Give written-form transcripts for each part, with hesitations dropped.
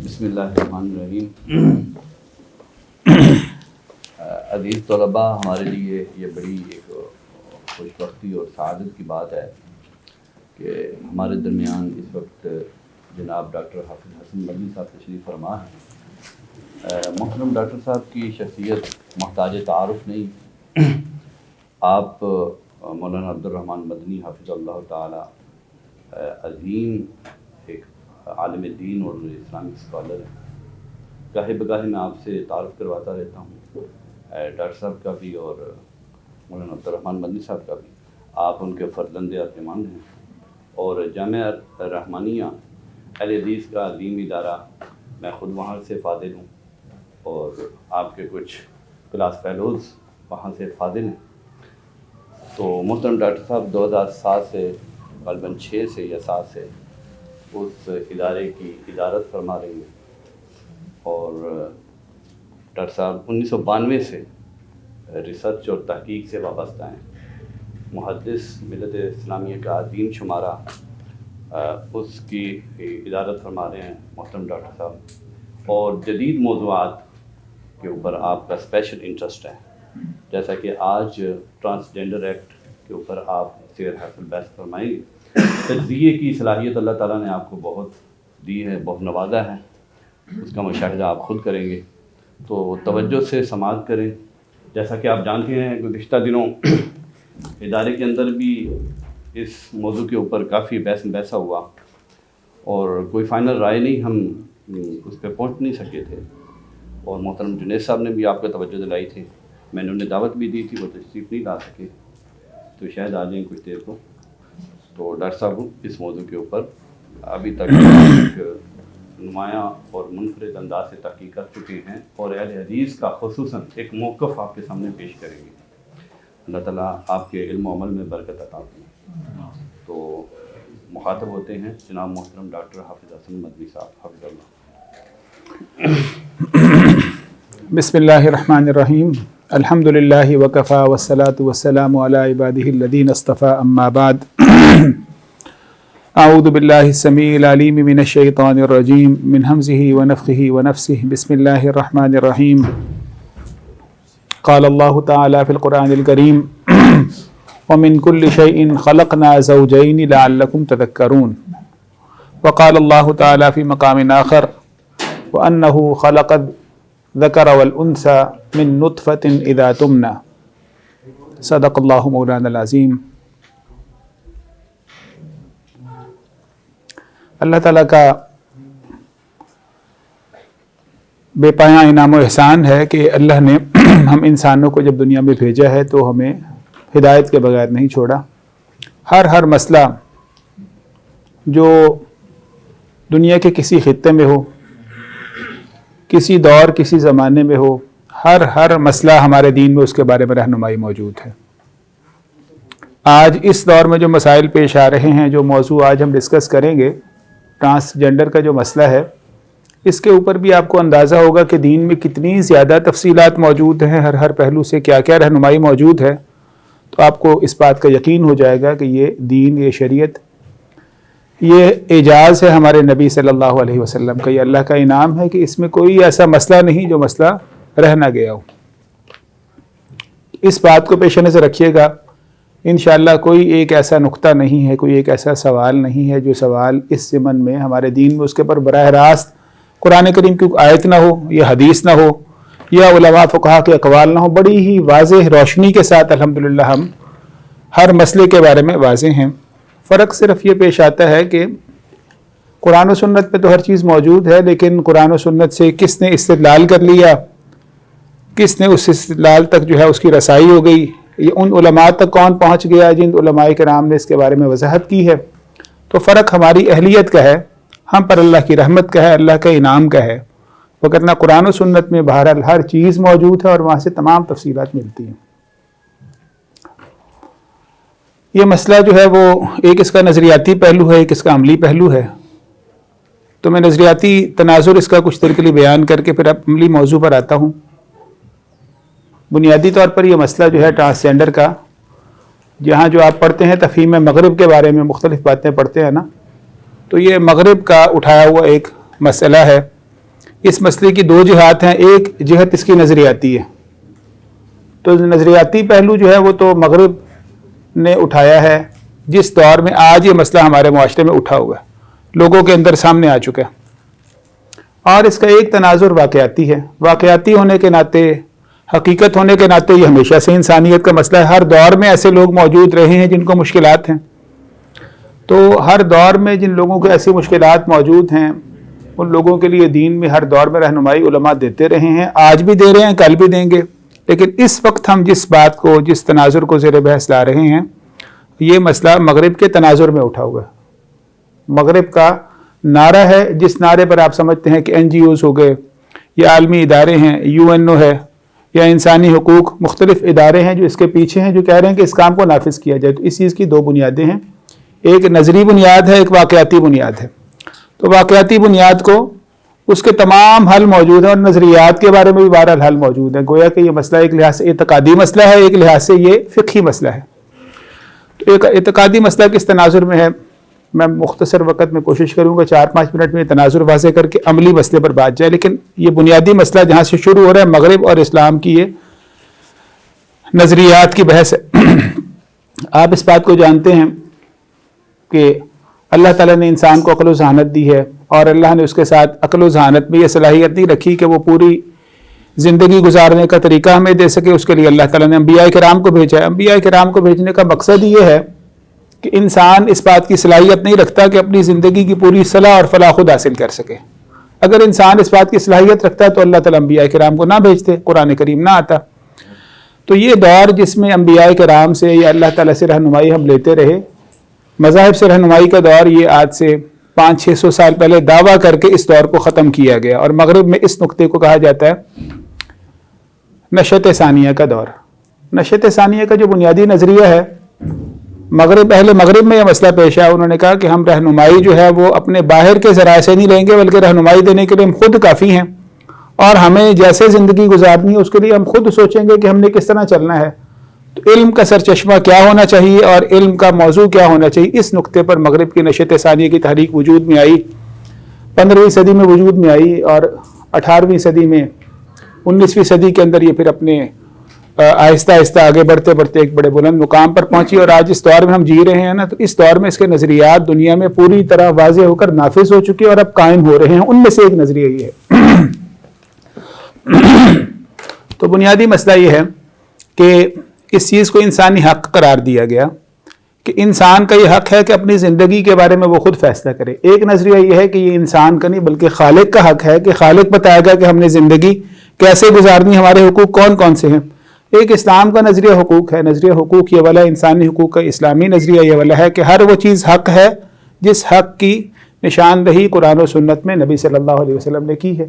بسم اللہ الرحمن الرحیم۔ عزیز طلباء، ہمارے لیے یہ بڑی ایک خوش بختی اور سعادت کی بات ہے کہ ہمارے درمیان اس وقت جناب ڈاکٹر حافظ حسن مدنی صاحب تشریف فرما ہیں۔ محترم ڈاکٹر صاحب کی شخصیت محتاج تعارف نہیں۔ آپ مولانا عبدالرحمن مدنی حافظ اللہ تعالی عظیم ایک عالم دین اور اسلامک اسکالر ہیں۔ گاہے بگاہے میں آپ سے تعارف کرواتا رہتا ہوں، ڈاکٹر صاحب کا بھی اور مولانا عبدالرحمن مدنی صاحب کا بھی۔ آپ ان کے فرزند ارجمند ہیں اور جامعہ رحمانیہ اہل حدیث کا عظیم ادارہ، میں خود وہاں سے فاضل ہوں اور آپ کے کچھ کلاس فیلوز وہاں سے فاضل ہیں۔ تو محترم ڈاکٹر صاحب 2007 سے غالباً 6 سے یا 7 سے اس ادارے کی ادارت فرما رہی ہیں اور ڈاکٹر صاحب 1992 سے ریسرچ اور تحقیق سے وابستہ ہیں۔ محدث ملت اسلامیہ کا عظیم شمارہ اس کی ادارت فرما رہے ہیں محترم ڈاکٹر صاحب، اور جدید موضوعات کے اوپر آپ کا اسپیشل انٹرسٹ ہے، جیسا کہ آج ٹرانسجینڈر ایکٹ کے اوپر آپ سیر حاصل بحث فرمائیں گے۔ تجزیے کی صلاحیت اللہ تعالیٰ نے آپ کو بہت دی ہے، بہت نوازا ہے، اس کا مشاہدہ آپ خود کریں گے، تو توجہ سے سماعت کریں۔ جیسا کہ آپ جانتے ہیں گزشتہ دنوں ادارے کے اندر بھی اس موضوع کے اوپر کافی بحث مباحثہ ہوا اور کوئی فائنل رائے نہیں، ہم اس پہ پہنچ نہیں سکے تھے، اور محترم جنید صاحب نے بھی آپ کو توجہ دلائی تھی، میں نے انہیں دعوت بھی دی تھی، وہ تشریف نہیں لا سکے، تو شاید آ جائیں کچھ دیر کو۔ تو ڈاکٹر صاحب اس موضوع کے اوپر ابھی تک ایک نمایاں اور منفرد انداز سے تحقیق کر چکے ہیں اور اہل حدیث کا خصوصاً ایک موقف آپ کے سامنے پیش کریں گے۔ اللہ تعالیٰ آپ کے علم و عمل میں برکت عطا کریں۔ تو مخاطب ہوتے ہیں جناب محترم ڈاکٹر حافظ حسن مدنی صاحب، حافظ اللہ۔ بسم اللہ الرحمن الرحیم، الحمد للہ وکفا والصلاة والسلام علی عبادہ الذین اصطفیٰ، اما بعد۔ اعوذ باللہ السمیع العلیم من الشیطان الرجیم، من ہمزہ ونفخہ ونفسہ، بسم اللہ الرحمن الرحیم۔ قال اللہ تعالی فی القرآن الکریم، ومن كل شيء خلقنا زوجين لعلكم تذكرون۔ وقال اللہ تعالی فی مقام آخر، وأنه خلق الذکر والأنثى من نطفة اذا تمنى۔ صدق اللہ مولانا العظیم۔ اللہ تعالیٰ کا بے پایاں انعام و احسان ہے کہ اللہ نے ہم انسانوں کو جب دنیا میں بھیجا ہے تو ہمیں ہدایت کے بغیر نہیں چھوڑا۔ ہر مسئلہ جو دنیا کے کسی خطے میں ہو، کسی دور کسی زمانے میں ہو، ہر مسئلہ ہمارے دین میں اس کے بارے میں رہنمائی موجود ہے۔ آج اس دور میں جو مسائل پیش آ رہے ہیں، جو موضوع آج ہم ڈسکس کریں گے، ٹرانسجنڈر کا جو مسئلہ ہے، اس کے اوپر بھی آپ کو اندازہ ہوگا کہ دین میں کتنی زیادہ تفصیلات موجود ہیں، ہر پہلو سے کیا کیا رہنمائی موجود ہے، تو آپ کو اس بات کا یقین ہو جائے گا کہ یہ دین، یہ شریعت، یہ اعجاز ہے ہمارے نبی صلی اللہ علیہ وسلم کا، یہ اللہ کا انعام ہے کہ اس میں کوئی ایسا مسئلہ نہیں جو مسئلہ رہ نہ گیا ہو۔ اس بات کو پیش نظر رکھیے گا، انشاءاللہ کوئی ایک ایسا نقطہ نہیں ہے، کوئی ایک ایسا سوال نہیں ہے جو سوال اس ضمن میں ہمارے دین میں اس کے پر براہ راست قرآن کریم کی آیت نہ ہو، یا حدیث نہ ہو، یا علماء فقہا کے اقوال نہ ہو۔ بڑی ہی واضح روشنی کے ساتھ الحمدللہ ہم ہر مسئلے کے بارے میں واضح ہیں۔ فرق صرف یہ پیش آتا ہے کہ قرآن و سنت پہ تو ہر چیز موجود ہے، لیکن قرآن و سنت سے کس نے استدلال کر لیا، کس نے اس استدلال تک جو ہے اس کی رسائی ہو گئی، یہ ان علماء تک کون پہنچ گیا جن علماء کرام نے اس کے بارے میں وضاحت کی ہے۔ تو فرق ہماری اہلیت کا ہے، ہم پر اللہ کی رحمت کا ہے، اللہ کا انعام کا ہے، وگرنہ قرآن و سنت میں بہرحال ہر چیز موجود ہے اور وہاں سے تمام تفصیلات ملتی ہیں۔ یہ مسئلہ جو ہے وہ ایک اس کا نظریاتی پہلو ہے، ایک اس کا عملی پہلو ہے۔ تو میں نظریاتی تناظر اس کا کچھ دیر کے لیے بیان کر کے پھر عملی موضوع پر آتا ہوں۔ بنیادی طور پر یہ مسئلہ جو ہے ٹرانسجنڈر کا، جہاں جو آپ پڑھتے ہیں تفہیم مغرب کے بارے میں مختلف باتیں پڑھتے ہیں نا، تو یہ مغرب کا اٹھایا ہوا ایک مسئلہ ہے اس مسئلے کی دو جہات ہیں. ایک جہت اس کی نظریاتی ہے. تو نظریاتی پہلو جو ہے وہ تو مغرب نے اٹھایا ہے، جس دور میں آج یہ مسئلہ ہمارے معاشرے میں اٹھا ہوا ہے، لوگوں کے اندر سامنے آ چکا ہے. اور اس کا ایک تناظر واقعاتی ہے. واقعاتی ہونے کے ناطے، حقیقت ہونے کے ناطے یہ ہمیشہ سے انسانیت کا مسئلہ ہے. ہر دور میں ایسے لوگ موجود رہے ہیں جن کو مشکلات ہیں. تو ہر دور میں جن لوگوں کو ایسی مشکلات موجود ہیں، ان لوگوں کے لیے دین میں ہر دور میں رہنمائی علماء دیتے رہے ہیں، آج بھی دے رہے ہیں، کل بھی دیں گے. لیکن اس وقت ہم جس بات کو، جس تناظر کو زیر بحث لا رہے ہیں، یہ مسئلہ مغرب کے تناظر میں اٹھا ہوا ہے. مغرب کا نعرہ ہے، جس نعرے پر آپ سمجھتے ہیں کہ این جی اوز ہو گئے، یا عالمی ادارے ہیں، یو این او ہے، یا انسانی حقوق، مختلف ادارے ہیں جو اس کے پیچھے ہیں، جو کہہ رہے ہیں کہ اس کام کو نافذ کیا جائے. تو اس چیز کی دو بنیادیں ہیں، ایک نظری بنیاد ہے، ایک واقعاتی بنیاد ہے. تو واقعاتی بنیاد کو اس کے تمام حل موجود ہیں، اور نظریات کے بارے میں بھی بہرحال حل موجود ہیں. گویا کہ یہ مسئلہ ایک لحاظ سے اعتقادی مسئلہ ہے، ایک لحاظ سے یہ فقہی مسئلہ ہے. تو ایک اعتقادی مسئلہ کس تناظر میں ہے، میں مختصر وقت میں کوشش کروں گا 4-5 منٹ میں تناظر واضح کر کے عملی مسئلے پر بات جائے. لیکن یہ بنیادی مسئلہ جہاں سے شروع ہو رہا ہے، مغرب اور اسلام کی یہ نظریات کی بحث ہے. آپ اس بات کو جانتے ہیں کہ اللہ تعالیٰ نے انسان کو عقل و ذہانت دی ہے، اور اللہ نے اس کے ساتھ عقل و ذہانت میں یہ صلاحیت نہیں رکھی کہ وہ پوری زندگی گزارنے کا طریقہ ہمیں دے سکے. اس کے لیے اللہ تعالیٰ نے انبیاء کرام کو بھیجا ہے. انبیاء کرام کو بھیجنے کا مقصد یہ ہے کہ انسان اس بات کی صلاحیت نہیں رکھتا کہ اپنی زندگی کی پوری صلاح اور فلاح خود حاصل کر سکے. اگر انسان اس بات کی صلاحیت رکھتا ہے تو اللہ تعالیٰ انبیاء کرام کو نہ بھیجتے، قرآن کریم نہ آتا. تو یہ دور جس میں انبیاء کرام سے یا اللہ تعالیٰ سے رہنمائی ہم لیتے رہے، مذاہب سے رہنمائی کا دور، یہ آج سے 500-600 سال پہلے دعویٰ کر کے اس دور کو ختم کیا گیا. اور مغرب میں اس نقطے کو کہا جاتا ہے نشأت ثانیہ کا دور. نشأت ثانیہ کا جو بنیادی نظریہ ہے، اہل مغرب میں یہ مسئلہ پیش آیا. انہوں نے کہا کہ ہم رہنمائی جو ہے وہ اپنے باہر کے ذرائع سے نہیں لیں گے، بلکہ رہنمائی دینے کے لیے ہم خود کافی ہیں، اور ہمیں جیسے زندگی گزارنی ہے اس کے لیے ہم خود سوچیں گے کہ ہم نے کس طرح چلنا ہے. تو علم کا سرچشمہ کیا ہونا چاہیے اور علم کا موضوع کیا ہونا چاہیے، اس نقطے پر مغرب کی نشأت ثانیہ کی تحریک وجود میں آئی. 15ویں صدی میں وجود میں آئی، اور 18ویں صدی میں، 19ویں صدی کے اندر یہ پھر اپنے آہستہ آہستہ آگے بڑھتے بڑھتے ایک بڑے بلند مقام پر پہنچی. اور آج اس دور میں ہم جی رہے ہیں نا، تو اس دور میں اس کے نظریات دنیا میں پوری طرح واضح ہو کر نافذ ہو چکے اور اب قائم ہو رہے ہیں. ان میں سے ایک نظریہ یہ ہے. تو بنیادی مسئلہ یہ ہے کہ اس چیز کو انسانی حق قرار دیا گیا کہ انسان کا یہ حق ہے کہ اپنی زندگی کے بارے میں وہ خود فیصلہ کرے. ایک نظریہ یہ ہے کہ یہ انسان کا نہیں بلکہ خالق کا حق ہے کہ خالق بتائے گا کہ ہم نے زندگی کیسے گزارنی، ہمارے حقوق کون کون سے ہیں. ایک اسلام کا نظریہ حقوق ہے. نظریہ حقوق یہ والا انسانی حقوق کا اسلامی نظریہ یہ والا ہے کہ ہر وہ چیز حق ہے جس حق کی نشاندہی قرآن و سنت میں نبی صلی اللہ علیہ وسلم نے کی ہے.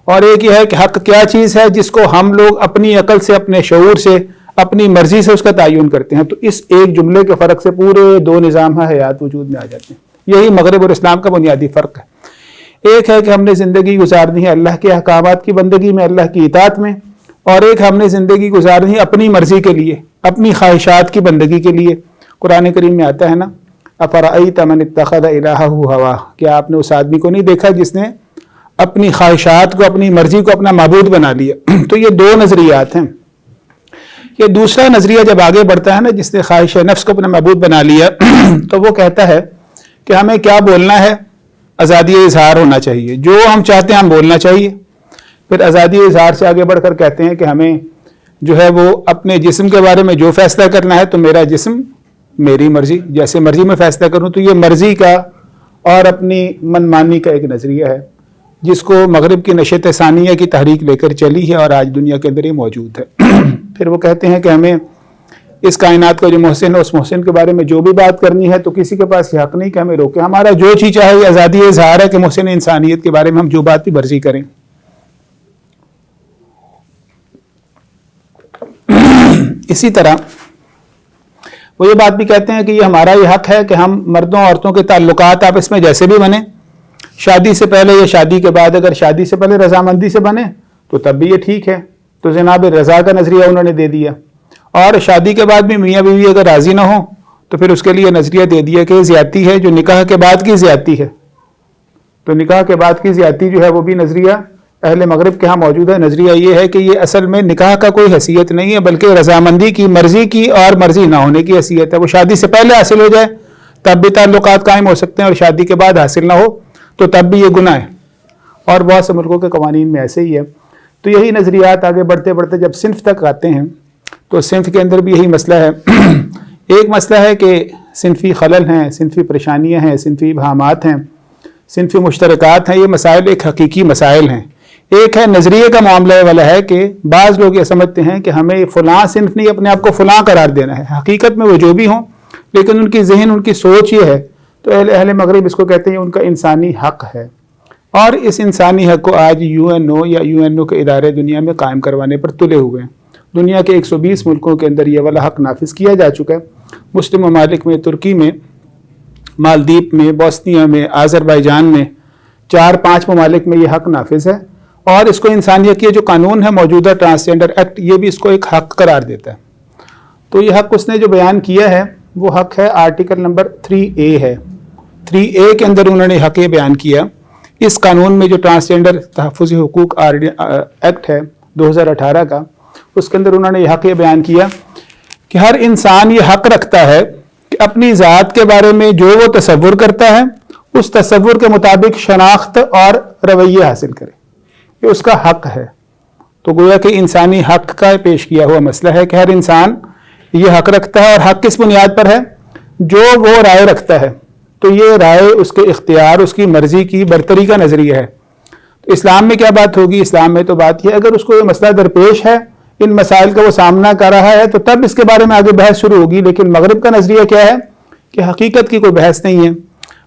اور ایک یہ ہے کہ حق کیا چیز ہے جس کو ہم لوگ اپنی عقل سے، اپنے شعور سے، اپنی مرضی سے اس کا تعین کرتے ہیں. تو اس ایک جملے کے فرق سے پورے دو نظام حیات وجود میں آ جاتے ہیں. یہی مغرب اور اسلام کا بنیادی فرق ہے. ایک ہے کہ ہم نے زندگی گزارنی ہے اللہ کے احکامات کی بندگی میں، اللہ کی اطاعت میں، اور ایک ہم نے زندگی گزارنی ہے اپنی مرضی کے لیے، اپنی خواہشات کی بندگی کے لیے. قرآن کریم میں آتا ہے نا، افرأیت من اتخذ الہہ ہواہ، کیا آپ نے اس آدمی کو نہیں دیکھا جس نے اپنی خواہشات کو، اپنی مرضی کو اپنا معبود بنا لیا. تو یہ دو نظریات ہیں. یہ دوسرا نظریہ جب آگے بڑھتا ہے نا، جس نے خواہش نفس کو اپنا معبود بنا لیا، تو وہ کہتا ہے کہ ہمیں کیا بولنا ہے، آزادی اظہار ہونا چاہیے، جو ہم چاہتے ہیں ہم بولنا چاہیے. پھر آزادی اظہار سے آگے بڑھ کر کہتے ہیں کہ ہمیں جو ہے وہ اپنے جسم کے بارے میں جو فیصلہ کرنا ہے، تو میرا جسم میری مرضی، جیسے مرضی میں فیصلہ کروں. تو یہ مرضی کا اور اپنی من مانی کا ایک نظریہ ہے جس کو مغرب کی نشأت ثانیہ کی تحریک لے کر چلی ہے اور آج دنیا کے اندر یہ موجود ہے. پھر وہ کہتے ہیں کہ ہمیں اس کائنات کا جو محسن ہے اس محسن کے بارے میں جو بھی بات کرنی ہے تو کسی کے پاس یہ حق نہیں کہ ہمیں روکے. ہمارا جو چیز چاہے یہ آزادی اظہار ہے کہ محسن انسانیت کے بارے میں ہم جو بات بھی مرضی کریں. اسی طرح وہ یہ بات بھی کہتے ہیں کہ یہ ہمارا یہ حق ہے کہ ہم مردوں عورتوں کے تعلقات آپس میں جیسے بھی بنے، شادی سے پہلے یا شادی کے بعد، اگر شادی سے پہلے رضامندی سے بنے تو تب بھی یہ ٹھیک ہے. تو جناب رضا کا نظریہ انہوں نے دے دیا. اور شادی کے بعد بھی میاں بیوی اگر راضی نہ ہو تو پھر اس کے لیے نظریہ دے دیا کہ زیادتی ہے جو نکاح کے بعد کی زیادتی ہے. تو نکاح کے بعد کی زیادتی جو ہے وہ بھی نظریہ اہل مغرب کے ہاں موجود ہے نظریہ یہ ہے کہ یہ اصل میں نکاح کا کوئی حیثیت نہیں ہے، بلکہ رضامندی کی، مرضی کی اور مرضی نہ ہونے کی حیثیت ہے۔ وہ شادی سے پہلے حاصل ہو جائے تب بھی تعلقات قائم ہو سکتے ہیں، اور شادی کے بعد حاصل نہ ہو تو تب بھی یہ گناہ ہے، اور بہت سے ملکوں کے قوانین میں ایسے ہی ہے۔ تو یہی نظریات آگے بڑھتے بڑھتے جب صنف تک آتے ہیں تو صنف کے اندر بھی یہی مسئلہ ہے۔ ایک مسئلہ ہے کہ صنفی خلل ہیں، صنفی پریشانیاں ہیں، صنفی ابہامات ہیں، صنفی مشترکات ہیں۔ یہ مسائل ایک حقیقی مسائل ہیں۔ ایک ہے نظریے کا معاملہ والا ہے کہ بعض لوگ یہ سمجھتے ہیں کہ ہمیں فلاں صنف نہیں، اپنے آپ کو فلاں قرار دینا ہے، حقیقت میں وہ جو بھی ہوں، لیکن ان کی ذہن، ان کی سوچ یہ ہے۔ تو اہل مغرب اس کو کہتے ہیں ان کا انسانی حق ہے، اور اس انسانی حق کو آج UN یا UNO کے ادارے دنیا میں قائم کروانے پر تلے ہوئے ہیں۔ دنیا کے 120 ملکوں کے اندر یہ والا حق نافذ کیا جا چکا ہے۔ مسلم ممالک میں، ترکی میں، مالدیپ میں، بوسنیا میں، آذربائیجان میں، 4-5 ممالک میں یہ حق نافذ ہے، اور اس کو انسانیت کی جو قانون ہے موجودہ ٹرانسجنڈر ایکٹ، یہ بھی اس کو ایک حق قرار دیتا ہے۔ تو یہ حق اس نے جو بیان کیا ہے وہ حق ہے آرٹیکل نمبر 3A ہے۔ 3A کے اندر انہوں نے حق یہ بیان کیا، اس قانون میں جو ٹرانسجنڈر تحفظ حقوق ایکٹ ہے 2018 کا، اس کے اندر انہوں نے یہ حق یہ بیان کیا کہ ہر انسان یہ حق رکھتا ہے کہ اپنی ذات کے بارے میں جو وہ تصور کرتا ہے اس تصور کے مطابق شناخت اور رویے حاصل کرے، یہ اس کا حق ہے۔ تو گویا کہ انسانی حق کا پیش کیا ہوا مسئلہ ہے کہ ہر انسان یہ حق رکھتا ہے، اور حق کس بنیاد پر ہے؟ جو وہ رائے رکھتا ہے، تو یہ رائے اس کے اختیار، اس کی مرضی کی برتری کا نظریہ ہے۔ تو اسلام میں کیا بات ہوگی؟ اسلام میں تو بات یہ، اگر اس کو یہ مسئلہ درپیش ہے، ان مسائل کا وہ سامنا کر رہا ہے، تو تب اس کے بارے میں آگے بحث شروع ہوگی۔ لیکن مغرب کا نظریہ کیا ہے کہ حقیقت کی کوئی بحث نہیں ہے،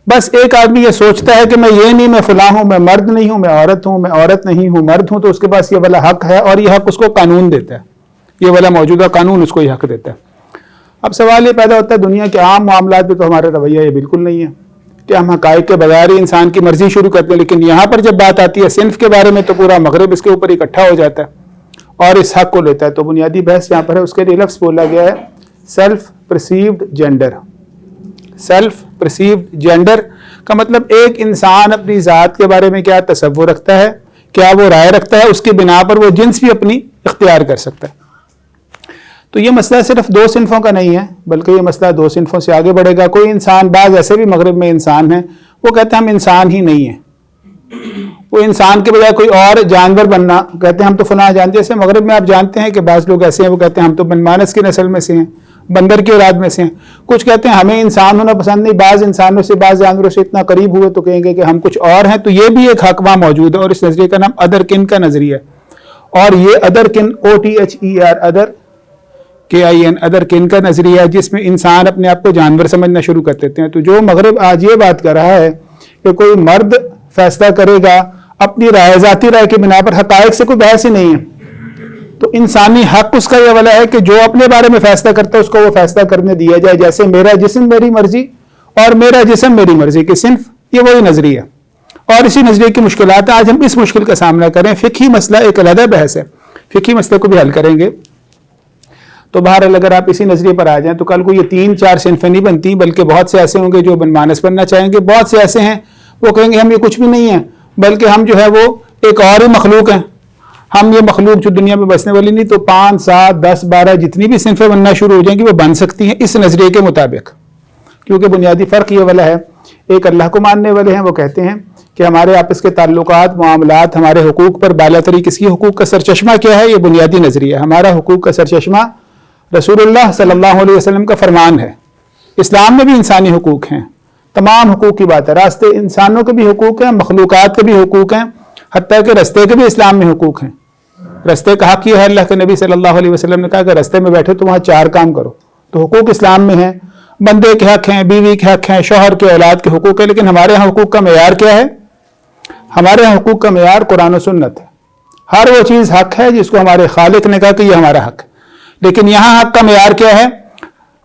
بس ایک آدمی یہ سوچتا ہے کہ میں یہ نہیں، میں فلاں ہوں، میں مرد نہیں ہوں، میں عورت ہوں، میں عورت نہیں ہوں، مرد ہوں، تو اس کے پاس یہ والا حق ہے، اور یہ حق اس کو قانون دیتا ہے، یہ والا موجودہ قانون اس کو یہ حق دیتا ہے۔ اب سوال یہ پیدا ہوتا ہے دنیا کے عام معاملات میں تو ہمارا رویہ یہ بالکل نہیں ہے کہ ہم حقائق کے بغیر ہی انسان کی مرضی شروع کرتے ہیں، لیکن یہاں پر جب بات آتی ہے صنف کے بارے میں تو پورا مغرب اس کے اوپر اکٹھا ہو جاتا ہے اور اس حق کو لیتا ہے۔ تو بنیادی بحث یہاں پر ہے، اس کے لیے لفظ بولا گیا ہے self perceived gender. Self perceived gender کا مطلب ایک انسان اپنی ذات کے بارے میں کیا تصور رکھتا ہے، کیا وہ رائے رکھتا ہے، اس کی بنا پر وہ جنس بھی اپنی اختیار کر سکتا ہے۔ تو یہ مسئلہ صرف 2 صنفوں کا نہیں ہے، بلکہ یہ مسئلہ 2 صنفوں سے آگے بڑھے گا۔ کوئی انسان، بعض ایسے بھی مغرب میں انسان ہیں، وہ کہتے ہیں ہم انسان ہی نہیں ہیں، وہ انسان کے بجائے کوئی اور جانور بننا کہتے ہیں ہم تو فلاں جانتے ہیں۔ جیسے مغرب میں آپ جانتے ہیں کہ بعض لوگ ایسے ہیں، وہ کہتے ہیں ہم تو بنمانس کی نسل میں سے ہیں، بندر کی اولاد میں سے ہیں۔ کچھ کہتے ہیں ہمیں انسان ہونا پسند نہیں، بعض انسانوں سے، بعض جانوروں سے اتنا قریب ہوئے تو کہیں گے کہ ہم کچھ اور ہیں۔ تو یہ بھی ایک حق وہاں موجود ہے، اور اس نظریے کا نام ادر کن کا نظریہ ہے۔ اور یہ ادر کن OTHER ادر KIN ادر کن کا نظریہ ہے، جس میں انسان اپنے آپ کو جانور سمجھنا شروع کر دیتے ہیں۔ تو جو مغرب آج یہ بات کر رہا ہے کہ کوئی مرد فیصلہ کرے گا اپنی رائے، ذاتی رائے کی بنا پر، حقائق سے کوئی بحث ہی نہیں ہے، تو انسانی حق اس کا یہ والا ہے کہ جو اپنے بارے میں فیصلہ کرتا ہے اس کو وہ فیصلہ کرنے دیا جائے، جیسے میرا جسم میری مرضی اور میرا جسم میری مرضی کی صنف، یہ وہی نظریہ۔ اور اسی نظریے کی مشکلات ہیں، آج ہم اس مشکل کا سامنا کریں۔ فقہی مسئلہ ایک علیحدہ بحث ہے، فقہی مسئلے کو بھی حل کریں گے۔ تو بہرحال اگر آپ اسی نظریے پر آ جائیں تو کل کو یہ 3-4 صنفیں نہیں بنتی، بلکہ بہت سے ایسے ہوں گے جو بنمانس بننا چاہیں گے، بہت سے ایسے ہیں وہ کہیں گے ہم یہ کچھ بھی نہیں ہیں، بلکہ ہم جو ہے وہ ایک اور ہی مخلوق ہیں، ہم یہ مخلوق جو دنیا میں بسنے والی نہیں۔ تو 5, 7, 10, 12 جتنی بھی صنفیں بننا شروع ہو جائیں گی وہ بن سکتی ہیں اس نظریے کے مطابق، کیونکہ بنیادی فرق یہ والا ہے، ایک اللہ کو ماننے والے ہیں، وہ کہتے ہیں کہ ہمارے آپس کے تعلقات، معاملات، ہمارے حقوق پر بالا تری کس کی حقوق کا سرچشمہ کیا ہے؟ یہ بنیادی نظریہ ہے۔ ہمارا حقوق کا سرچشمہ رسول اللہ صلی اللہ علیہ وسلم کا فرمان ہے۔ اسلام میں بھی انسانی حقوق ہیں، تمام حقوق کی بات ہے، راستے انسانوں کے بھی حقوق ہیں، مخلوقات کے بھی حقوق ہیں، حتیٰ کہ رستے کے بھی اسلام میں حقوق ہیں۔ رستے کا حق یہ ہے، اللہ کے نبی صلی اللہ علیہ وسلم نے کہا کہ رستے میں بیٹھے تو وہاں 4 کام کرو۔ تو حقوق اسلام میں ہیں، بندے کے حق ہیں، بیوی کے حق ہیں، شوہر کے، اولاد کے حقوق ہیں۔ لیکن ہمارے ہاں حقوق کا معیار کیا ہے؟ ہمارے ہاں حقوق کا معیار قرآن و سنت ہے۔ ہر وہ چیز حق ہے جس کو ہمارے خالق نے کہا کہ یہ ہمارا حق ہے۔ لیکن یہاں حق کا معیار کیا ہے؟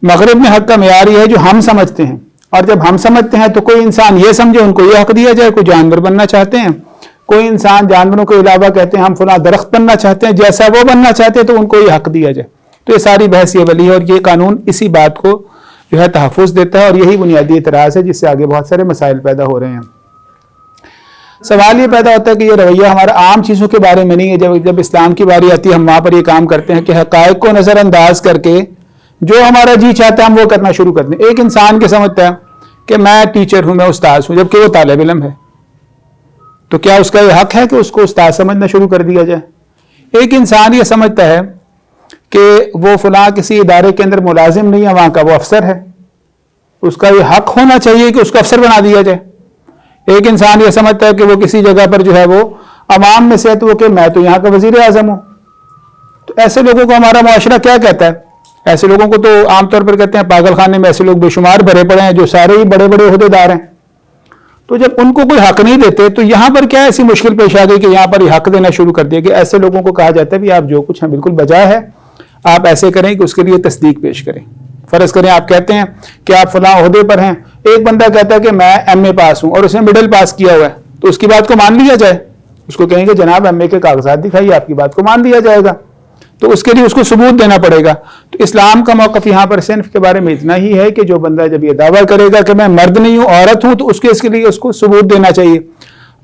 مغرب میں حق کا معیار یہ ہے جو ہم سمجھتے ہیں، اور جب ہم سمجھتے ہیں تو کوئی انسان یہ سمجھے ان کو یہ حق دیا جائے، کوئی جانور بننا چاہتے ہیں، کوئی انسان جانوروں کے علاوہ کہتے ہیں ہم فلاں درخت بننا چاہتے ہیں، جیسا وہ بننا چاہتے ہیں تو ان کو یہ حق دیا جائے۔ تو یہ ساری بحث یہ والی ہے، اور یہ قانون اسی بات کو جو ہے تحفظ دیتا ہے، اور یہی بنیادی اعتراض ہے جس سے آگے بہت سارے مسائل پیدا ہو رہے ہیں۔ سوال یہ پیدا ہوتا ہے کہ یہ رویہ ہمارا عام چیزوں کے بارے میں نہیں ہے. جب اسلام کی باری آتی ہے ہم وہاں پر یہ کام کرتے ہیں کہ حقائق کو نظر انداز کر کے جو ہمارا جی چاہتا ہے ہم وہ کرنا شروع کرتے ہیں. ایک انسان کے سمجھتا ہے کہ میں ٹیچر ہوں, میں استاد ہوں, جبکہ وہ طالب علم ہے, تو کیا اس کا یہ حق ہے کہ اس کو استاد سمجھنا شروع کر دیا جائے؟ ایک انسان یہ سمجھتا ہے کہ وہ فلاں کسی ادارے کے اندر ملازم نہیں ہے, وہاں کا وہ افسر ہے, اس کا یہ حق ہونا چاہیے کہ اس کو افسر بنا دیا جائے. ایک انسان یہ سمجھتا ہے کہ وہ کسی جگہ پر جو ہے وہ عوام میں سے ہے تو وہ کہ میں تو یہاں کا وزیر اعظم ہوں. تو ایسے لوگوں کو ہمارا معاشرہ کیا کہتا ہے؟ ایسے لوگوں کو تو عام طور پر کہتے ہیں پاگل خانے میں ایسے لوگ بے شمار بھرے پڑے ہیں جو سارے ہی بڑے بڑے عہدیدار ہیں. تو جب ان کو کوئی حق نہیں دیتے تو یہاں پر کیا ایسی مشکل پیش آ گئی کہ یہاں پر یہ حق دینا شروع کر دیا کہ ایسے لوگوں کو کہا جاتا ہے کہ آپ جو کچھ ہیں بالکل بجا ہے, آپ ایسے کریں کہ اس کے لیے تصدیق پیش کریں. فرض کریں آپ کہتے ہیں کہ آپ فلاں عہدے پر ہیں, ایک بندہ کہتا ہے کہ میں ایم اے پاس ہوں اور اس نے مڈل پاس کیا ہوا ہے, تو اس کی بات کو مان لیا جائے؟ اس کو کہیں گے جناب ایم اے کے کاغذات دکھائیے, آپ کی بات کو مان لیا جائے گا. تو اس کے لیے اس کو ثبوت دینا پڑے گا. تو اسلام کا موقف یہاں پر صنف کے بارے میں اتنا ہی ہے کہ جو بندہ جب یہ دعویٰ کرے گا کہ میں مرد نہیں ہوں عورت ہوں تو اس کے لیے اس کو ثبوت دینا چاہیے.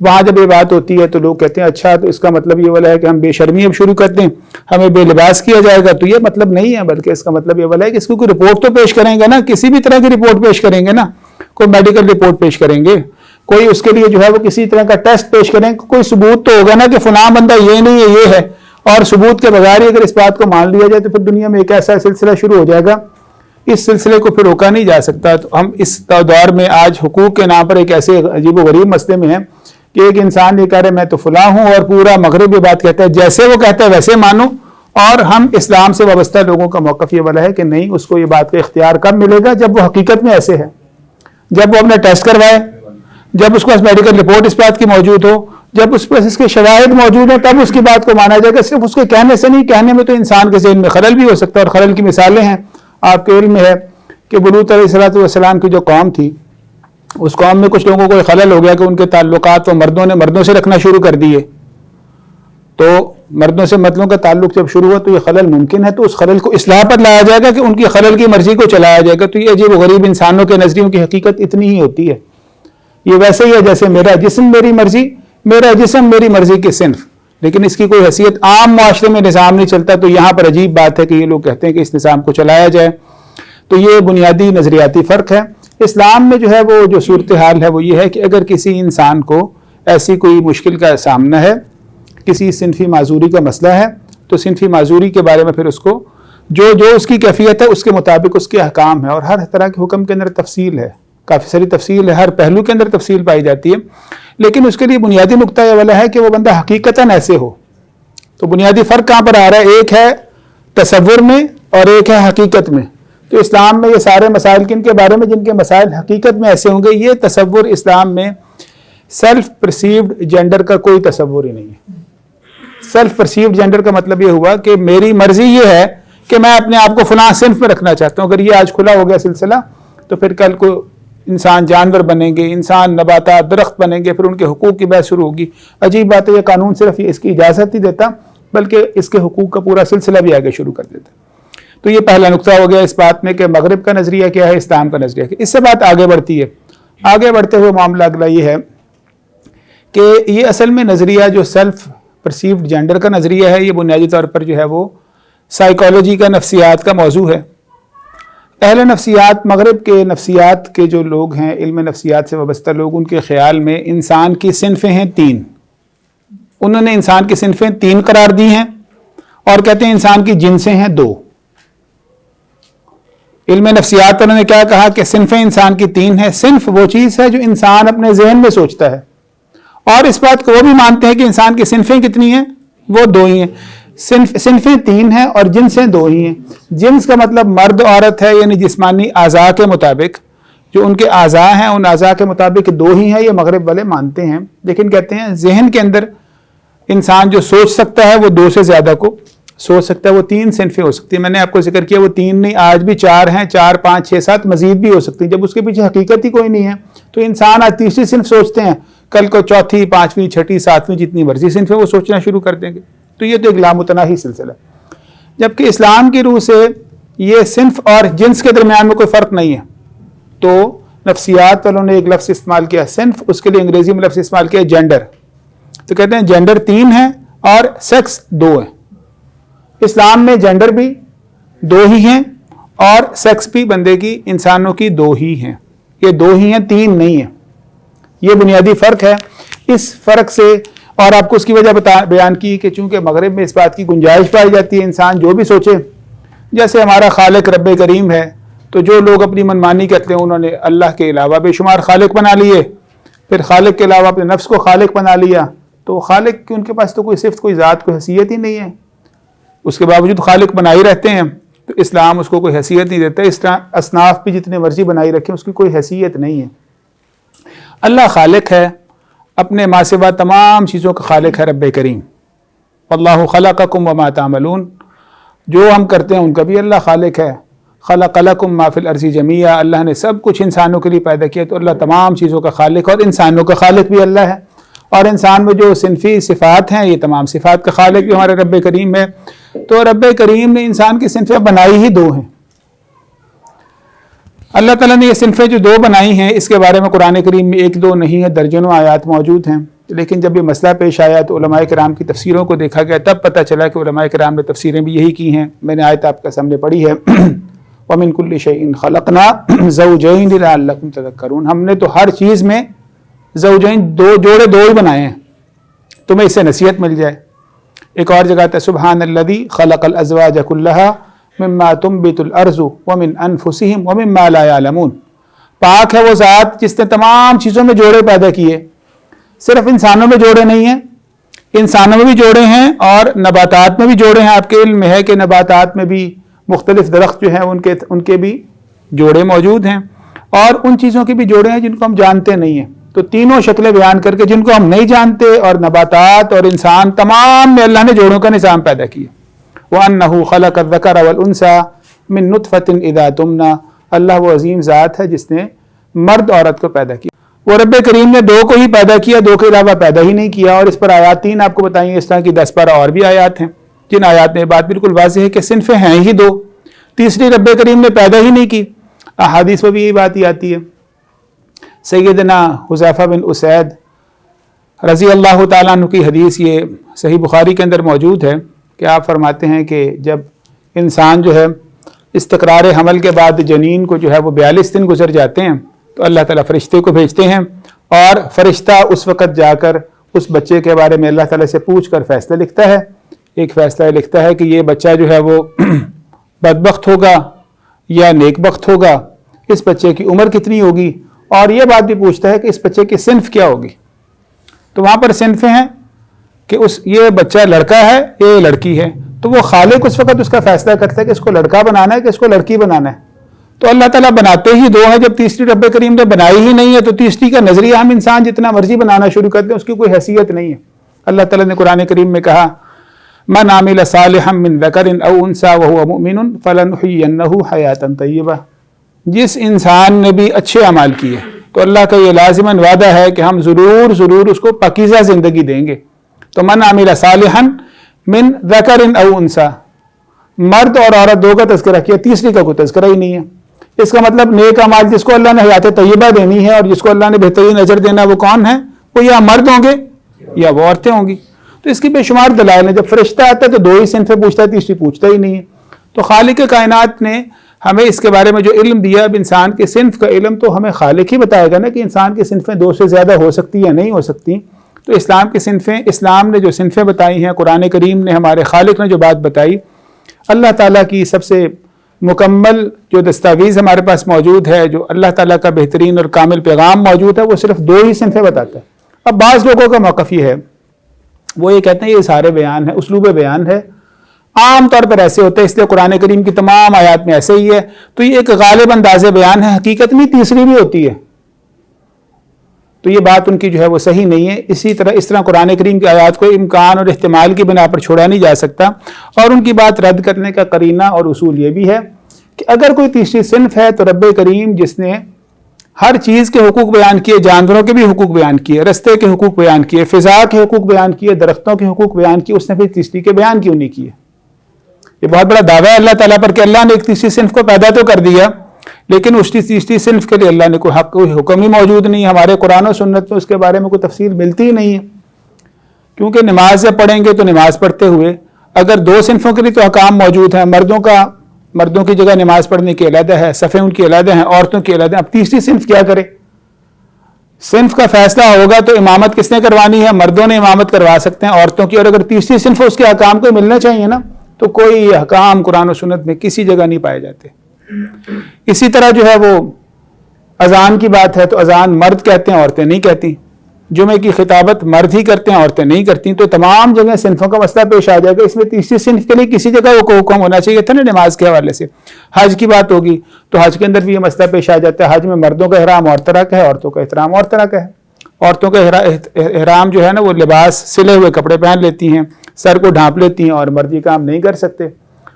وہاں جب یہ بات ہوتی ہے تو لوگ کہتے ہیں اچھا تو اس کا مطلب یہ والا ہے کہ ہم بے شرمی اب شروع کرتے ہیں, ہمیں بے لباس کیا جائے گا. تو یہ مطلب نہیں ہے, بلکہ اس کا مطلب یہ والا ہے کہ اس کو کوئی رپورٹ تو پیش کریں گے نا, کسی بھی طرح کی رپورٹ پیش کریں گے نا, کوئی میڈیکل رپورٹ پیش کریں گے, کوئی اس کے لیے جو ہے وہ کسی طرح کا ٹیسٹ پیش کریں, کوئی ثبوت تو ہوگا نا کہ فلاں بندہ یہ نہیں ہے یہ ہے. اور ثبوت کے بغیر ہی اگر اس بات کو مان لیا جائے تو پھر دنیا میں ایک ایسا سلسلہ شروع ہو جائے گا, اس سلسلے کو پھر روکا نہیں جا سکتا. تو ہم اس دور میں آج حقوق کے نام پر ایک ایسے عجیب و غریب مسئلے میں ہیں کہ ایک انسان یہ کہہ رہے میں تو فلاں ہوں اور پورا مغرب یہ بات کہتا ہے جیسے وہ کہتا ہے ویسے مانو, اور ہم اسلام سے وابستہ لوگوں کا موقف یہ والا ہے کہ نہیں, اس کو یہ بات کا اختیار کب ملے گا؟ جب وہ حقیقت میں ایسے ہے, جب وہ اپنا ٹیسٹ کروائے, جب اس کے پاس میڈیکل رپورٹ اس بات کی موجود ہو, جب اس پاس اس کے شواہد موجود ہیں, تب اس کی بات کو مانا جائے گا. صرف اس کے کہنے سے نہیں, کہنے میں تو انسان کے ذہن میں خلل بھی ہو سکتا ہے, اور خلل کی مثالیں ہیں. آپ کے علم میں ہے کہ لوط علیہ السلام کی جو قوم تھی, اس قوم میں کچھ لوگوں کو خلل ہو گیا کہ ان کے تعلقات وہ مردوں سے رکھنا شروع کر دیے. تو مردوں سے مردوں کا تعلق جب شروع ہوا تو یہ خلل ممکن ہے, تو اس خلل کو اصلاح پر لایا جائے گا کہ ان کی خلل کی مرضی کو چلایا جائے گا. تو یہ عجیب و غریب انسانوں کے نظریوں کی حقیقت اتنی ہی ہوتی ہے. یہ ویسے ہی ہے جیسے میرا جسم میری مرضی, میرا جسم میری مرضی کی صنف, لیکن اس کی کوئی حیثیت عام معاشرے میں نظام نہیں چلتا. تو یہاں پر عجیب بات ہے کہ یہ لوگ کہتے ہیں کہ اس نظام کو چلایا جائے. تو یہ بنیادی نظریاتی فرق ہے. اسلام میں جو ہے وہ جو صورتحال ہے وہ یہ ہے کہ اگر کسی انسان کو ایسی کوئی مشکل کا سامنا ہے, کسی صنفی معذوری کا مسئلہ ہے, تو صنفی معذوری کے بارے میں پھر اس کو جو اس کی کیفیت ہے اس کے مطابق اس کے احکام ہے, اور ہر طرح کے حکم کے اندر تفصیل ہے, کافی ساری تفصیل ہے, ہر پہلو کے اندر تفصیل پائی جاتی ہے. لیکن اس کے لیے بنیادی نقطہ یہ والا ہے کہ وہ بندہ حقیقتاً ایسے ہو. تو بنیادی فرق کہاں پر آ رہا ہے؟ ایک ہے تصور میں اور ایک ہے حقیقت میں. تو اسلام میں یہ سارے مسائل کن کے بارے میں جن کے مسائل حقیقت میں ایسے ہوں گے, یہ تصور اسلام میں سیلف پرسیوڈ جینڈر کا کوئی تصور ہی نہیں ہے. سیلف پرسیوڈ جینڈر کا مطلب یہ ہوا کہ میری مرضی یہ ہے کہ میں اپنے آپ کو فلاں صنف میں رکھنا چاہتا ہوں. اگر یہ آج کھلا ہو گیا سلسلہ تو پھر کل کو انسان جانور بنیں گے, انسان نباتات درخت بنیں گے, پھر ان کے حقوق کی بحث شروع ہوگی. عجیب بات ہے, یہ قانون صرف اس کی اجازت نہیں دیتا بلکہ اس کے حقوق کا پورا سلسلہ بھی آگے شروع کر دیتا. تو یہ پہلا نقطہ ہو گیا اس بات میں کہ مغرب کا نظریہ کیا ہے, اسلام کا نظریہ کیا ہے. اس سے بات آگے بڑھتی ہے. آگے بڑھتے ہوئے معاملہ اگلا یہ ہے کہ یہ اصل میں نظریہ جو سیلف پرسیوڈ جینڈر کا نظریہ ہے, یہ بنیادی طور پر جو ہے وہ سائیکالوجی کا, نفسیات کا موضوع ہے. اہل نفسیات, مغرب کے نفسیات کے جو لوگ ہیں, علم نفسیات سے وابستہ لوگ, ان کے خیال میں انسان کی صنفیں ہیں 3. انہوں نے انسان کی صنفیں 3 قرار دی ہیں اور کہتے ہیں انسان کی جنسیں ہیں 2. علم نفسیات پر انہوں نے کیا کہا کہ صنفیں انسان کی 3 ہیں. صنف وہ چیز ہے جو انسان اپنے ذہن میں سوچتا ہے, اور اس بات کو وہ بھی مانتے ہیں کہ انسان کی صنفیں کتنی ہیں, وہ 2 ہی ہیں. صنفیں 3 ہیں اور جنسیں 2 ہی ہیں. جنس کا مطلب مرد عورت ہے, یعنی جسمانی اعضاء کے مطابق جو ان کے اعضاء ہیں ان اعضاء کے مطابق 2 ہی ہیں. یہ مغرب والے مانتے ہیں, لیکن کہتے ہیں ذہن کے اندر انسان جو سوچ سکتا ہے وہ 2 سے زیادہ کو سوچ سکتا ہے. وہ 3 صنفیں ہو سکتی ہیں. میں نے آپ کو ذکر کیا وہ 3 نہیں, آج بھی 4 ہیں, 4 5 6 7 مزید بھی ہو سکتی ہیں. جب اس کے پیچھے حقیقت ہی کوئی نہیں ہے تو انسان آج تیسری صنف سوچتے ہیں, کل کو چوتھی, 5ویں, 6ٹھی, 7ویں جتنی مرضی صنفیں وہ سوچنا شروع کر دیں گے. تو یہ تو ایک لامتناہی سلسلہ ہے. جبکہ اسلام کی روح سے یہ صنف اور جنس کے درمیان میں کوئی فرق نہیں ہے. تو نفسیات والوں نے ایک لفظ استعمال کیا صنف، اس کے لیے انگریزی میں لفظ استعمال کیا جینڈر. تو کہتے ہیں جینڈر 3 ہیں اور سیکس 2 ہیں. اسلام میں جینڈر بھی 2 ہی ہیں اور سیکس بھی بندے کی انسانوں کی 2 ہی ہیں. یہ 2 ہی ہیں، 3 نہیں ہیں. یہ بنیادی فرق ہے. اس فرق سے اور آپ کو اس کی وجہ بیان کی کہ چونکہ مغرب میں اس بات کی گنجائش پائی جاتی ہے انسان جو بھی سوچے، جیسے ہمارا خالق رب کریم ہے، تو جو لوگ اپنی منمانی کرتے ہیں انہوں نے اللہ کے علاوہ بے شمار خالق بنا لیے، پھر خالق کے علاوہ اپنے نفس کو خالق بنا لیا. تو خالق کی ان کے پاس تو کوئی صفت، کوئی ذات، کوئی حیثیت ہی نہیں ہے. اس کے باوجود خالق بنائی رہتے ہیں. تو اسلام اس کو کوئی حیثیت نہیں دیتا. اس طرح اصناف بھی جتنے مرضی بنائی رکھیں اس کی کوئی حیثیت نہیں ہے. اللہ خالق ہے، اپنے ما سوا تمام چیزوں کا خالق ہے رب کریم. واللہ خلقکم وما تعملون، جو ہم کرتے ہیں ان کا بھی اللہ خالق ہے. خلق لکم ما فی الارض جمیعا، اللہ نے سب کچھ انسانوں کے لیے پیدا کیا. تو اللہ تمام چیزوں کا خالق اور انسانوں کا خالق بھی اللہ ہے. اور انسان میں جو صنفی صفات ہیں یہ تمام صفات کا خالق بھی ہمارے رب کریم ہے. تو رب کریم نے انسان کی صنفیں بنائی ہی 2 ہیں. اللہ تعالیٰ نے یہ صنفیں جو 2 بنائی ہیں اس کے بارے میں قرآن کریم میں 1-2 نہیں ہے، درجنوں آیات موجود ہیں. لیکن جب یہ مسئلہ پیش آیا تو علماء کرام کی تفسیروں کو دیکھا گیا، تب پتہ چلا کہ علماء کرام نے تفسیریں بھی یہی کی ہیں. میں نے آیت آپ کے سامنے پڑھی ہے وَمِن كُلِّ شَيْءٍ خَلَقْنَا زَوْجَيْنِ لَعَلَّكُمْ تَذَكَّرُونَ. ہم نے تو ہر چیز میں زوجین 2 جوڑے 2 ہی بنائے ہیں تمہیں اس سے نصیحت مل جائے. ایک اور جگہ ہے سبحان الذی خلق الازواج كلها مما تنبت الارض ومن انفسهم ومما لا يعلمون. پاک ہے وہ ذات جس نے تمام چیزوں میں جوڑے پیدا کیے. صرف انسانوں میں جوڑے نہیں ہیں، انسانوں میں بھی جوڑے ہیں اور نباتات میں بھی جوڑے ہیں. آپ کے علم میں ہے کہ نباتات میں بھی مختلف درخت جو ہیں ان کے بھی جوڑے موجود ہیں اور ان چیزوں کے بھی جوڑے ہیں جن کو ہم جانتے نہیں ہیں. تو تینوں شکلیں بیان کر کے جن کو ہم نہیں جانتے اور نباتات اور انسان تمام میں اللہ نے جوڑوں کا نظام پیدا کیا. وَأَنَّهُ خَلَقَ الذَّكَرَ وَالْأُنثَى مِن نُطْفَةٍ إِذَا تُمْنَى. اللہ وہ عظیم ذات ہے جس نے مرد عورت کو پیدا کیا. وہ رب کریم نے 2 کو ہی پیدا کیا، 2 کے علاوہ پیدا ہی نہیں کیا. اور اس پر آیات 3 آپ کو بتائیں، اس طرح کی 10-12 اور بھی آیات ہیں جن آیات میں بات بالکل واضح ہے کہ صنفیں ہیں ہی 2، تیسری رب کریم نے پیدا ہی نہیں کی. احادیث میں بھی یہی بات ہی آتی ہے. سیدنا حذیفہ بن اسید رضی اللہ تعالیٰ عنہ کی حدیث یہ صحیح بخاری کے اندر موجود ہے کہ آپ فرماتے ہیں کہ جب انسان جو ہے استقرار حمل کے بعد جنین کو جو ہے وہ 42 دن گزر جاتے ہیں تو اللہ تعالیٰ فرشتے کو بھیجتے ہیں اور فرشتہ اس وقت جا کر اس بچے کے بارے میں اللہ تعالیٰ سے پوچھ کر فیصلہ لکھتا ہے. ایک فیصلہ لکھتا ہے کہ یہ بچہ جو ہے وہ بدبخت ہوگا یا نیک بخت ہوگا، اس بچے کی عمر کتنی ہوگی، اور یہ بات بھی پوچھتا ہے کہ اس بچے کی صنف کیا ہوگی. تو وہاں پر صنفیں ہیں کہ یہ بچہ لڑکا ہے یا یہ لڑکی ہے. تو وہ خالق اس وقت اس کا فیصلہ کرتا ہے کہ اس کو لڑکا بنانا ہے کہ اس کو لڑکی بنانا ہے. تو اللہ تعالیٰ بناتے ہی 2 ہیں. جب تیسری رب کریم نے بنائی ہی نہیں ہے تو تیسری کا نظریہ ہم انسان جتنا مرضی بنانا شروع کرتے ہیں اس کی کوئی حیثیت نہیں ہے. اللہ تعالیٰ نے قرآن کریم میں کہا من عمل صالحا من ذکر او انثى وهو مؤمن فلنحيينه حیاتا طیبہ. جس انسان نے بھی اچھے اعمال کیے تو اللہ کا یہ لازماً وعدہ ہے کہ ہم ضرور اس کو پاکیزہ زندگی دیں گے. تو من عمل صالحا من ذکر او انثى، مرد اور عورت 2 کا تذکرہ کیا، تیسری کا کوئی تذکرہ ہی نہیں ہے. اس کا مطلب نیک اعمال جس کو اللہ نے حیات طیبہ دینی ہے اور جس کو اللہ نے بہترین اجر دینا وہ کون ہے؟ وہ یا مرد ہوں گے یا وہ عورتیں ہوں گی. تو اس کی بے شمار دلائل ہیں. جب فرشتہ آتا ہے تو 2 ہی صنفیں پوچھتا ہے، تیسری پوچھتا ہی نہیں ہے. تو خالق کائنات نے ہمیں اس کے بارے میں جو علم دیا، اب انسان کے صنف کا علم تو ہمیں خالق ہی بتائے گا نا کہ انسان کی صنفیں 2 سے زیادہ ہو سکتی یا نہیں ہو سکتی. تو اسلام کی صنفیں، اسلام نے جو صنفیں بتائی ہیں، قرآن کریم نے، ہمارے خالق نے جو بات بتائی، اللہ تعالیٰ کی سب سے مکمل جو دستاویز ہمارے پاس موجود ہے، جو اللہ تعالیٰ کا بہترین اور کامل پیغام موجود ہے، وہ صرف 2 ہی صنفیں بتاتا ہے. اب بعض لوگوں کا موقف یہ ہے، وہ یہ کہتے ہیں یہ سارے بیان ہے، اسلوب بیان ہے، عام طور پر ایسے ہوتے ہیں اس لیے قرآن کریم کی تمام آیات میں ایسے ہی ہے. تو یہ ایک غالب انداز بیان ہے، حقیقت میں تیسری بھی ہوتی ہے. تو یہ بات ان کی جو ہے وہ صحیح نہیں ہے. اس طرح قرآن کریم کی آیات کو امکان اور احتمال کی بنا پر چھوڑا نہیں جا سکتا. اور ان کی بات رد کرنے کا قرینہ اور اصول یہ بھی ہے کہ اگر کوئی تیسری صنف ہے تو رب کریم جس نے ہر چیز کے حقوق بیان کیے، جانوروں کے بھی حقوق بیان کیے، رستے کے حقوق بیان کیے، فضا کے حقوق بیان کیے، درختوں کے حقوق بیان کیے، اس نے پھر تیسری کے بیان کیوں نہیں کیے؟ یہ بہت بڑا دعویٰ ہے اللہ تعالیٰ پر کہ اللہ نے ایک تیسری صنف کو پیدا تو کر دیا لیکن اس تیسری صنف کے لیے اللہ نے کوئی حکم ہی موجود نہیں ہے. ہمارے قرآن و سنت میں اس کے بارے میں کوئی تفصیل ملتی ہی نہیں ہے. کیونکہ نماز جب پڑھیں گے تو نماز پڑھتے ہوئے اگر دو صنفوں کے لیے تو احکام موجود ہیں, مردوں کی جگہ نماز پڑھنے کی علیحدہ ہے, صفیں ان کی علیحدہ ہیں, عورتوں کی علیحدہ. اب تیسری صنف کیا کرے؟ صنف کا فیصلہ ہوگا تو امامت کس نے کروانی ہے؟ مردوں نے امامت کروا سکتے ہیں عورتوں کی, اور اگر تیسری صنف اس کے احکام کو ملنا چاہیے نا, تو کوئی احکام قرآن و سنت میں کسی جگہ نہیں پائے جاتے. اسی طرح جو ہے وہ اذان کی بات ہے تو اذان مرد کہتے ہیں, عورتیں نہیں کہتی. جمعے کی خطابت مرد ہی کرتے ہیں, عورتیں نہیں کرتی. تو تمام جگہ صنفوں کا مسئلہ پیش آ جائے گا. اس میں تیسری صنف کے لیے کسی جگہ وہ حکم ہونا چاہیے تھا نا نماز کے حوالے سے. حج کی بات ہوگی تو حج کے اندر بھی یہ مسئلہ پیش آ جاتا ہے. حج میں مردوں کا احرام اور طرح کا ہے, عورتوں کا احرام اور طرح کا ہے. عورتوں کا احرام جو ہے نا وہ لباس سلے ہوئے کپڑے پہن لیتی ہیں, سر کو ڈھانپ لیتی ہیں, اور مرد یہ کام نہیں کر سکتے.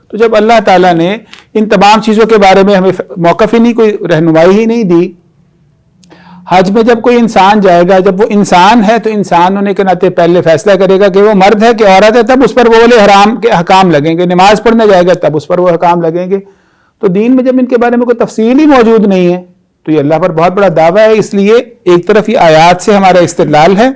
تو جب اللہ تعالیٰ نے ان تمام چیزوں کے بارے میں ہمیں موقف ہی نہیں, کوئی رہنمائی ہی نہیں دی. حج میں جب کوئی انسان جائے گا, جب وہ انسان ہے تو انسان ہونے کے ناطے پہلے فیصلہ کرے گا کہ وہ مرد ہے کہ عورت ہے, تب اس پر وہ والے حرام کے احکام لگیں گے. نماز پڑھنے جائے گا تب اس پر وہ احکام لگیں گے. تو دین میں جب ان کے بارے میں کوئی تفصیل ہی موجود نہیں ہے تو یہ اللہ پر بہت بڑا دعویٰ ہے. اس لیے ایک طرف یہ آیات سے ہمارا استدلال ہے,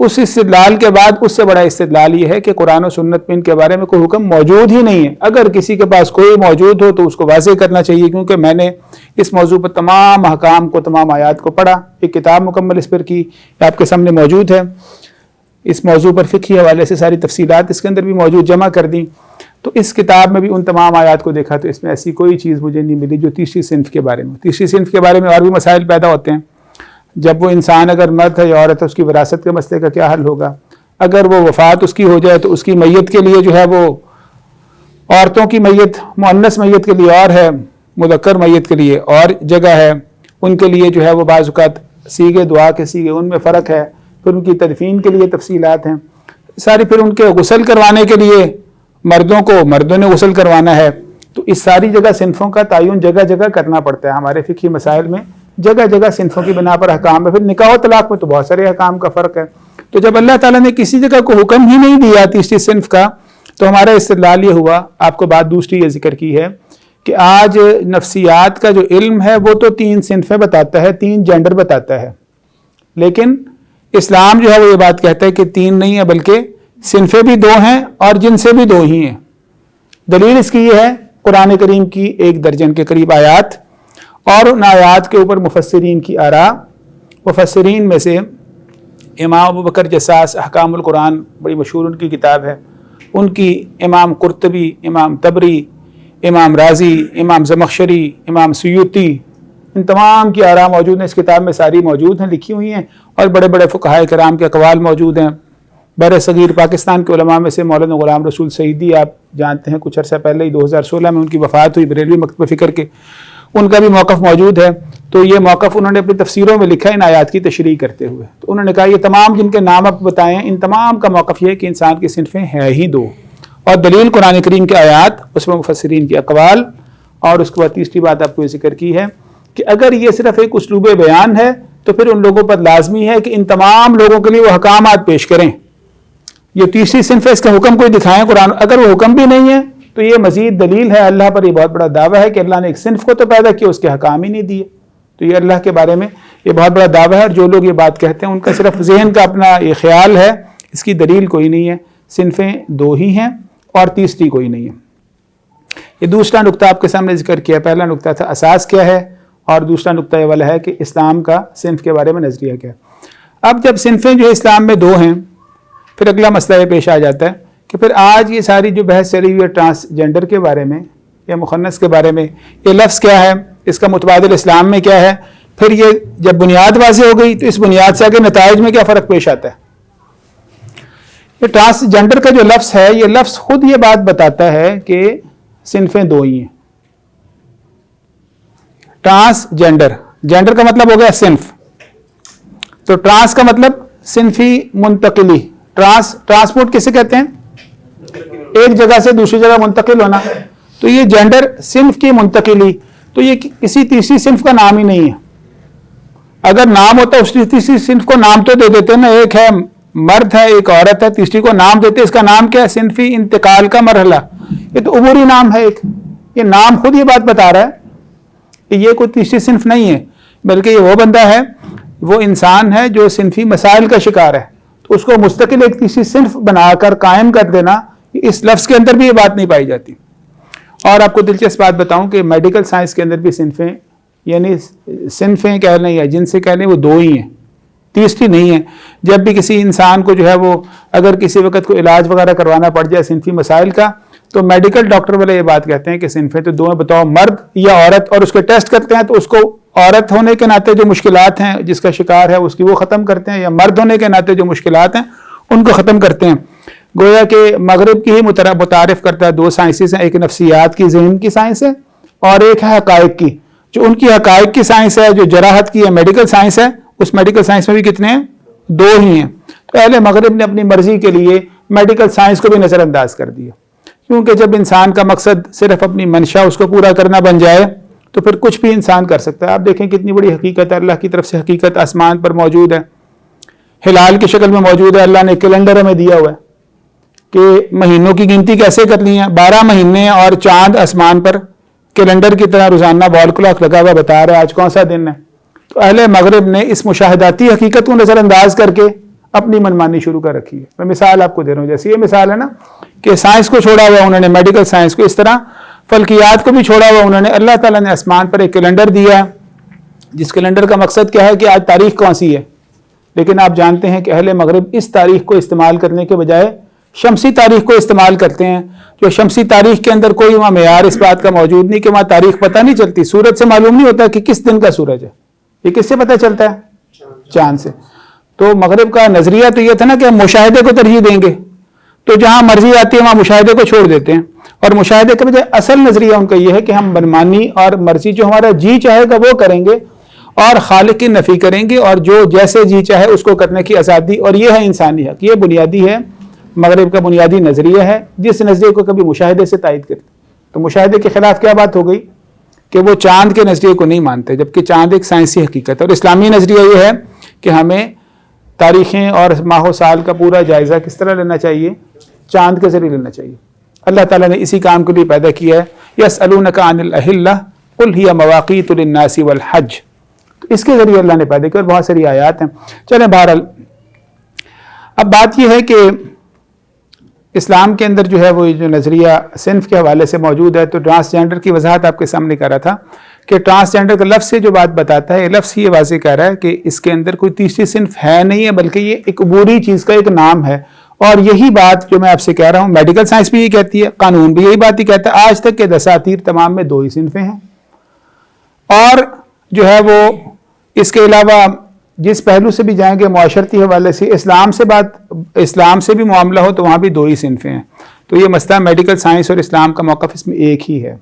اس استدلال کے بعد اس سے بڑا استدلال یہ ہے کہ قرآن و سنت میں ان کے بارے میں کوئی حکم موجود ہی نہیں ہے. اگر کسی کے پاس کوئی موجود ہو تو اس کو واضح کرنا چاہیے, کیونکہ میں نے اس موضوع پر تمام احکام کو, تمام آیات کو پڑھا. ایک کتاب مکمل اس پر کی آپ کے سامنے موجود ہے. اس موضوع پر فقہی حوالے سے ساری تفصیلات اس کے اندر بھی موجود جمع کر دیں. تو اس کتاب میں بھی ان تمام آیات کو دیکھا تو اس میں ایسی کوئی چیز مجھے نہیں ملی جو تیسری صنف کے بارے میں. تیسری صنف کے بارے میں اور بھی مسائل پیدا ہوتے ہیں. جب وہ انسان اگر مرد ہے یا عورت ہے, اس کی وراثت کے مسئلے کا کیا حل ہوگا؟ اگر وہ وفات اس کی ہو جائے تو اس کی میت کے لیے جو ہے وہ عورتوں کی میت مؤنث میت کے لیے اور ہے, مذکر میت کے لیے اور جگہ ہے. ان کے لیے جو ہے وہ بعض اوقات سیغے دعا کے سیغے ان میں فرق ہے. پھر ان کی تدفین کے لیے تفصیلات ہیں ساری. پھر ان کے غسل کروانے کے لیے مردوں نے غسل کروانا ہے. تو اس ساری جگہ صنفوں کا تعین جگہ جگہ کرنا پڑتا ہے. ہمارے فقہی مسائل میں جگہ جگہ صنفوں کی بنا پر احکام ہے. پھر نکاح و طلاق میں تو بہت سارے احکام کا فرق ہے. تو جب اللہ تعالیٰ نے کسی جگہ کو حکم ہی نہیں دیا تیسری صنف کا, تو ہمارا استدلال یہ ہوا. آپ کو بات دوسری یہ ذکر کی ہے کہ آج نفسیات کا جو علم ہے وہ تو 3 صنفیں بتاتا ہے, 3 جینڈر بتاتا ہے. لیکن اسلام جو ہے وہ یہ بات کہتا ہے کہ 3 نہیں ہے بلکہ صنفیں بھی 2 ہیں اور جنسیں بھی 2 ہی ہیں. دلیل اس کی یہ ہے قرآن کریم کی 1 درجن کے قریب آیات, اور ان آیات کے اوپر مفسرین کی آراء. مفسرین میں سے امام ابوبکر جساس احکام القرآن بڑی مشہور ان کی کتاب ہے, ان کی امام قرطبی, امام طبری, امام رازی, امام زمخشری, امام سیوطی, ان تمام کی آراء موجود ہیں. اس کتاب میں ساری موجود ہیں, لکھی ہوئی ہیں, اور بڑے بڑے فقہائے کرام کے اقوال موجود ہیں. بر صغیر پاکستان کے علماء میں سے مولانا غلام رسول سعیدی آپ جانتے ہیں, کچھ عرصہ پہلے ہی 2016 میں ان کی وفات ہوئی, بریلوی مکتبہ فکر کے. ان کا بھی موقف موجود ہے. تو یہ موقف انہوں نے اپنی تفسیروں میں لکھا ان آیات کی تشریح کرتے ہوئے. تو انہوں نے کہا یہ تمام جن کے نام آپ بتائے ہیں, ان تمام کا موقف یہ ہے کہ انسان کی صنفیں ہیں ہی 2, اور دلیل قرآن کریم کے آیات, اس میں مفسرین کے اقوال. اور اس کے بعد تیسری بات آپ کو یہ ذکر کی ہے کہ اگر یہ صرف ایک اسلوب بیان ہے تو پھر ان لوگوں پر لازمی ہے کہ ان تمام لوگوں کے لیے وہ احکامات پیش کریں. یہ تیسری صنف ہے, اس کا حکم کوئی دکھائیں قرآن. اگر وہ حکم بھی نہیں ہے تو یہ مزید دلیل ہے اللہ پر. یہ بہت بڑا دعویٰ ہے کہ اللہ نے ایک صنف کو تو پیدا کیا, اس کے حکام ہی نہیں دیے. تو یہ اللہ کے بارے میں یہ بہت بڑا دعویٰ ہے, اور جو لوگ یہ بات کہتے ہیں ان کا صرف ذہن کا اپنا یہ خیال ہے, اس کی دلیل کوئی نہیں ہے. صنفیں 2 ہی ہیں اور تیسری کوئی نہیں ہے. یہ دوسرا نقطہ آپ کے سامنے ذکر کیا. پہلا نقطہ تھا اساس کیا ہے, اور دوسرا نقطہ یہ والا ہے کہ اسلام کا صنف کے بارے میں نظریہ کیا ہے. اب جب صنفیں جو اسلام میں 2 ہیں, پھر اگلا مسئلہ یہ پیش آ جاتا ہے کہ پھر آج یہ ساری جو بحث چلی ہوئی ہے ٹرانسجینڈر کے بارے میں یا مخنث کے بارے میں, یہ لفظ کیا ہے, اس کا متبادل اسلام میں کیا ہے. پھر یہ جب بنیاد واضح ہو گئی تو اس بنیاد سے آگے نتائج میں کیا فرق پیش آتا ہے. یہ ٹرانسجینڈر کا جو لفظ ہے, یہ لفظ خود یہ بات بتاتا ہے کہ صنفیں 2 ہی ہیں. ٹرانسجینڈر, جینڈر کا مطلب ہو گیا صنف, تو ٹرانس کا مطلب صنفی منتقلی. ٹرانسپورٹ کسے کہتے ہیں, ایک جگہ سے دوسری جگہ منتقل ہونا. تو یہ جینڈر صنف کی منتقلی, تو یہ کسی تیسری صنف کا نام ہی نہیں ہے. اگر نام ہوتا اس تیسری صنف کو نام تو دے دیتے نا, ایک ہے مرد ہے ایک عورت ہے, تیسری کو نام دیتے. اس کا نام کیا ہے, صنفی انتقال کا مرحلہ. یہ تو عبوری نام ہے ایک. یہ نام خود یہ بات بتا رہا ہے یہ کوئی تیسری صنف نہیں ہے، بلکہ یہ وہ بندہ ہے، وہ انسان ہے جو صنفی مسائل کا شکار ہے، تو اس کو مستقل ایک تیسری صنف بنا کر قائم کر دینا، اس لفظ کے اندر بھی یہ بات نہیں پائی جاتی۔ اور آپ کو دلچسپ بات بتاؤں کہ میڈیکل سائنس کے اندر بھی صنفیں، یعنی صنفیں کہہ لیں یا جن سے کہہ لیں، وہ دو ہی ہیں، تیسری نہیں ہے۔ جب بھی کسی انسان کو جو ہے وہ اگر کسی وقت کو علاج وغیرہ کروانا پڑ جائے صنفی مسائل کا، تو میڈیکل ڈاکٹر والے یہ بات کہتے ہیں کہ صنفیں تو دو ہیں، بتاؤ مرد یا عورت، اور اس کے ٹیسٹ کرتے ہیں تو اس کو عورت ہونے کے ناطے جو مشکلات ہیں جس کا شکار ہے اس کی وہ ختم کرتے ہیں، یا مرد ہونے کے ناطے جو مشکلات ہیں ان کو ختم کرتے ہیں۔ گویا کہ مغرب کی ہی متعارف کرتا ہے دو سائنسز ہیں، ایک نفسیات کی، ذہن کی سائنس ہے، اور ایک ہے حقائق کی۔ جو ان کی حقائق کی سائنس ہے، جو جراحت کی ہے، میڈیکل سائنس ہے، اس میڈیکل سائنس میں بھی کتنے ہیں؟ دو ہی ہیں۔ تو اہل مغرب نے اپنی مرضی کے لیے میڈیکل سائنس کو بھی نظر انداز کر دیا، کیونکہ جب انسان کا مقصد صرف اپنی منشا اس کو پورا کرنا بن جائے تو پھر کچھ بھی انسان کر سکتا ہے۔ آپ دیکھیں کتنی بڑی حقیقت ہے، اللہ کی طرف سے حقیقت آسمان پر موجود ہے، ہلال کی شکل میں موجود ہے، اللہ نے کیلنڈر ہمیں دیا ہوا ہے کہ مہینوں کی گنتی کیسے کرنی ہے، 12 مہینے اور چاند آسمان پر کیلنڈر کی طرح روزانہ وال کلاک لگا ہوا بتا رہا ہے آج کون سا دن ہے۔ تو اہل مغرب نے اس مشاہداتی حقیقت کو نظر انداز کر کے اپنی منمانی شروع کر رکھی ہے۔ میں مثال آپ کو دے رہا ہوں، جیسے یہ مثال ہے نا کہ سائنس کو چھوڑا ہوا انہوں نے، میڈیکل سائنس کو، اس طرح فلکیات کو بھی چھوڑا ہوا انہوں نے۔ اللہ تعالیٰ نے آسمان پر ایک کیلنڈر دیا ہے، جس کیلنڈر کا مقصد کیا ہے کہ آج تاریخ کون سی ہے، لیکن آپ جانتے ہیں کہ اہل مغرب اس تاریخ کو استعمال کرنے کے بجائے شمسی تاریخ کو استعمال کرتے ہیں، جو شمسی تاریخ کے اندر کوئی وہاں معیار اس بات کا موجود نہیں کہ وہاں تاریخ پتہ نہیں چلتی، سورج سے معلوم نہیں ہوتا کہ کس دن کا سورج ہے، یہ کس سے پتہ چلتا ہے؟ چاند سے۔ تو مغرب کا نظریہ تو یہ تھا نا کہ ہم مشاہدے کو ترجیح دیں گے، تو جہاں مرضی آتی ہے وہاں مشاہدے کو چھوڑ دیتے ہیں، اور مشاہدے کے بجائے اصل نظریہ ان کا یہ ہے کہ ہم منمانی اور مرضی جو ہمارا جی چاہے گا وہ کریں گے، اور خالق کی نفی کریں گے، اور جو جیسے جی چاہے اس کو کرنے کی آزادی، اور یہ ہے انسانی حق۔ یہ بنیادی ہے، مغرب کا بنیادی نظریہ ہے، جس نظریے کو کبھی مشاہدے سے تائید کرتے۔ تو مشاہدے کے خلاف کیا بات ہو گئی کہ وہ چاند کے نظریے کو نہیں مانتے، جبکہ چاند ایک سائنسی حقیقت ہے۔ اور اسلامی نظریہ یہ ہے کہ ہمیں تاریخیں اور ماہ و سال کا پورا جائزہ کس طرح لینا چاہیے؟ چاند کے ذریعے لینا چاہیے۔ اللہ تعالیٰ نے اسی کام کے لیے پیدا کیا ہے۔ یسألونک عن الأہلہ قل ہی مواقیت للناس والحج، اس کے ذریعے اللہ نے پیدا کیا، اور بہت ساری آیات ہیں۔ چلیں بہرحال اب بات یہ ہے کہ اسلام کے اندر جو ہے وہ جو نظریہ صنف کے حوالے سے موجود ہے، تو ٹرانسجینڈر کی وضاحت آپ کے سامنے کر رہا تھا کہ ٹرانسجینڈر کا لفظ سے جو بات بتاتا ہے، یہ لفظ ہی یہ واضح کہہ رہا ہے کہ اس کے اندر کوئی تیسری صنف ہے نہیں ہے، بلکہ یہ ایک عبوری چیز کا ایک نام ہے۔ اور یہی بات جو میں آپ سے کہہ رہا ہوں، میڈیکل سائنس بھی یہ کہتی ہے، قانون بھی یہی بات ہی کہتا ہے، آج تک کے دساتیر تمام میں دو ہی صنفیں ہیں۔ اور جو ہے وہ اس کے علاوہ جس پہلو سے بھی جائیں گے معاشرتی حوالے سے، اسلام سے بھی معاملہ ہو تو وہاں بھی دو ہی صنفیں ہیں۔ تو یہ مسئلہ میڈیکل سائنس اور اسلام کا موقف اس میں ایک ہی ہے۔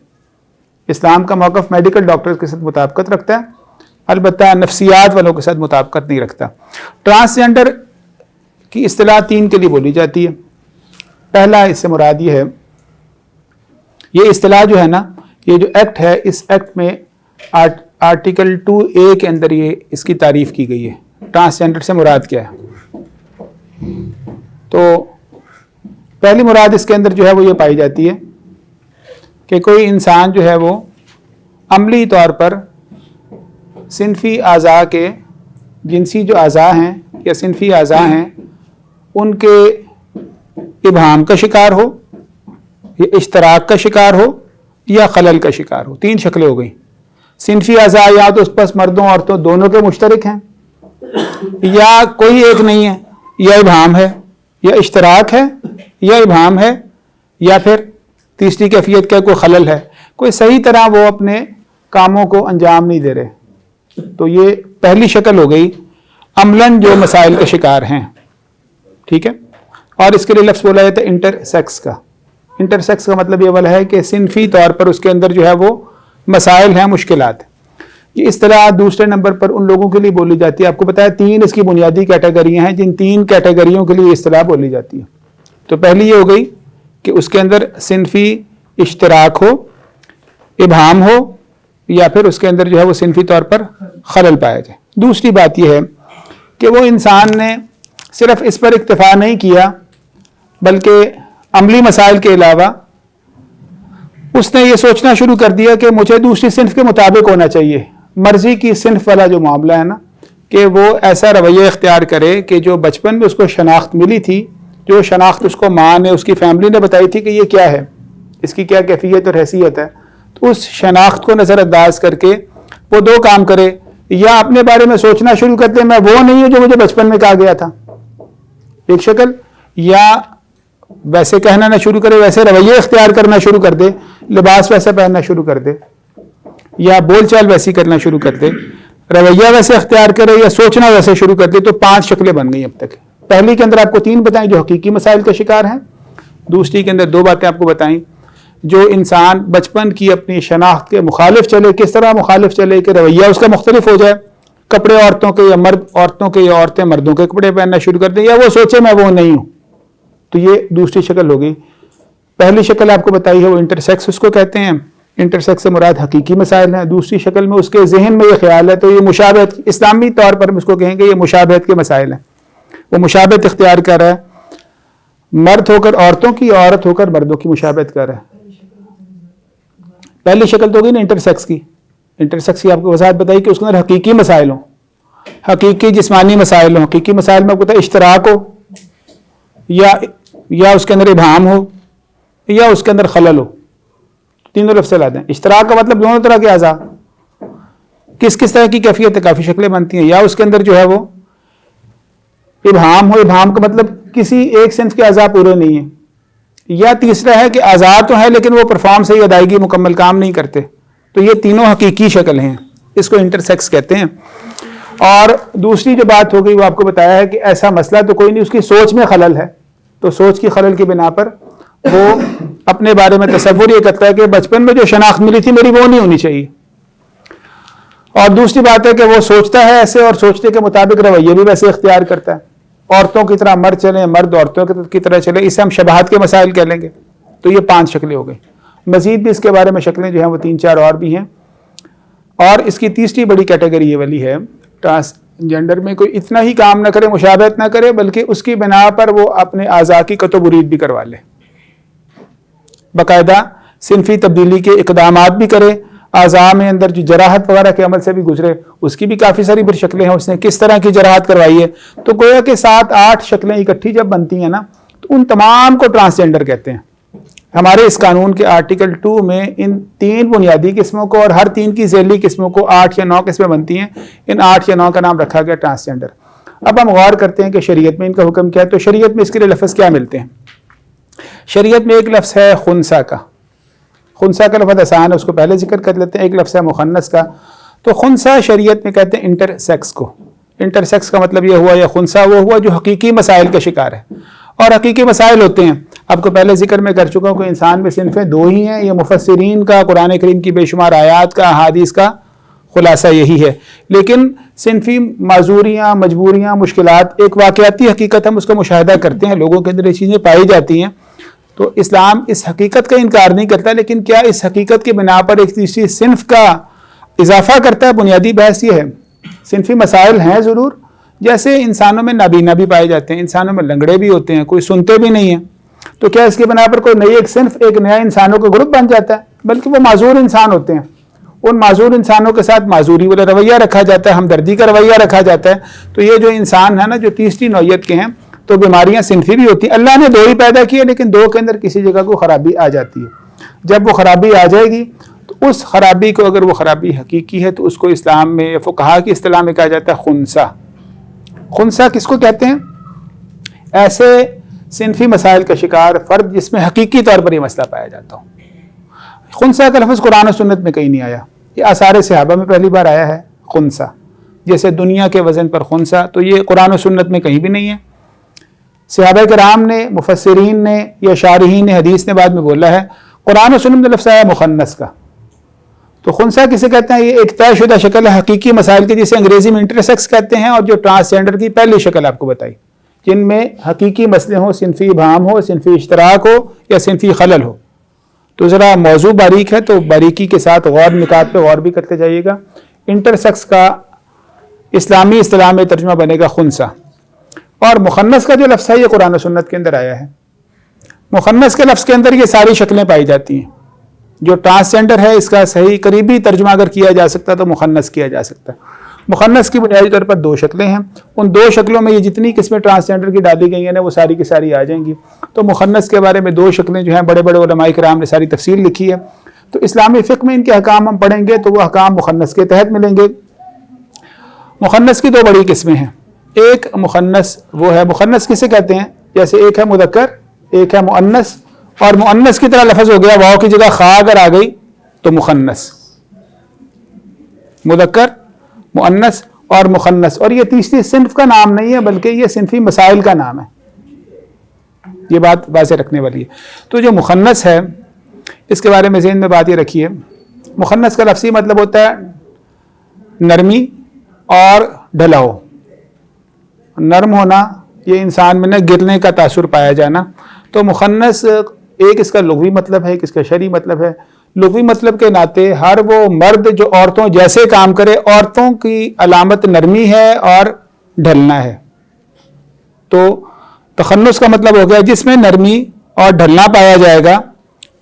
اسلام کا موقف میڈیکل ڈاکٹر کے ساتھ مطابقت رکھتا ہے، البتہ نفسیات والوں کے ساتھ مطابقت نہیں رکھتا۔ ٹرانسجینڈر کی اصطلاح 3 کے لیے بولی جاتی ہے۔ پہلا اس سے مراد یہ ہے، یہ اصطلاح جو ہے نا، یہ جو ایکٹ ہے، اس ایکٹ میں آرٹیکل 2A کے اندر یہ اس کی تعریف کی گئی ہے۔ ٹرانسجینڈر سے مراد کیا ہے؟ تو پہلی مراد اس کے اندر جو ہے وہ یہ پائی جاتی ہے کہ کوئی انسان جو ہے وہ عملی طور پر صنفی اعضاء کے، جنسی جو اعضاء ہیں یا صنفی اعضاء ہیں، ان کے ابہام کا شکار ہو، یا اشتراک کا شکار ہو، یا خلل کا شکار ہو۔ 3 شکلیں ہو گئیں۔ صنفی اعضاء یا تو اس پس مردوں عورتوں دونوں کے مشترک ہیں، یا کوئی ایک نہیں ہے، یا ابہام ہے، یا اشتراک ہے، یا ابہام ہے، یا پھر تیسری کیفیت کیا، کوئی خلل ہے، کوئی صحیح طرح وہ اپنے کاموں کو انجام نہیں دے رہے۔ تو یہ پہلی شکل ہو گئی عملاً جو مسائل کا شکار ہیں، ٹھیک ہے۔ اور اس کے لیے لفظ بولا جاتا ہے انٹر سیکس کا۔ انٹر سیکس کا مطلب یہ والا ہے کہ صنفی طور پر اس کے اندر جو ہے وہ مسائل ہیں، مشکلات ہیں۔ یہ اصطلاح دوسرے نمبر پر ان لوگوں کے لیے بولی جاتی ہے، آپ کو پتا ہے 3 اس کی بنیادی کیٹیگریاں ہیں، جن 3 کیٹیگریوں کے لیے یہ اصطلاح بولی جاتی ہے۔ تو پہلی یہ ہو گئی کہ اس کے اندر صنفی اشتراک ہو، ابہام ہو، یا پھر اس کے اندر جو ہے وہ صنفی طور پر خلل پایا جائے۔ دوسری بات یہ ہے کہ وہ انسان نے صرف اس پر اکتفا نہیں کیا، بلکہ عملی مسائل کے علاوہ اس نے یہ سوچنا شروع کر دیا کہ مجھے دوسری صنف کے مطابق ہونا چاہیے. مرضی کی صنف والا جو معاملہ ہے نا، کہ وہ ایسا رویہ اختیار کرے کہ جو بچپن میں اس کو شناخت ملی تھی، جو شناخت اس کو ماں نے، اس کی فیملی نے بتائی تھی کہ یہ کیا ہے، اس کی کیا کیفیت اور حیثیت ہے، تو اس شناخت کو نظر انداز کر کے وہ دو کام کرے. یا اپنے بارے میں سوچنا شروع کر دے میں وہ نہیں ہوں جو مجھے بچپن میں کہا گیا تھا، ایک شکل. یا ویسے کہنا نہ شروع کرے، ویسے رویے اختیار کرنا شروع کر دے، لباس ویسا پہننا شروع کر دے، یا بول چال ویسی کرنا شروع کر دے، رویہ ویسے اختیار کرے یا سوچنا ویسے شروع کر دے. تو 5 شکلیں بن گئی اب تک. پہلی کے اندر آپ کو 3 بتائیں جو حقیقی مسائل کا شکار ہیں. دوسری کے اندر 2 باتیں آپ کو بتائیں جو انسان بچپن کی اپنی شناخت کے مخالف چلے. کس طرح مخالف چلے کہ رویہ اس کا مختلف ہو جائے، کپڑے عورتوں کے یا مرد عورتوں کے، یا عورتیں مردوں کے کپڑے پہننا شروع کر دیں، یا وہ سوچے میں وہ نہیں ہوں. تو یہ دوسری شکل ہو گئی. پہلی شکل آپ کو بتائی ہے وہ انٹرسیکس اس کو کہتے ہیں. انٹرسیکس سے مراد حقیقی مسائل ہیں. دوسری شکل میں اس کے ذہن میں یہ خیال ہے تو یہ مشابہت، اسلامی طور پر ہم اس کو کہیں گے یہ مشابہت کے مسائل ہیں. وہ مشابہت اختیار کر رہا ہے، مرد ہو کر عورتوں کی، عورت ہو کر مردوں کی مشابہت کر رہا ہے. پہلی شکل تو ہوگی نا انٹرسیکس کی. انٹرسیکس کی آپ کو وضاحت بتائی کہ اس کے اندر حقیقی مسائل ہوں، حقیقی جسمانی مسائل ہوں. حقیقی مسائل میں آپ کو پتا ہے اشتراک ہو، یا اس کے اندر ابہام ہو، یا اس کے اندر خلل ہو. تینوں لفظ لا دیں. اشتراک کا مطلب دونوں طرح کے اعضاء، کس کس طرح کی کیفیت ہے، کافی شکلیں بنتی ہیں. یا اس کے اندر جو ہے وہ ابہام ہو. ابہام کا مطلب کسی ایک صنف کے اعضاء پورے نہیں ہیں. یا تیسرا ہے کہ اعضاء تو ہے لیکن وہ پرفارم صحیح، ادائیگی مکمل کام نہیں کرتے. تو یہ تینوں حقیقی شکل ہیں، اس کو انٹرسیکس کہتے ہیں. اور دوسری جو بات ہو گئی وہ آپ کو بتایا ہے کہ ایسا مسئلہ تو کوئی نہیں، اس کی سوچ میں خلل ہے. تو سوچ کی خلل کی بنا پر وہ اپنے بارے میں تصور یہ کرتا ہے کہ بچپن میں جو شناخت ملی تھی میری وہ نہیں ہونی چاہیے. اور دوسری بات ہے کہ وہ سوچتا ہے ایسے، اور سوچنے کے مطابق رویے بھی ویسے اختیار کرتا ہے. عورتوں کی طرح مرد چلیں، مرد عورتوں کی طرح چلیں، اسے ہم شباہت کے مسائل کہہ لیں گے. تو یہ 5 شکلیں ہو گئی. مزید بھی اس کے بارے میں شکلیں جو ہیں وہ 3-4 اور بھی ہیں. اور اس کی تیسری بڑی کیٹیگری یہ والی ہے، ٹرانسجنڈر میں کوئی اتنا ہی کام نہ کرے، مشابہت نہ کرے، بلکہ اس کی بنا پر وہ اپنے اعضاء کی قطع و برید بھی کروا لے، باقاعدہ صنفی تبدیلی کے اقدامات بھی کرے، اعضاء میں اندر جو جراحت وغیرہ کے عمل سے بھی گزرے. اس کی بھی کافی ساری پھر شکلیں ہیں، اس نے کس طرح کی جراحت کروائی ہے. تو گویا کہ 7-8 شکلیں اکٹھی جب بنتی ہیں نا تو ان تمام کو ٹرانسجنڈر کہتے ہیں. ہمارے اس قانون کے آرٹیکل 2 میں ان 3 بنیادی قسموں کو اور ہر 3 کی ذیلی قسموں کو 8 یا 9 قسمیں بنتی ہیں. ان 8 یا 9 کا نام رکھا گیا ٹرانسجنڈر. اب ہم غور کرتے ہیں کہ شریعت میں ان کا حکم کیا ہے. تو شریعت میں اس کے لیے لفظ کیا ملتے ہیں. شریعت میں ایک لفظ ہے خنثیٰ کا. خنثیٰ کا لفظ آسان ہے، اس کو پہلے ذکر کر لیتے ہیں. ایک لفظ ہے مخنث کا. تو خنثیٰ شریعت میں کہتے ہیں انٹرسیکس کو. انٹرسیکس کا مطلب یہ ہوا، یا خنثیٰ وہ ہوا جو حقیقی مسائل کا شکار ہے. اور حقیقی مسائل ہوتے ہیں، آپ کو پہلے ذکر میں کر چکا ہوں کہ انسان میں صنفیں 2 ہی ہیں. یہ مفسرین کا، قرآن کریم کی بے شمار آیات کا، احادیث کا خلاصہ یہی ہے. لیکن صنفی معذوریاں، مجبوریاں، مشکلات ایک واقعاتی حقیقت ہم اس کا مشاہدہ کرتے ہیں، لوگوں کے اندر یہ چیزیں پائی جاتی ہیں. تو اسلام اس حقیقت کا انکار نہیں کرتا، لیکن کیا اس حقیقت کی بنا پر ایک تیسری صنف کا اضافہ کرتا ہے؟ بنیادی بحث یہ ہے. صنفی مسائل ہیں ضرور، جیسے انسانوں میں نابینا بھی پائے جاتے ہیں، انسانوں میں لنگڑے بھی ہوتے ہیں، کوئی سنتے بھی نہیں ہیں. تو کیا اس کے بنا پر کوئی نئی ایک صنف، ایک نیا انسانوں کا گروپ بن جاتا ہے؟ بلکہ وہ معذور انسان ہوتے ہیں. ان معذور انسانوں کے ساتھ معذوری والا رویہ رکھا جاتا ہے، ہمدردی کا رویہ رکھا جاتا ہے. تو یہ جو انسان ہے نا، جو تیسری نوعیت کے ہیں، تو بیماریاں صنفی بھی ہوتی ہیں. اللہ نے 2 ہی پیدا کیے، لیکن 2 کے اندر کسی جگہ کو خرابی آ جاتی ہے. جب وہ خرابی آ جائے گی تو اس خرابی کو، اگر وہ خرابی حقیقی ہے، تو اس کو اسلام میں، فقہا کی اصطلاح میں کہا جاتا ہے خنثیٰ. خنثیٰ کس کو کہتے ہیں؟ ایسے صنفی مسائل کا شکار فرد جس میں حقیقی طور پر یہ مسئلہ پایا جاتا ہو. خنثیٰ کا لفظ قرآن و سنت میں کہیں نہیں آیا. یہ آثار صحابہ میں پہلی بار آیا ہے خنثیٰ. جیسے دنیا کے وزن پر خنثیٰ، تو یہ قرآن و سنت میں کہیں بھی نہیں ہے. صحابہ کرام نے، مفسرین نے یا شارحین حدیث نے بعد میں بولا ہے. قرآن و سنت میں لفظ آیا مخنث کا. تو خنثیٰ کسے کہتے ہیں؟ یہ ایک طے شدہ شکل ہے حقیقی مسائل کی، جسے انگریزی میں انٹرسیکس کہتے ہیں. اور جو ٹرانسجنڈر کی پہلی شکل آپ کو بتائی، جن میں حقیقی مسئلے ہوں، صنفی ابہام ہو، صنفی اشتراک ہو، یا صنفی خلل ہو. تو ذرا موضوع باریک ہے، تو باریکی کے ساتھ غور، نکات پہ غور بھی کرتے جائیے گا. انٹرسیکس کا اسلامی اصطلاح میں ترجمہ بنے گا خنثیٰ. اور مخنث کا جو لفظ ہے یہ قرآن و سنت کے اندر آیا ہے. مخنث کے لفظ کے اندر یہ ساری شکلیں پائی جاتی ہیں. جو ٹرانسجینڈر ہے اس کا صحیح قریبی ترجمہ اگر کیا جا سکتا تو مخنث کیا جا سکتا ہے۔ مخنث کی بنیادی طور پر 2 شکلیں ہیں، ان 2 شکلوں میں یہ جتنی قسمیں ٹرانسجینڈر کی ڈالی گئی ہیں نا وہ ساری کی ساری آ جائیں گی۔ تو مخنث کے بارے میں 2 شکلیں جو ہیں بڑے بڑے علماء کرام نے ساری تفصیل لکھی ہے، تو اسلامی فقہ میں ان کے احکام ہم پڑھیں گے تو وہ احکام مخنث کے تحت ملیں گے۔ مخنث کی 2 بڑی قسمیں ہیں، ایک مخنث وہ ہے، مخنث کسے کہتے ہیں؟ جیسے ایک ہے مذکر، ایک ہے مؤنث، اور مؤنث کی طرح لفظ ہو گیا واو کی جگہ خا اگر آ گئی تو مخنث، مذکر، مؤنث اور مخنث، اور یہ تیسری صنف کا نام نہیں ہے بلکہ یہ صنفی مسائل کا نام ہے، یہ بات واضح رکھنے والی ہے۔ تو جو مخنث ہے اس کے بارے میں ذہن میں بات یہ رکھیے، مخنث کا لفظی مطلب ہوتا ہے نرمی اور ڈھلاؤ، نرم ہونا، یہ انسان میں نہ گرنے کا تاثر پایا جانا۔ تو مخنث ایک اس کا لغوی مطلب ہے، ایک اس کا شرعی مطلب ہے۔ لغوی مطلب کے ناطے ہر وہ مرد جو عورتوں جیسے کام کرے، عورتوں کی علامت نرمی ہے اور ڈھلنا ہے، تو تخنث کا مطلب ہو گیا جس میں نرمی اور ڈھلنا پایا جائے گا،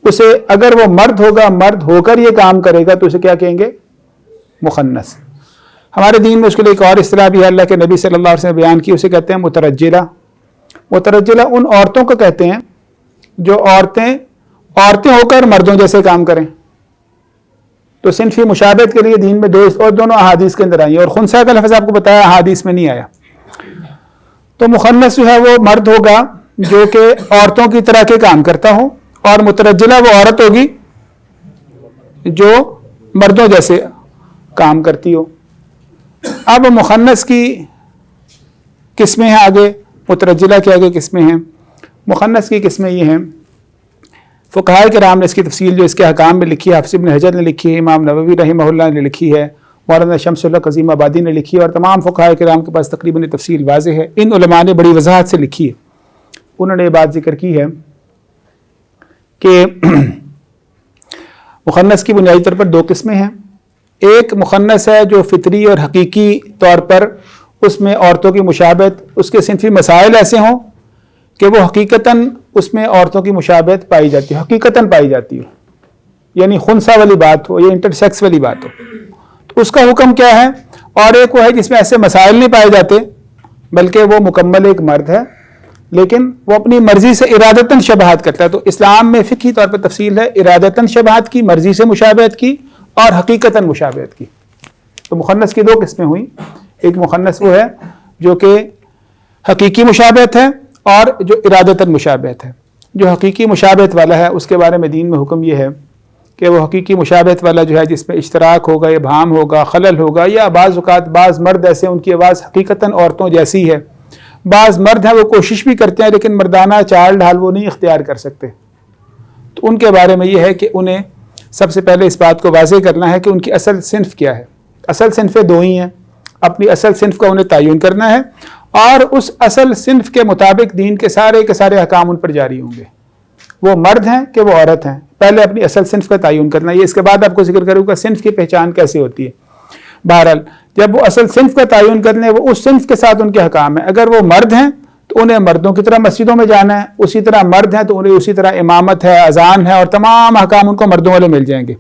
اسے اگر وہ مرد ہوگا، مرد ہو کر یہ کام کرے گا تو اسے کیا کہیں گے؟ مخنث۔ ہمارے دین میں اس کے لیے ایک اور اصطلاح بھی ہے، اللہ کے نبی صلی اللہ علیہ وسلم نے بیان کی، اسے کہتے ہیں مترجلہ۔ مترجلہ ان عورتوں کو کہتے ہیں جو عورتیں ہو کر مردوں جیسے کام کریں۔ تو صنفی مشابہت کے لیے دین میں 2 اور دونوں احادیث کے اندر آئی، اور خنثیٰ کا لفظ آپ کو بتایا احادیث میں نہیں آیا۔ تو مخنث جو ہے وہ مرد ہوگا جو کہ عورتوں کی طرح کے کام کرتا ہو، اور مترجلہ وہ عورت ہوگی جو مردوں جیسے کام کرتی ہو۔ اب مخنث کی قسمیں ہیں آگے، مترجلہ کے آگے قسمیں ہیں۔ مخنث کی قسمیں یہ ہیں، فقہاء کرام نے اس کی تفصیل جو اس کے احکام میں لکھی ہے، حافظ ابن حجر نے لکھی ہے، امام نووی رحمہ اللہ نے لکھی ہے، مولانا شمس اللہ عظیم آبادی نے لکھی ہے، اور تمام فقہاء کرام کے پاس تقریباً یہ تفصیل واضح ہے۔ ان علماء نے بڑی وضاحت سے لکھی ہے، انہوں نے یہ بات ذکر کی ہے کہ مخنث کی بنیادی طور پر 2 قسمیں ہیں۔ ایک مخنث ہے جو فطری اور حقیقی طور پر اس میں عورتوں کی مشابہت، اس کے صنفی مسائل ایسے ہوں کہ وہ حقیقتاً اس میں عورتوں کی مشابہت پائی جاتی ہے، حقیقتاً پائی جاتی ہو، یعنی خنثیٰ والی بات ہو یا انٹرسیکس والی بات ہو، تو اس کا حکم کیا ہے؟ اور ایک وہ ہے جس میں ایسے مسائل نہیں پائے جاتے بلکہ وہ مکمل ایک مرد ہے لیکن وہ اپنی مرضی سے ارادتاً شباہت کرتا ہے۔ تو اسلام میں فقہی طور پر تفصیل ہے، ارادتاً شباہت کی، مرضی سے مشابہت کی، اور حقیقتاً مشابہت کی۔ تو مخنث کی 2 قسمیں ہوئیں، ایک مخنث وہ ہے جو کہ حقیقی مشابہت ہے اور جو ارادتاً مشابہت ہے۔ جو حقیقی مشابہت والا ہے اس کے بارے میں دین میں حکم یہ ہے کہ وہ حقیقی مشابہت والا جو ہے جس میں اشتراک ہوگا، ابہام ہوگا، خلل ہوگا، یا بعض اوقات بعض مرد ایسے ان کی آواز حقیقتاً عورتوں جیسی ہے، بعض مرد ہیں وہ کوشش بھی کرتے ہیں لیکن مردانہ چال ڈھال وہ نہیں اختیار کر سکتے، تو ان کے بارے میں یہ ہے کہ انہیں سب سے پہلے اس بات کو واضح کرنا ہے کہ ان کی اصل صنف کیا ہے۔ اصل صنفیں 2 ہی ہیں، اپنی اصل صنف کا انہیں تعین کرنا ہے، اور اس اصل صنف کے مطابق دین کے سارے احکام ان پر جاری ہوں گے، وہ مرد ہیں کہ وہ عورت ہیں۔ پہلے اپنی اصل صنف کا تعین کرنا ہے، یہ اس کے بعد آپ کو ذکر کروں گا صنف کی پہچان کیسے ہوتی ہے۔ بہرحال جب وہ اصل صنف کا تعین کر لیں، وہ اس صنف کے ساتھ ان کے احکام ہیں۔ اگر وہ مرد ہیں تو انہیں مردوں کی طرح مسجدوں میں جانا ہے، اسی طرح مرد ہیں تو انہیں اسی طرح امامت ہے، اذان ہے، اور تمام احکام ان کو مردوں والے مل جائیں گے،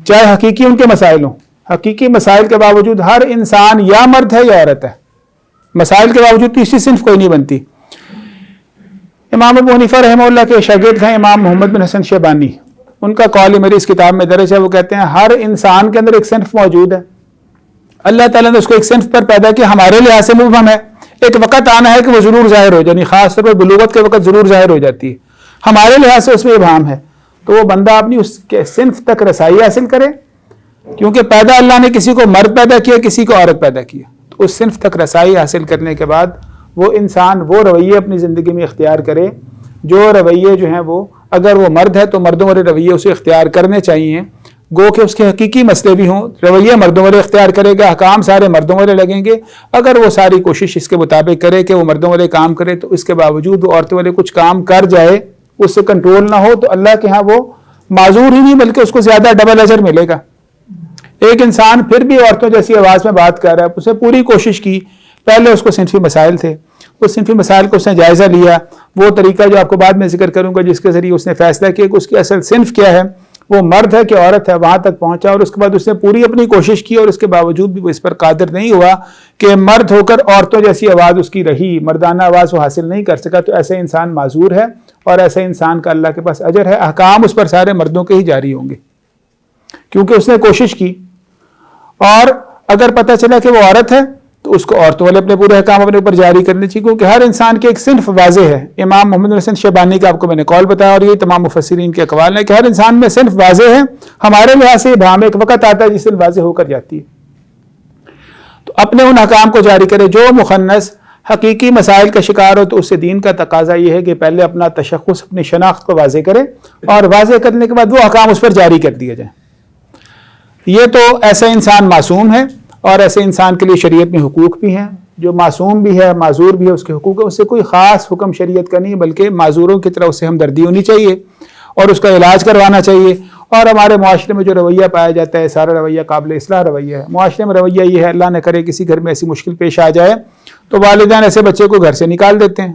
چاہے حقیقی ان کے مسائل ہوں۔ حقیقی مسائل کے باوجود ہر انسان یا مرد ہے یا عورت ہے، مسائل کے باوجود تیسری صنف کوئی نہیں بنتی۔ امام ابو حنیفہ رحمہ اللہ کے شاگرد ہیں امام محمد بن حسن شیبانی، ان کا قول میری اس کتاب میں درج ہے، وہ کہتے ہیں ہر انسان کے اندر ایک صنف موجود ہے، اللہ تعالیٰ نے اس کو ایک صنف پر پیدا کیا، ہمارے لحاظ سے مبہم ہے، ایک وقت آنا ہے کہ وہ ضرور ظاہر ہو جائے، خاص طور پر بلوغت کے وقت ضرور ظاہر ہو جاتی ہے، ہمارے لحاظ سے اس میں ابہام ہے، تو وہ بندہ اپنی اس کے صنف تک رسائی حاصل کرے، کیونکہ پیدا اللہ نے کسی کو مرد پیدا کیا، کسی کو عورت پیدا کیا، تو اس صنف تک رسائی حاصل کرنے کے بعد وہ انسان وہ رویے اپنی زندگی میں اختیار کرے جو رویے جو ہیں وہ، اگر وہ مرد ہے تو مردوں والے رویے اسے اختیار کرنے چاہیے، گو کہ اس کے حقیقی مسئلے بھی ہوں، رویے مردوں والے اختیار کرے گا، احکام سارے مردوں والے لگیں گے۔ اگر وہ ساری کوشش اس کے مطابق کرے کہ وہ مردوں والے کام کرے تو اس کے باوجود وہ عورتوں والے کچھ کام کر جائے، اس سے کنٹرول نہ ہو، تو اللہ کے ہاں وہ معذور ہی نہیں بلکہ اس کو زیادہ ڈبل اجر ملے گا۔ ایک انسان پھر بھی عورتوں جیسی آواز میں بات کر رہا ہے، اسے پوری کوشش کی، پہلے اس کو صنفی مسائل تھے، اس صنفی مسائل کو اس نے جائزہ لیا، وہ طریقہ جو آپ کو بعد میں ذکر کروں گا جس کے ذریعے اس نے فیصلہ کیا کہ اس کی اصل صنف کیا ہے، وہ مرد ہے کہ عورت ہے وہاں تک پہنچا، اور اس کے بعد اس نے پوری اپنی کوشش کی اور اس کے باوجود بھی وہ اس پر قادر نہیں ہوا کہ مرد ہو کر عورتوں جیسی آواز اس کی رہی، مردانہ آواز وہ حاصل نہیں کر سکا، تو ایسے انسان معذور ہے، اور ایسے انسان کا اللہ کے پاس اجر ہے، احکام اس پر سارے مردوں کے ہی جاری ہوں گے کیونکہ اس نے کوشش کی۔ اور اگر پتہ چلا کہ وہ عورت ہے تو اس کو عورتوں والے اپنے پورے احکام اپنے اوپر جاری کرنے چاہیے، کیونکہ ہر انسان کے ایک صنف واضح ہے۔ امام محمد بن حسن شیبانی کا آپ کو میں نے قول بتایا، اور یہ تمام مفسرین کے اقوال ہے کہ ہر انسان میں صنف واضح ہے، ہمارے لحاظ سے بھام ایک وقت آتا ہے جس دن واضح ہو کر جاتی ہے، تو اپنے ان احکام کو جاری کرے۔ جو مخنث حقیقی مسائل کا شکار ہو تو اس سے دین کا تقاضا یہ ہے کہ پہلے اپنا تشخص، اپنی شناخت کو واضح کرے، اور واضح کرنے کے بعد وہ احکام اس پر جاری کر دیے جائیں۔ یہ تو ایسا انسان معصوم ہے، اور ایسے انسان کے لیے شریعت میں حقوق بھی ہیں۔ جو معصوم بھی ہے، معذور بھی ہے، اس کے حقوق ہے، اس سے کوئی خاص حکم شریعت کا نہیں، بلکہ معذوروں کی طرح اس سے ہمدردی ہونی چاہیے اور اس کا علاج کروانا چاہیے۔ اور ہمارے معاشرے میں جو رویہ پایا جاتا ہے، سارا رویہ قابل اصلاح رویہ ہے۔ معاشرے میں رویہ یہ ہے، اللہ نہ کرے کسی گھر میں ایسی مشکل پیش آ جائے تو والدین ایسے بچے کو گھر سے نکال دیتے ہیں،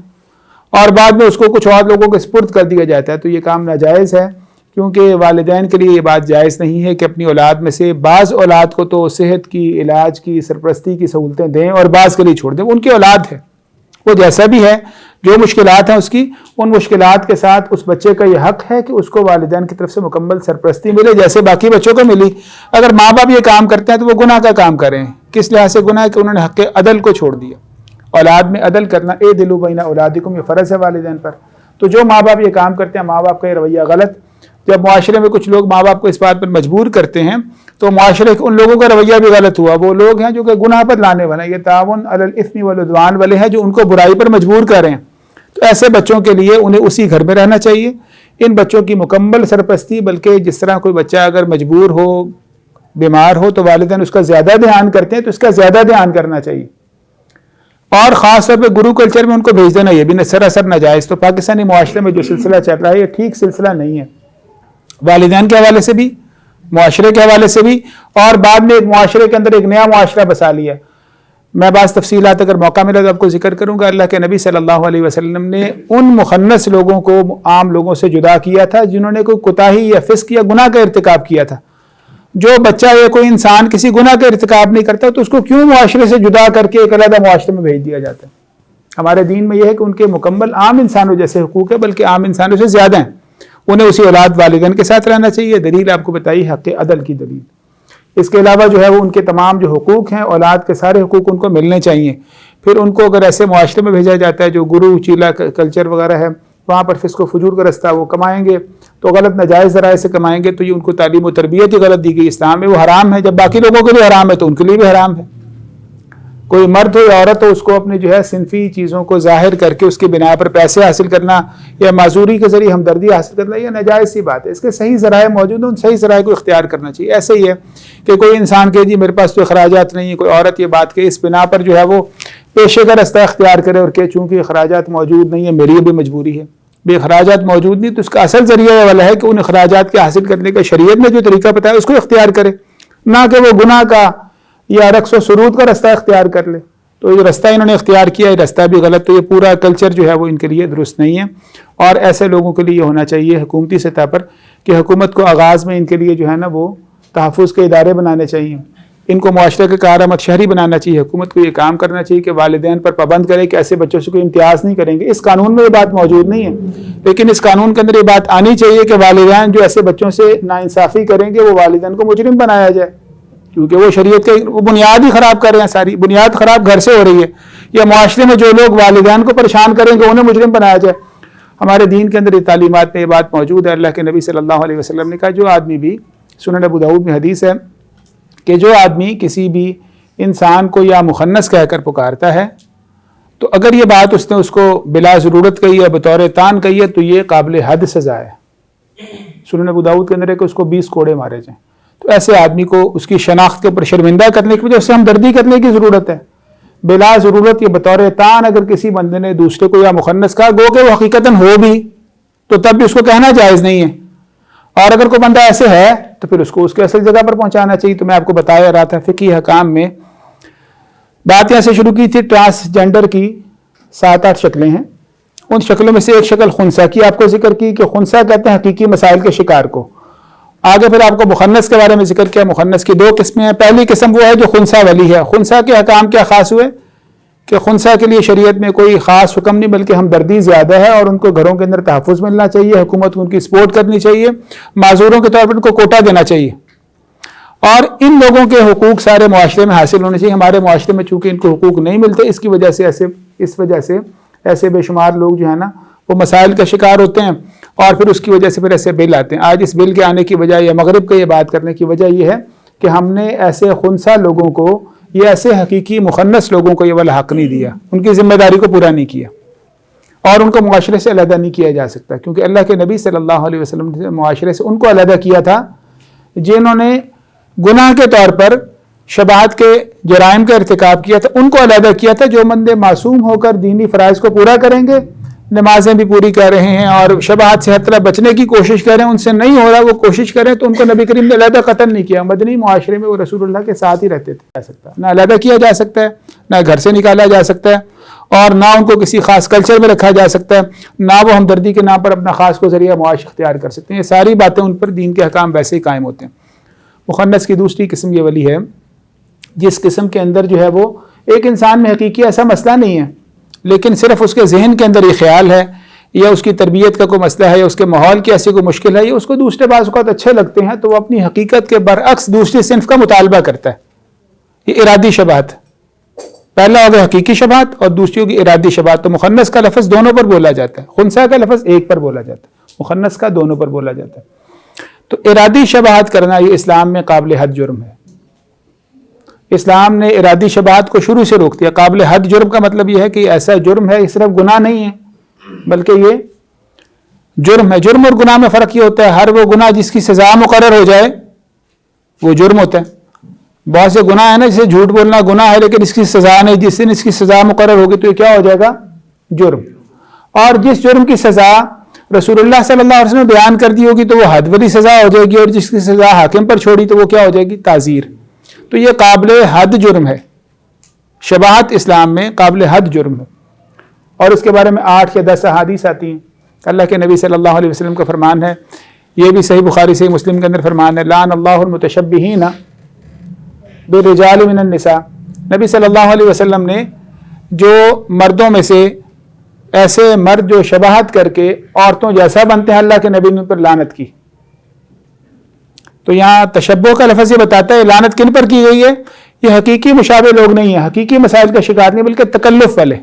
اور بعد میں اس کو کچھ اور لوگوں کے سپرد کر دیا جاتا ہے، تو یہ کام ناجائز ہے، کیونکہ والدین کے لیے یہ بات جائز نہیں ہے کہ اپنی اولاد میں سے بعض اولاد کو تو صحت کی، علاج کی، سرپرستی کی سہولتیں دیں اور بعض کے لیے چھوڑ دیں۔ ان کی اولاد ہے، وہ جیسا بھی ہے، جو مشکلات ہیں اس کی، ان مشکلات کے ساتھ اس بچے کا یہ حق ہے کہ اس کو والدین کی طرف سے مکمل سرپرستی ملے جیسے باقی بچوں کو ملی۔ اگر ماں باپ یہ کام کرتے ہیں تو وہ گناہ کا کام کریں۔ کس لحاظ سے گناہ ہے کہ انہوں نے حق عدل کو چھوڑ دیا۔ اولاد میں عدل کرنا، اعدلوا بین اولادکم، یہ فرض ہے والدین پر۔ تو جو ماں باپ یہ کام کرتے ہیں، ماں باپ کا یہ رویہ غلط۔ جب معاشرے میں کچھ لوگ ماں باپ کو اس بات پر مجبور کرتے ہیں تو معاشرے کے ان لوگوں کا رویہ بھی غلط ہوا۔ وہ لوگ ہیں جو کہ گناہ پر لانے والے ہیں، یہ تعاون علی الاثم والعدوان والے ہیں جو ان کو برائی پر مجبور کر رہے ہیں۔ تو ایسے بچوں کے لیے انہیں اسی گھر میں رہنا چاہیے، ان بچوں کی مکمل سرپرستی، بلکہ جس طرح کوئی بچہ اگر مجبور ہو، بیمار ہو تو والدین اس کا زیادہ دھیان کرتے ہیں، تو اس کا زیادہ دھیان کرنا چاہیے۔ اور خاص طور پہ گرو کلچر میں ان کو بھیج دینا یہ بھی سراسر ناجائز۔ تو پاکستانی معاشرے میں جو سلسلہ چل رہا ہے یہ ٹھیک سلسلہ نہیں ہے، والدین کے حوالے سے بھی، معاشرے کے حوالے سے بھی، اور بعد میں ایک معاشرے کے اندر ایک نیا معاشرہ بسا لیا۔ میں بعض تفصیلات اگر موقع ملا تو آپ کو ذکر کروں گا۔ اللہ کے نبی صلی اللہ علیہ وسلم نے ان مخنث لوگوں کو عام لوگوں سے جدا کیا تھا جنہوں نے کوئی کوتاہی یا فسق یا گناہ کا ارتکاب کیا تھا۔ جو بچہ یا کوئی انسان کسی گناہ کا ارتکاب نہیں کرتا تو اس کو کیوں معاشرے سے جدا کر کے ایک علیحدہ معاشرے میں بھیج دیا جاتا ہے؟ ہمارے دین میں یہ ہے کہ ان کے مکمل عام انسانوں جیسے حقوق ہے، بلکہ عام انسانوں سے زیادہ ہیں۔ انہیں اسی اولاد والدین کے ساتھ رہنا چاہیے۔ دلیل آپ کو بتائی حق عدل کی دلیل۔ اس کے علاوہ جو ہے وہ ان کے تمام جو حقوق ہیں، اولاد کے سارے حقوق ان کو ملنے چاہیے۔ پھر ان کو اگر ایسے معاشرے میں بھیجا جاتا ہے جو گرو چیلا کلچر وغیرہ ہے، وہاں پر فسق و فجور کا رستہ وہ کمائیں گے تو غلط ناجائز ذرائع سے کمائیں گے، تو یہ ان کو تعلیم و تربیت ہی غلط دی گئی۔ اسلام میں وہ حرام ہے، جب باقی لوگوں کے لیے حرام ہے تو ان کے لیے بھی حرام ہے۔ کوئی مرد ہو یا عورت ہو، اس کو اپنی جو ہے صنفی چیزوں کو ظاہر کر کے اس کے بنا پر پیسے حاصل کرنا یا معذوری کے ذریعے ہمدردی حاصل کرنا، یہ ناجائز سی بات ہے۔ اس کے صحیح ذرائع موجود ہیں، ان صحیح ذرائع کو اختیار کرنا چاہیے۔ ایسے ہی ہے کہ کوئی انسان کہ جی میرے پاس تو اخراجات نہیں ہے، کوئی عورت یہ بات کہ اس بنا پر جو ہے وہ پیشے کا رستہ اختیار کرے اور کہ چونکہ اخراجات موجود نہیں ہے میری بھی مجبوری ہے۔ بے اخراجات موجود نہیں تو اس کا اصل ذریعہ یہ والا ہے کہ ان اخراجات کے حاصل کرنے کا شریعت نے جو طریقہ بتایا اس کو اختیار کرے، نہ کہ وہ گناہ کا یا رقص و سرود کا رستہ اختیار کر لے۔ تو یہ رستہ انہوں نے اختیار کیا، یہ رستہ بھی غلط، تو یہ پورا کلچر جو ہے وہ ان کے لیے درست نہیں ہے۔ اور ایسے لوگوں کے لیے یہ ہونا چاہیے حکومتی سطح پر کہ حکومت کو آغاز میں ان کے لیے جو ہے نا وہ تحفظ کے ادارے بنانے چاہیے، ان کو معاشرے کے کارآمد شہری بنانا چاہیے۔ حکومت کو یہ کام کرنا چاہیے کہ والدین پر پابند کرے کہ ایسے بچوں سے کوئی امتیاز نہیں کریں گے۔ اس قانون میں یہ بات موجود نہیں ہے، لیکن اس قانون کے اندر یہ بات آنی چاہیے کہ والدین جو ایسے بچوں سے ناانصافی کریں گے وہ والدین کو مجرم بنایا جائے، کیونکہ وہ شریعت کے بنیاد ہی خراب کر رہے ہیں، ساری بنیاد خراب گھر سے ہو رہی ہے۔ یا معاشرے میں جو لوگ والدین کو پریشان کریں گے انہیں مجرم بنایا جائے۔ ہمارے دین کے اندر یہ تعلیمات میں یہ بات موجود ہے۔ اللہ کے نبی صلی اللہ علیہ وسلم نے کہا جو آدمی بھی، سنن ابو داؤد میں حدیث ہے کہ جو آدمی کسی بھی انسان کو یا مخنث کہہ کر پکارتا ہے تو اگر یہ بات اس نے اس کو بلا ضرورت کہی ہے، بطور تان کہی ہے، تو یہ قابل حد سزا ہے۔ سنن ابو داؤد کے اندر ہے کہ اس کو 20 کوڑے مارے جائیں۔ تو ایسے آدمی کو اس کی شناخت کے اوپر شرمندہ کرنے کی وجہ سے ہمدردی کرنے کی ضرورت ہے۔ بلا ضرورت یہ بطور تان اگر کسی بندے نے دوسرے کو یا مخنث کہا، گو کہ وہ حقیقتاً ہو بھی تو تب بھی اس کو کہنا جائز نہیں ہے۔ اور اگر کوئی بندہ ایسے ہے تو پھر اس کو اس کے اصل جگہ پر پہنچانا چاہیے۔ تو میں آپ کو بتایا رہا تھا فقہی حکام میں بات یہاں سے شروع کی تھی، ٹرانسجنڈر کی 7-8 شکلیں ہیں۔ ان شکلوں میں سے ایک شکل خنثی کی آپ کو ذکر کی کہ خنثی کہتے ہیں حقیقی مسائل کے شکار کو، آگے پھر آپ کو مخنث کے بارے میں ذکر کیا. مخنث کی 2 قسمیں ہیں. پہلی قسم وہ ہے جو خنثی والی ہے. خنثی کے احکام کیا خاص ہوئے کہ خنثی کے لیے شریعت میں کوئی خاص حکم نہیں بلکہ ہمدردی زیادہ ہے اور ان کو گھروں کے اندر تحفظ ملنا چاہیے, حکومت کو ان کی سپورٹ کرنی چاہیے, معذوروں کے طور پر ان کو کوٹا دینا چاہیے اور ان لوگوں کے حقوق سارے معاشرے میں حاصل ہونے چاہیے. ہمارے معاشرے میں چونکہ ان کو حقوق نہیں ملتے, اس وجہ سے ایسے بے شمار لوگ جو ہے نا وہ مسائل کا شکار ہوتے ہیں اور پھر اس کی وجہ سے پھر ایسے بل آتے ہیں. آج اس بل کے آنے کی وجہ یا مغرب کا یہ بات کرنے کی وجہ یہ ہے کہ ہم نے ایسے خنثی لوگوں کو, یہ ایسے حقیقی مخنث لوگوں کو یہ والا حق نہیں دیا, ان کی ذمہ داری کو پورا نہیں کیا اور ان کو معاشرے سے علیحدہ نہیں کیا جا سکتا, کیونکہ اللہ کے نبی صلی اللہ علیہ وسلم نے معاشرے سے ان کو علیحدہ کیا تھا جنہوں نے گناہ کے طور پر شبہات کے جرائم کا ارتکاب کیا تھا. ان کو علیحدہ کیا تھا. جو بندے معصوم ہو کر دینی فرائض کو پورا کریں گے, نمازیں بھی پوری کر رہے ہیں اور شبہات سے ہر طرح بچنے کی کوشش کریں, ان سے نہیں ہو رہا وہ کوشش کریں, تو ان کو نبی کریم نے علیحدہ قتل نہیں کیا. مدنی معاشرے میں وہ رسول اللہ کے ساتھ ہی رہتے تھے. نہ علیحدہ کیا جا سکتا ہے, نہ گھر سے نکالا جا سکتا ہے اور نہ ان کو کسی خاص کلچر میں رکھا جا سکتا ہے, نہ وہ ہمدردی کے نام پر اپنا خاص کو ذریعہ معاش اختیار کر سکتے ہیں. یہ ساری باتیں ان پر دین کے احکام ویسے ہی قائم ہوتے ہیں. مخنث کی دوسری قسم یہ والی ہے جس قسم کے اندر جو ہے وہ ایک انسان میں حقیقی ایسا مسئلہ نہیں ہے لیکن صرف اس کے ذہن کے اندر یہ خیال ہے یا اس کی تربیت کا کوئی مسئلہ ہے یا اس کے ماحول کی ایسی کوئی مشکل ہے یا اس کو دوسرے بعض اوقات اچھے لگتے ہیں تو وہ اپنی حقیقت کے برعکس دوسری صنف کا مطالبہ کرتا ہے. یہ ارادی شبہات, پہلا ہوگا حقیقی شبہات اور دوسری ہوگی ارادی شبہات. تو مخنث کا لفظ دونوں پر بولا جاتا ہے, خنثی کا لفظ ایک پر بولا جاتا ہے, مخنث کا دونوں پر بولا جاتا ہے. تو ارادی شبہات کرنا یہ اسلام میں قابل حد جرم ہے. اسلام نے ارادی شبہات کو شروع سے روک دیا. قابل حد جرم کا مطلب یہ ہے کہ ایسا جرم ہے, یہ صرف گناہ نہیں ہے بلکہ یہ جرم ہے. جرم اور گناہ میں فرق یہ ہوتا ہے, ہر وہ گناہ جس کی سزا مقرر ہو جائے وہ جرم ہوتا ہے. بہت سے گناہ ہے نا, جسے جھوٹ بولنا گناہ ہے لیکن اس کی سزا نہیں, جس دن اس کی سزا مقرر ہوگی تو یہ کیا ہو جائے گا, جرم. اور جس جرم کی سزا رسول اللہ صلی اللہ علیہ وسلم نے بیان کر دی ہوگی تو وہ حد والی سزا ہو جائے گی اور جس کی سزا حاکم پر چھوڑی تو وہ کیا ہو جائے گی, تعزیر. تو یہ قابل حد جرم ہے. شبہات اسلام میں قابل حد جرم ہے اور اس کے بارے میں 8 یا 10 احادیث آتی ہیں. اللہ کے نبی صلی اللہ علیہ وسلم کا فرمان ہے, یہ بھی صحیح بخاری صحیح مسلم کے اندر فرمان ہے, لعن اللہ المتشبہین بالرجال من النساء. نبی صلی اللہ علیہ وسلم نے جو مردوں میں سے ایسے مرد جو شباہت کر کے عورتوں جیسا بنتے ہیں, اللہ کے نبی نے ان پر لعنت کی. تو یہاں تشبہ کا لفظ یہ بتاتا ہے لعنت کن پر کی گئی ہے. یہ حقیقی مشابہ لوگ نہیں ہیں, حقیقی مسائل کا شکار نہیں بلکہ تکلف والے.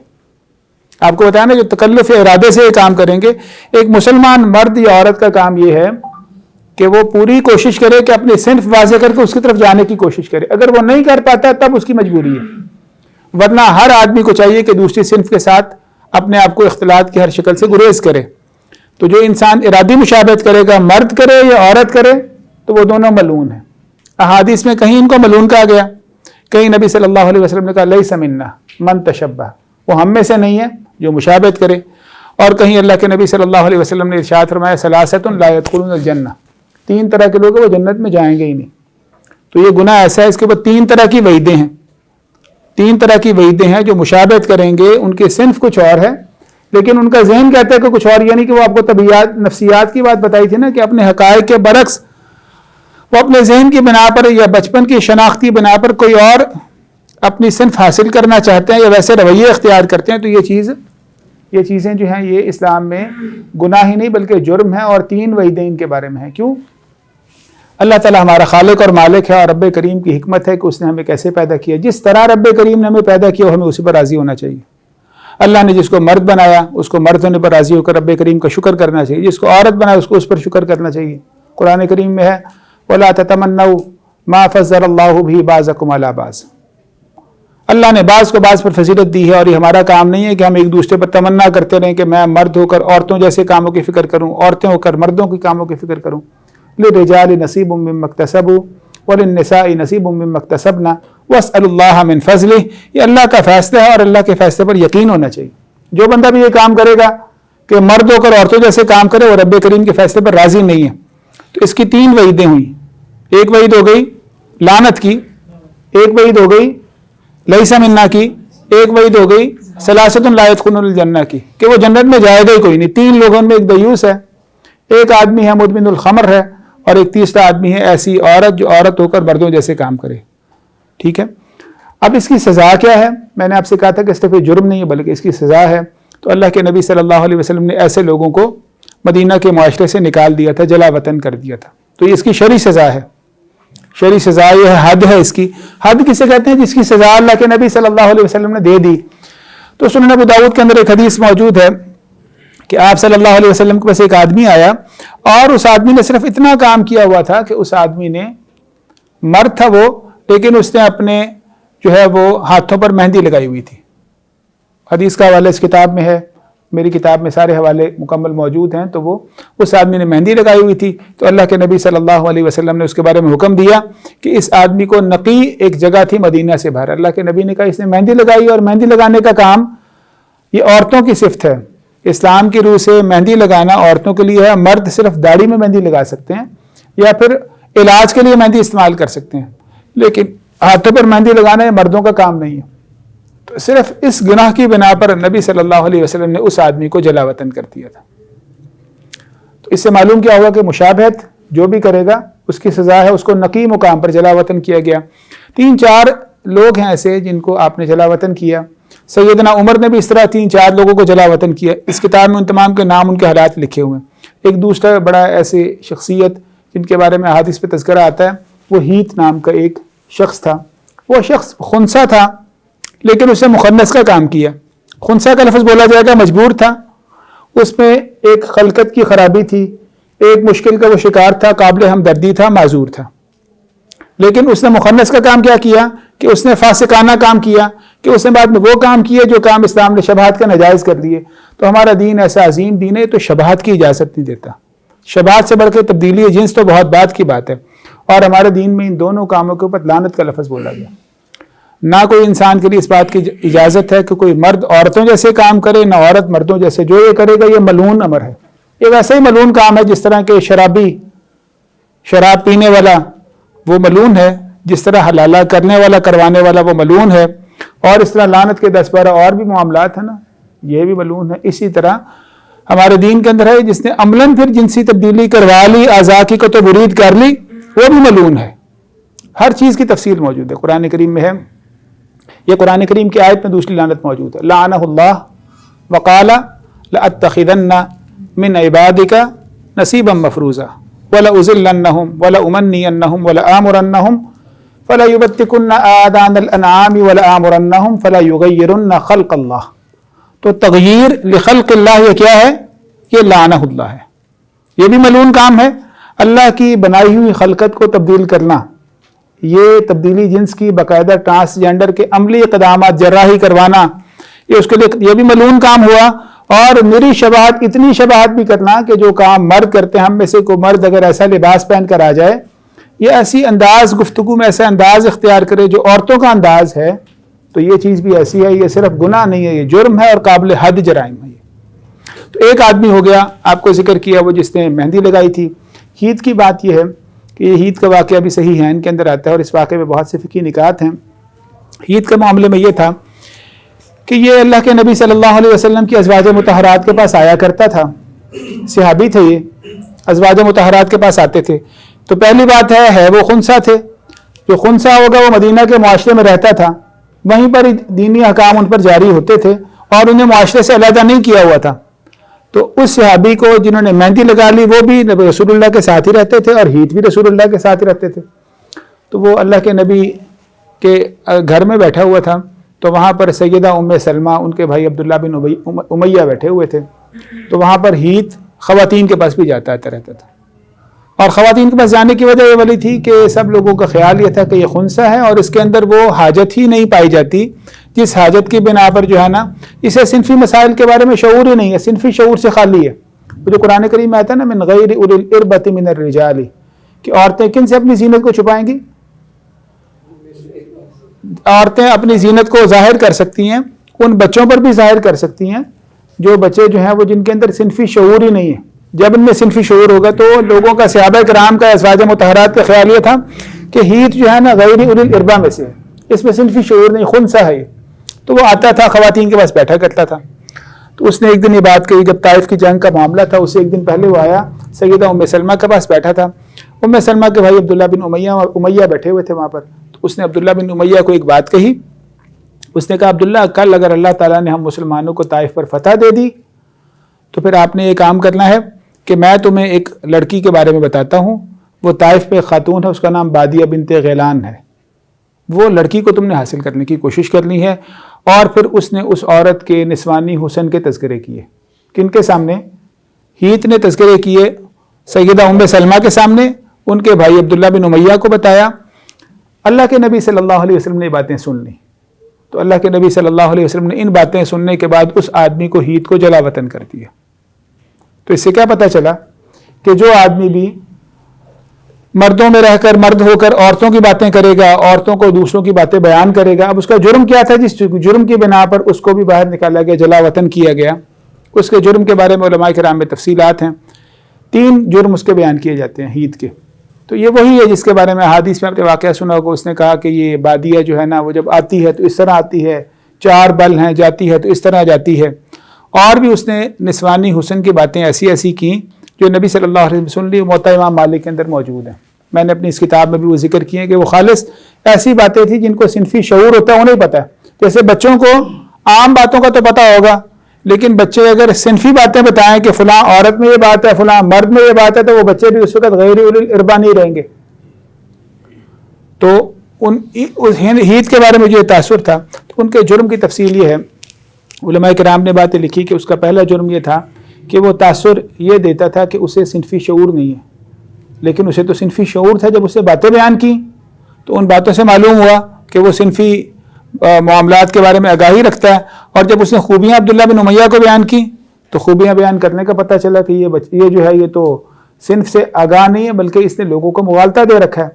آپ کو بتایا نا جو تکلف یا ارادے سے یہ کام کریں گے. ایک مسلمان مرد یا عورت کا کام یہ ہے کہ وہ پوری کوشش کرے کہ اپنی صنف واضح کر کے اس کی طرف جانے کی کوشش کرے. اگر وہ نہیں کر پاتا تب اس کی مجبوری ہے, ورنہ ہر آدمی کو چاہیے کہ دوسری صنف کے ساتھ اپنے آپ کو اختلاط کی ہر شکل سے گریز کرے. تو جو انسان ارادی مشابہت کرے گا, مرد کرے یا عورت کرے, تو وہ دونوں ملعون ہیں. احادیث میں کہیں ان کو ملعون کہا گیا, کہیں نبی صلی اللہ علیہ وسلم نے کہا لیس منا من تشبہ, وہ ہم میں سے نہیں ہے جو مشابہت کرے. اور کہیں اللہ کے نبی صلی اللہ علیہ وسلم نے ارشاد فرمایا ثلاثۃ لا يدخلون الجنہ, 3 طرح کے لوگ وہ جنت میں جائیں گے ہی نہیں. تو یہ گناہ ایسا ہے, اس کے اوپر 3 طرح کی وعیدیں ہیں. 3 طرح کی وعیدیں ہیں. جو مشابہت کریں گے ان کی صنف کچھ اور ہے لیکن ان کا ذہن کہتا ہے کہ کچھ اور, یعنی کہ وہ آپ کو طبیعت نفسیات کی بات بتائی تھی نا کہ اپنے حقائق کے برعکس وہ اپنے ذہن کی بنا پر یا بچپن کی شناختی بنا پر کوئی اور اپنی صنف حاصل کرنا چاہتے ہیں یا ویسے رویے اختیار کرتے ہیں. تو یہ چیزیں جو ہیں یہ اسلام میں گناہ ہی نہیں بلکہ جرم ہے. اور 3 وعیدیں ان کے بارے میں ہیں. کیوں؟ اللہ تعالیٰ ہمارا خالق اور مالک ہے اور رب کریم کی حکمت ہے کہ اس نے ہمیں کیسے پیدا کیا. جس طرح رب کریم نے ہمیں پیدا کیا ہمیں اسی پر راضی ہونا چاہیے. اللہ نے جس کو مرد بنایا اس کو مرد ہونے پر راضی ہو کر رب کریم کا شکر کرنا چاہیے. جس کو عورت بنایا اس کو اس پر شکر کرنا چاہیے. قرآن کریم میں ہے وَلَا تَتَمَنَّوْا مَا فَضَّلَ اللَّهُ بِهِ بَعْضَكُمْ عَلَىٰ بَعْضٍ. اللہ نے بعض کو بعض پر فضیلت دی ہے اور یہ ہمارا کام نہیں ہے کہ ہم ایک دوسرے پر تمنا کرتے رہیں کہ میں مرد ہو کر عورتوں جیسے کاموں کی فکر کروں, عورتیں ہو کر مردوں کی کاموں کی فکر کروں. لِلرِّجَالِ نَصِيبٌ مِّمَّا اكْتَسَبُوا وَلِلنِّسَاءِ نَصِيبٌ مِّمَّا اكْتَسَبْنَا وَاسْأَلُوا اللَّهَ مِن فَضْلِهِ. یہ اللہ کا فیصلہ ہے اور اللہ کے فیصلے پر یقین ہونا چاہیے. جو بندہ بھی یہ کام کرے گا کہ مرد ہو کر عورتوں جیسے کام کرے وہ رب کریم کے فیصلے پر راضی نہیں ہے. تو اس کی 3 وعیدیں ہوئیں. ایک وعید ہو گئی لعنت کی, ایک وعید ہو گئی لیس منا کی, ایک وعید ہو گئی ثلاثۃ لا يدخلون الجنہ کی کہ وہ جنت میں جائے گا ہی کوئی نہیں. 3 لوگوں میں ایک دیوس ہے, ایک آدمی ہے مدمن الخمر ہے اور ایک تیسرا آدمی ہے ایسی عورت جو عورت ہو کر مردوں جیسے کام کرے. ٹھیک ہے. اب اس کی سزا کیا ہے؟ میں نے آپ سے کہا تھا کہ اس طرف جرم نہیں ہے بلکہ اس کی سزا ہے. تو اللہ کے نبی صلی اللہ علیہ وسلم نے ایسے لوگوں کو مدینہ کے معاشرے سے نکال دیا تھا، جلا وطن کر دیا تھا. تو یہ اس کی شرعی سزا ہے. شرعی سزا یہ ہے، حد ہے اس کی. حد کسے کہتے ہیں؟ جس کی سزا اللہ کے نبی صلی اللہ علیہ وسلم نے دے دی. تو سنن ابو داؤد کے اندر ایک حدیث موجود ہے کہ آپ صلی اللہ علیہ وسلم کے پاس ایک آدمی آیا اور اس آدمی نے صرف اتنا کام کیا ہوا تھا کہ اس آدمی نے، مرد تھا وہ، لیکن اس نے اپنے جو ہے وہ ہاتھوں پر مہندی لگائی ہوئی تھی. حدیث کا حوالہ اس کتاب میں ہے، میری کتاب میں سارے حوالے مکمل موجود ہیں. تو وہ اس آدمی نے مہندی لگائی ہوئی تھی. تو اللہ کے نبی صلی اللہ علیہ وسلم نے اس کے بارے میں حکم دیا کہ اس آدمی کو نقی ایک جگہ تھی مدینہ سے باہر. اللہ کے نبی نے کہا اس نے مہندی لگائی، اور مہندی لگانے کا کام یہ عورتوں کی صفت ہے. اسلام کی روح سے مہندی لگانا عورتوں کے لیے ہے. مرد صرف داڑھی میں مہندی لگا سکتے ہیں یا پھر علاج کے لیے مہندی استعمال کر سکتے ہیں، لیکن ہاتھوں پر مہندی لگانا یہ مردوں کا کام نہیں ہے. تو صرف اس گناہ کی بنا پر نبی صلی اللہ علیہ وسلم نے اس آدمی کو جلا وطن کر دیا تھا. تو اس سے معلوم کیا ہوا کہ مشابہت جو بھی کرے گا اس کی سزا ہے. اس کو نقی مقام پر جلا وطن کیا گیا. 3-4 لوگ ہیں ایسے جن کو آپ نے جلا وطن کیا. سیدنا عمر نے بھی اس طرح 3-4 لوگوں کو جلا وطن کیا. اس کتاب میں ان تمام کے نام، ان کے حالات لکھے ہوئے ہیں. ایک دوسرا بڑا ایسے شخصیت جن کے بارے میں احادیث پہ تذکرہ آتا ہے، وہ ہیت نام کا ایک شخص تھا. وہ شخص خنثی تھا لیکن اسے مخنث کا کام کیا. خنثی کا لفظ بولا جائے گا، مجبور تھا. اس میں ایک خلقت کی خرابی تھی، ایک مشکل کا وہ شکار تھا، قابل ہمدردی تھا، معذور تھا. لیکن اس نے مخنث کا کام کیا کیا کہ اس نے فاسقانہ کام کیا، کہ اس نے بعد میں وہ کام کیے جو کام اسلام نے شبہات کا ناجائز کر لیے. تو ہمارا دین ایسا عظیم دین ہے تو شبہات کی اجازت نہیں دیتا. شبہات سے بڑھ کے تبدیلی جنس تو بہت بات کی بات ہے، اور ہمارے دین میں ان دونوں کاموں کے اوپر لعنت کا لفظ بولا گیا. نہ کوئی انسان کے لیے اس بات کی اجازت ہے کہ کوئی مرد عورتوں جیسے کام کرے، نہ عورت مردوں جیسے. جو یہ کرے گا یہ ملعون امر ہے. یہ ویسا ہی ملعون کام ہے جس طرح کہ شرابی، شراب پینے والا وہ ملعون ہے، جس طرح حلالہ کرنے والا، کروانے والا وہ ملعون ہے، اور اس طرح لعنت کے 10-12 اور بھی معاملات ہیں نا، یہ بھی ملعون ہے. اسی طرح ہمارے دین کے اندر ہے جس نے عملاً پھر جنسی تبدیلی کروا لی، اعضاء کی کو تو برید کر لی، وہ بھی ملعون ہے. ہر چیز کی تفصیل موجود ہے قرآن کریم میں ہے. یہ قرآن کریم کی آیت میں دوسری لعنت موجود ہے. لعنہ اللہ وقال لأتخذن من عبادک نصیبا مفروضا ولأذلنہم ولأمنینہم ولآمرنہم فلیبتکن آذان الانعام ولآمرنہم فلیغیرن خلق اللہ. تو تغییر لخلق اللہ یہ کیا ہے؟ یہ لعنہ اللہ ہے. یہ بھی ملعون کام ہے. اللہ کی بنائی ہوئی خلقت کو تبدیل کرنا، یہ تبدیلی جنس کی باقاعدہ ٹرانسجینڈر کے عملی اقدامات، جراحی کروانا، یہ اس کے لیے یہ بھی ملعون کام ہوا. اور میری شبہات، اتنی شبہات بھی کرنا کہ جو کام مرد کرتے ہیں، ہم میں سے کوئی مرد اگر ایسا لباس پہن کر آ جائے، یہ ایسی انداز گفتگو میں ایسا انداز اختیار کرے جو عورتوں کا انداز ہے، تو یہ چیز بھی ایسی ہے. یہ صرف گناہ نہیں ہے، یہ جرم ہے اور قابل حد جرائم ہے. تو ایک آدمی ہو گیا، آپ کو ذکر کیا وہ جس نے مہندی لگائی تھی. ہیت کی بات یہ ہے کہ یہ ہیت کا واقعہ بھی صحیح ہے، ان کے اندر آتا ہے، اور اس واقعے میں بہت سے فقہی نکات ہیں. ہیت کے معاملے میں یہ تھا کہ یہ اللہ کے نبی صلی اللہ علیہ وسلم کی ازواج مطہرات کے پاس آیا کرتا تھا. صحابی تھے، یہ ازواج مطہرات کے پاس آتے تھے. تو پہلی بات ہے وہ خنثی تھے. جو خنثی ہوگا وہ مدینہ کے معاشرے میں رہتا تھا، وہیں پر دینی احکام ان پر جاری ہوتے تھے اور انہیں معاشرے سے علیحدہ نہیں کیا ہوا تھا. تو اس صحابی کو جنہوں نے مہندی لگا لی وہ بھی رسول اللہ کے ساتھ ہی رہتے تھے، اور ہیت بھی رسول اللہ کے ساتھ ہی رہتے تھے. تو وہ اللہ کے نبی کے گھر میں بیٹھا ہوا تھا. تو وہاں پر سیدہ ام سلمہ، ان کے بھائی عبداللہ بن امیہ بیٹھے ہوئے تھے. تو وہاں پر ہیت خواتین کے پاس بھی جاتا رہتا تھا. اور خواتین کے پاس جانے کی وجہ یہ والی تھی کہ سب لوگوں کا خیال یہ تھا کہ یہ خنثی ہے اور اس کے اندر وہ حاجت ہی نہیں پائی جاتی جس حاجت کی بنا پر جو ہے نا، اسے صنفی مسائل کے بارے میں شعور ہی نہیں ہے، صنفی شعور سے خالی ہے. جو قرآن کریم میں آتا ہے نا، من غیر اولی الاربۃ من الرجال، کہ عورتیں کن سے اپنی زینت کو چھپائیں گی؟ عورتیں اپنی زینت کو ظاہر کر سکتی ہیں، ان بچوں پر بھی ظاہر کر سکتی ہیں جو بچے جو ہیں وہ جن کے اندر صنفی شعور ہی نہیں ہے. جب ان میں صنفی شعور ہوگا تو لوگوں کا، صحابہ کرام کا، ازواج مطہرات کا خیال یہ تھا کہ ہیت جو ہے نا غیر اولی الاربہ میں سے، اس میں صنفی شعور نہیں، خنثی ہے. تو وہ آتا تھا، خواتین کے پاس بیٹھا کرتا تھا. تو اس نے ایک دن یہ بات کہی، جب طائف کی جنگ کا معاملہ تھا، اسے ایک دن پہلے وہ آیا، سیدہ ام سلمہ کے پاس بیٹھا تھا ام سلمہ کے بھائی عبداللہ بن امیہ بیٹھے ہوئے تھے وہاں پر، تو اس نے عبداللہ بن امیہ کو ایک بات کہی. اس نے کہا عبداللہ کل اگر اللہ تعالیٰ نے ہم مسلمانوں کو طائف پر فتح دے دی تو پھر آپ نے یہ کام کرنا ہے کہ میں تمہیں ایک لڑکی کے بارے میں بتاتا ہوں، وہ طائف پہ خاتون ہے، اس کا نام بادیہ بنت غیلان ہے. وہ لڑکی کو تم نے حاصل کرنے کی کوشش کرنی ہے. اور پھر اس نے اس عورت کے نسوانی حسن کے تذکرے کیے. کن کے سامنے؟ ہیت نے تذکرے کیے سیدہ ام سلمہ کے سامنے، ان کے بھائی عبداللہ بن امیہ کو بتایا. اللہ کے نبی صلی اللہ علیہ وسلم نے یہ باتیں سن لی. تو اللہ کے نبی صلی اللہ علیہ وسلم نے ان باتیں سننے کے بعد اس آدمی کو ہیت کو جلا وطن کر دیا. تو اس سے کیا پتہ چلا کہ جو آدمی بھی مردوں میں رہ کر مرد ہو کر عورتوں کی باتیں کرے گا، عورتوں کو دوسروں کی باتیں بیان کرے گا، اب اس کا جرم کیا تھا؟ جس جرم کی بنا پر اس کو بھی باہر نکالا گیا، جلا وطن کیا گیا. اس کے جرم کے بارے میں علماء کرام میں تفصیلات ہیں. 3 جرم اس کے بیان کیے جاتے ہیں ہیت کے. تو یہ وہی ہے جس کے بارے میں حدیث میں آپ نے واقعہ سنا ہوگا. اس نے کہا کہ یہ بادیہ جو ہے نا وہ جب آتی ہے تو اس طرح آتی ہے، 4 بل ہیں، جاتی ہے تو اس طرح جاتی ہے. اور بھی اس نے نسوانی حسن کی باتیں ایسی ایسی کی جو نبی صلی اللہ علیہ وسلم سن لی. موطا امام مالک کے اندر موجود ہیں. میں نے اپنی اس کتاب میں بھی وہ ذکر کیے ہیں کہ وہ خالص ایسی باتیں تھیں جن کو صنفی شعور ہوتا ہے، انہیں پتہ ہے. جیسے بچوں کو عام باتوں کا تو پتہ ہوگا، لیکن بچے اگر صنفی باتیں بتائیں کہ فلاں عورت میں یہ بات ہے، فلاں مرد میں یہ بات ہے، تو وہ بچے بھی اس وقت غیر اولی الاربا نہیں رہیں گے. تو ہیت کے بارے میں جو تاثر تھا، تو ان کے جرم کی تفصیل یہ ہے. علماء کرام نے باتیں لکھی کہ اس کا پہلا جرم یہ تھا کہ وہ تاثر یہ دیتا تھا کہ اسے صنفی شعور نہیں ہے. لیکن اسے تو صنفی شعور تھا. جب اسے باتیں بیان کی تو ان باتوں سے معلوم ہوا کہ وہ صنفی معاملات کے بارے میں آگاہی رکھتا ہے. اور جب اس نے خوبیاں عبداللہ بن امیہ کو بیان کی تو خوبیاں بیان کرنے کا پتہ چلا کہ یہ جو ہے یہ تو صنف سے آگاہ نہیں ہے، بلکہ اس نے لوگوں کو مغالطہ دے رکھا ہے.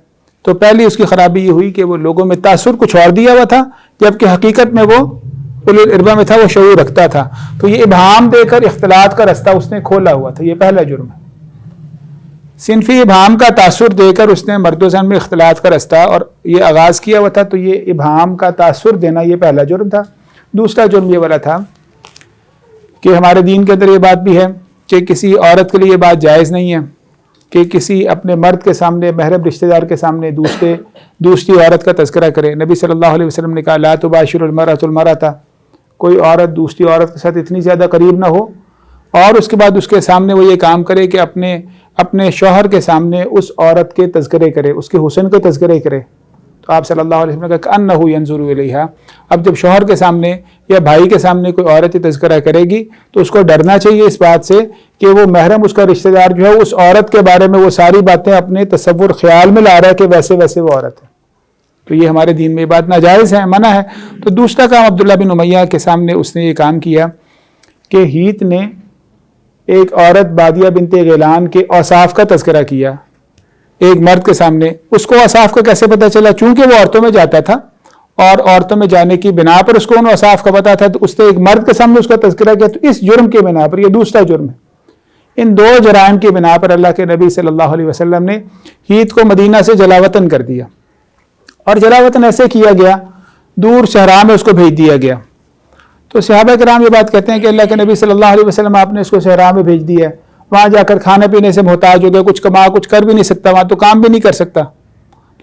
تو پہلی اس کی خرابی یہ ہوئی کہ وہ لوگوں میں تاثر کچھ اور دیا ہوا تھا، جبکہ حقیقت میں وہ اولی الاربا میں تھا، وہ شعور رکھتا تھا. تو یہ ابہام دے کر اختلاط کا رستہ اس نے کھولا ہوا تھا. یہ پہلا جرم ہے. صنفی ابہام کا تاثر دے کر اس نے مرد و زن میں اختلاط کا رستہ اور یہ آغاز کیا ہوا تھا. تو یہ ابہام کا تاثر دینا یہ پہلا جرم تھا. دوسرا جرم یہ والا تھا کہ ہمارے دین کے اندر یہ بات بھی ہے کہ کسی عورت کے لیے یہ بات جائز نہیں ہے کہ کسی اپنے مرد کے سامنے، محرم رشتہ دار کے سامنے دوسری عورت کا تذکرہ کرے. نبی صلی اللہ علیہ وسلم نے کہا لا تباشر المرأة المرأة، کوئی عورت دوسری عورت کے ساتھ اتنی زیادہ قریب نہ ہو اور اس کے بعد اس کے سامنے وہ یہ کام کرے کہ اپنے شوہر کے سامنے اس عورت کے تذکرے کرے، اس کے حسن کے تذکرے کرے. تو آپ صلی اللہ علیہ وسلم نے کہا کأنہ ینظر الیہا. اب جب شوہر کے سامنے یا بھائی کے سامنے کوئی عورت تذکرہ کرے گی تو اس کو ڈرنا چاہیے اس بات سے کہ وہ محرم اس کا رشتہ دار جو ہے اس عورت کے بارے میں وہ ساری باتیں اپنے تصور خیال میں لا رہا ہے کہ ویسے ویسے وہ عورت ہے. تو یہ ہمارے دین میں یہ بات ناجائز ہے، منع ہے. تو دوسرا کام عبداللہ بن امیہ کے سامنے اس نے یہ کام کیا کہ ہیت نے ایک عورت بادیہ بنت غیلان کے اوصاف کا تذکرہ کیا ایک مرد کے سامنے. اس کو اوصاف کا کیسے پتہ چلا؟ چونکہ وہ عورتوں میں جاتا تھا اور عورتوں میں جانے کی بنا پر اس کو ان اوصاف کا پتہ تھا، تو اس نے ایک مرد کے سامنے اس کا تذکرہ کیا. تو اس جرم کے بنا پر، یہ دوسرا جرم ہے. ان 2 جرائم کی بنا پر اللہ کے نبی صلی اللہ علیہ وسلم نے ہیت کو مدینہ سے جلاوطن کر دیا. اور جلاوطن ایسے کیا گیا، دور صحرا میں اس کو بھیج دیا گیا. تو صحابہ کرام یہ بات کہتے ہیں کہ اللہ کے نبی صلی اللہ علیہ وسلم آپ نے اس کو صحرا میں بھیج دیا ہے، وہاں جا کر کھانے پینے سے محتاج ہو گیا، کچھ کر بھی نہیں سکتا، وہاں تو کام بھی نہیں کر سکتا.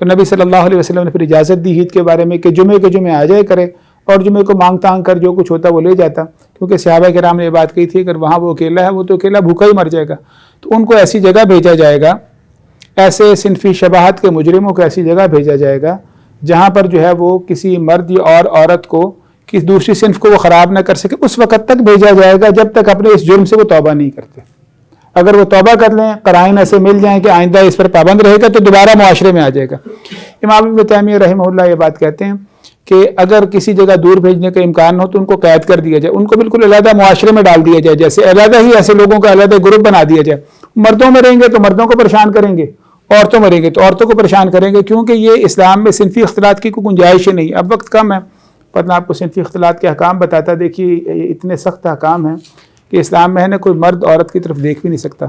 تو نبی صلی اللہ علیہ وسلم نے پھر اجازت دی ہیت کے بارے میں کہ جمعے کے جمعے آ جائے کرے اور جمعے کو مانگ تانگ کر جو کچھ ہوتا وہ لے جاتا. کیونکہ صحابہ کرام نے یہ بات کہی تھی اگر وہاں وہ اکیلا ہے وہ تو اکیلا بھوکا ہی مر جائے گا. تو ان کو ایسی جگہ بھیجا جائے گا، ایسے صنفی شباہت کے مجرموں کو ایسی جگہ بھیجا جائے گا جہاں پر جو ہے وہ کسی مرد یا اور عورت کو کسی دوسری صنف کو وہ خراب نہ کر سکے. اس وقت تک بھیجا جائے گا جب تک اپنے اس جرم سے وہ توبہ نہیں کرتے. اگر وہ توبہ کر لیں، قرائن ایسے مل جائیں کہ آئندہ اس پر پابند رہے گا تو دوبارہ معاشرے میں آ جائے گا. امام ابن تیمیہ رحمہ اللہ یہ بات کہتے ہیں کہ اگر کسی جگہ دور بھیجنے کا امکان ہو تو ان کو قید کر دیا جائے، ان کو بالکل علیحدہ معاشرے میں ڈال دیا جائے، جیسے علیحدہ ہی ایسے لوگوں کا علیحدہ گروپ بنا دیا جائے. مردوں میں رہیں گے تو مردوں کو پریشان کریں گے، عورتوں میں رہیں گے تو عورتوں کو پریشان کریں گے، کیونکہ یہ اسلام میں صنفی اختلاط کی کوئی گنجائش ہی نہیں. اب وقت کم ہے، پر میں آپ کو صنفی اختلاط کے احکام بتاتا. دیکھیے اتنے سخت احکام ہیں کہ اسلام میں ہے نا کوئی مرد عورت کی طرف دیکھ بھی نہیں سکتا،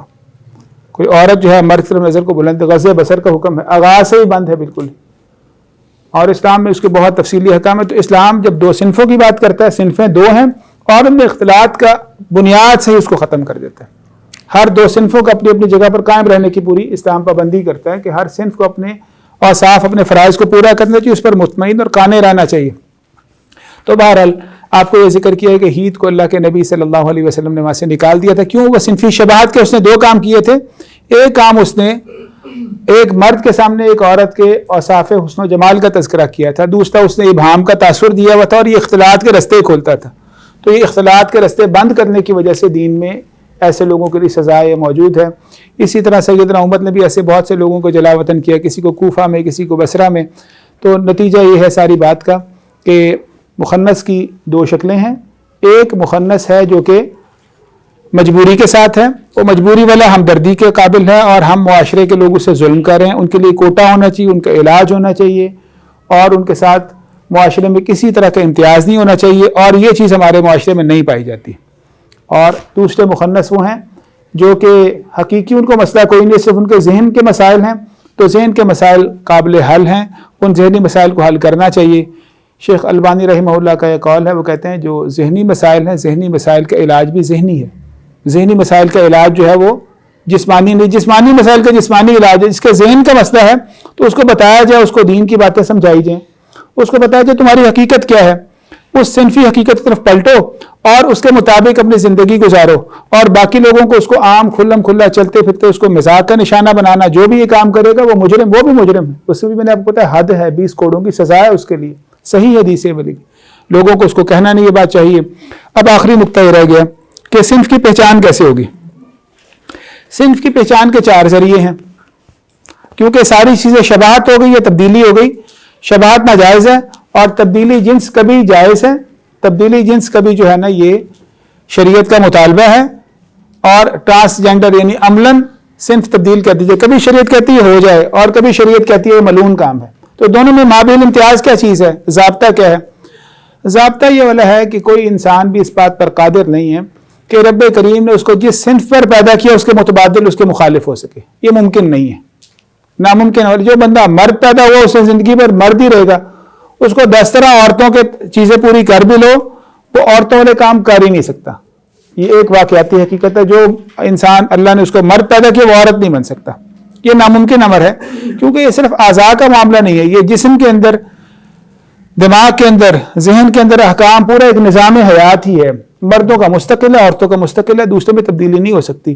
کوئی عورت جو ہے مرد کی طرف نظر کو بلند، غض بصر کا حکم ہے، آغاز سے ہی بند ہے بالکل. اور اسلام میں اس کے بہت تفصیلی احکام ہے. تو اسلام جب 2 صنفوں کی بات کرتا ہے، صنفیں 2 ہیں اور ان میں اختلاط کا بنیاد سے ہی اس کو ختم کر دیتا ہے. ہر دو صنفوں کو اپنی اپنی جگہ پر قائم رہنے کی پوری اسلام پابندی کرتا ہے کہ ہر صنف کو اپنے اوصاف اپنے فرائض کو پورا کرنا چاہیے، اس پر مطمئن اور قانع رہنا چاہیے۔ تو بہرحال آپ کو یہ ذکر کیا ہے کہ عید کو اللہ کے نبی صلی اللہ علیہ وسلم نے وہاں سے نکال دیا تھا، کیوں؟ وہ صنفی شباہت کے اس نے دو کام کیے تھے۔ ایک کام اس نے ایک مرد کے سامنے ایک عورت کے اوصاف حسن و جمال کا تذکرہ کیا تھا، دوسرا اس نے ابہام کا تاثر دیا ہوا تھا اور یہ اختلاط کے رستے کھولتا تھا۔ تو یہ اختلاط کے رستے بند کرنے کی وجہ سے دین میں ایسے لوگوں کے لیے سزائے موجود ہے۔ اسی طرح سیدنا عمر نے بھی ایسے بہت سے لوگوں کو جلا وطن کیا، کسی کو کوفہ میں، کسی کو بصرہ میں۔ تو نتیجہ یہ ہے ساری بات کا کہ مخنث کی دو شکلیں ہیں۔ ایک مخنث ہے جو کہ مجبوری کے ساتھ ہے، وہ مجبوری والا ہمدردی کے قابل ہے اور ہم معاشرے کے لوگ اس سے ظلم کر رہے ہیں، ان کے لیے کوٹا ہونا چاہیے، ان کا علاج ہونا چاہیے اور ان کے ساتھ معاشرے میں کسی طرح کا امتیاز نہیں ہونا چاہیے، اور یہ چیز ہمارے معاشرے میں نہیں پائی جاتی۔ اور دوسرے مخنث وہ ہیں جو کہ حقیقی ان کو مسئلہ کوئی نہیں، صرف ان کے ذہن کے مسائل ہیں، تو ذہن کے مسائل قابل حل ہیں، ان ذہنی مسائل کو حل کرنا چاہیے۔ شیخ البانی رحمہ اللہ کا یہ قول ہے، وہ کہتے ہیں جو ذہنی مسائل ہیں، ذہنی مسائل کا علاج بھی ذہنی ہے۔ ذہنی مسائل کا علاج جو ہے وہ جسمانی نہیں، جسمانی مسائل کا جسمانی علاج ہے۔ جس کے ذہن کا مسئلہ ہے تو اس کو بتایا جائے، اس کو دین کی باتیں سمجھائی جائیں، اس کو بتایا جائے تمہاری حقیقت کیا ہے، اس صنفی حقیقت کی طرف پلٹو اور اس کے مطابق اپنی زندگی گزارو، اور باقی لوگوں کو اس کو عام کھلم کھلا چلتے پھرتے اس کو مذاق کا نشانہ بنانا، جو بھی یہ کام کرے گا وہ مجرم، وہ بھی مجرم ہے، اس میں بھی میں نے آپ کو بتایا حد ہے، 20 کوڑوں کی سزا ہے اس کے لیے، صحیح حدیث ہے بلی، لوگوں کو اس کو کہنا نہیں، یہ بات چاہیے۔ اب آخری نقطہ یہ رہ گیا کہ صنف کی پہچان کیسے ہوگی۔ صنف کی پہچان کے 4 ذریعے ہیں، کیونکہ ساری چیزیں شباہت ہو گئی یا تبدیلی ہو گئی۔ شباہت ناجائز ہے اور تبدیلی جنس کبھی جائز ہے۔ تبدیلی جنس کبھی جو ہے نا یہ شریعت کا مطالبہ ہے، اور ٹرانسجینڈر یعنی عملاً صنف تبدیل کر دیجیے، کبھی شریعت کہتی ہے ہو جائے اور کبھی شریعت کہتی ہے یہ ملعون کام ہے۔ تو دونوں میں مابین امتیاز کیا چیز ہے؟ ضابطہ کیا ہے؟ ضابطہ یہ والا ہے کہ کوئی انسان بھی اس بات پر قادر نہیں ہے کہ رب کریم نے اس کو جس صنف پر پیدا کیا اس کے متبادل اس کے مخالف ہو سکے، یہ ممکن نہیں ہے، ناممکن ہے۔ جو بندہ مرد پیدا ہوا اس سے زندگی پر مرد ہی رہے گا، اس کو 10 طرح عورتوں کے چیزیں پوری کر بھی لو وہ عورتوں والے کام کر ہی نہیں سکتا۔ یہ ایک واقعاتی حقیقت ہے، جو انسان اللہ نے اس کو مرد پیدا کیا وہ عورت نہیں بن سکتا، یہ ناممکن امر ہے، کیونکہ یہ صرف اعضاء کا معاملہ نہیں ہے، یہ جسم کے اندر، دماغ کے اندر، ذہن کے اندر احکام، پورا ایک نظام حیات ہی ہے، مردوں کا مستقل ہے، عورتوں کا مستقل ہے، دوسرے میں تبدیلی نہیں ہو سکتی۔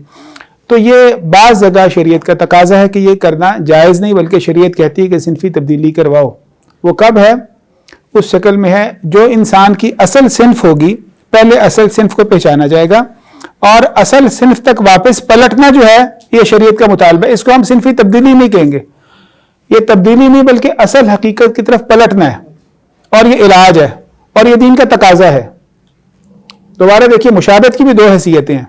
تو یہ بعض جگہ شریعت کا تقاضا ہے کہ یہ کرنا جائز نہیں، بلکہ شریعت کہتی ہے کہ صنفی تبدیلی کرواؤ۔ وہ کب ہے؟ اس شکل میں ہے جو انسان کی اصل صنف ہوگی، پہلے اصل صنف کو پہچانا جائے گا، اور اصل صنف تک واپس پلٹنا جو ہے یہ شریعت کا مطالبہ ہے، اس کو ہم صنفی تبدیلی نہیں کہیں گے، یہ تبدیلی نہیں بلکہ اصل حقیقت کی طرف پلٹنا ہے، اور یہ علاج ہے اور یہ دین کا تقاضا ہے۔ دوبارہ دیکھیے، مشابہت کی بھی 2 حیثیتیں ہیں،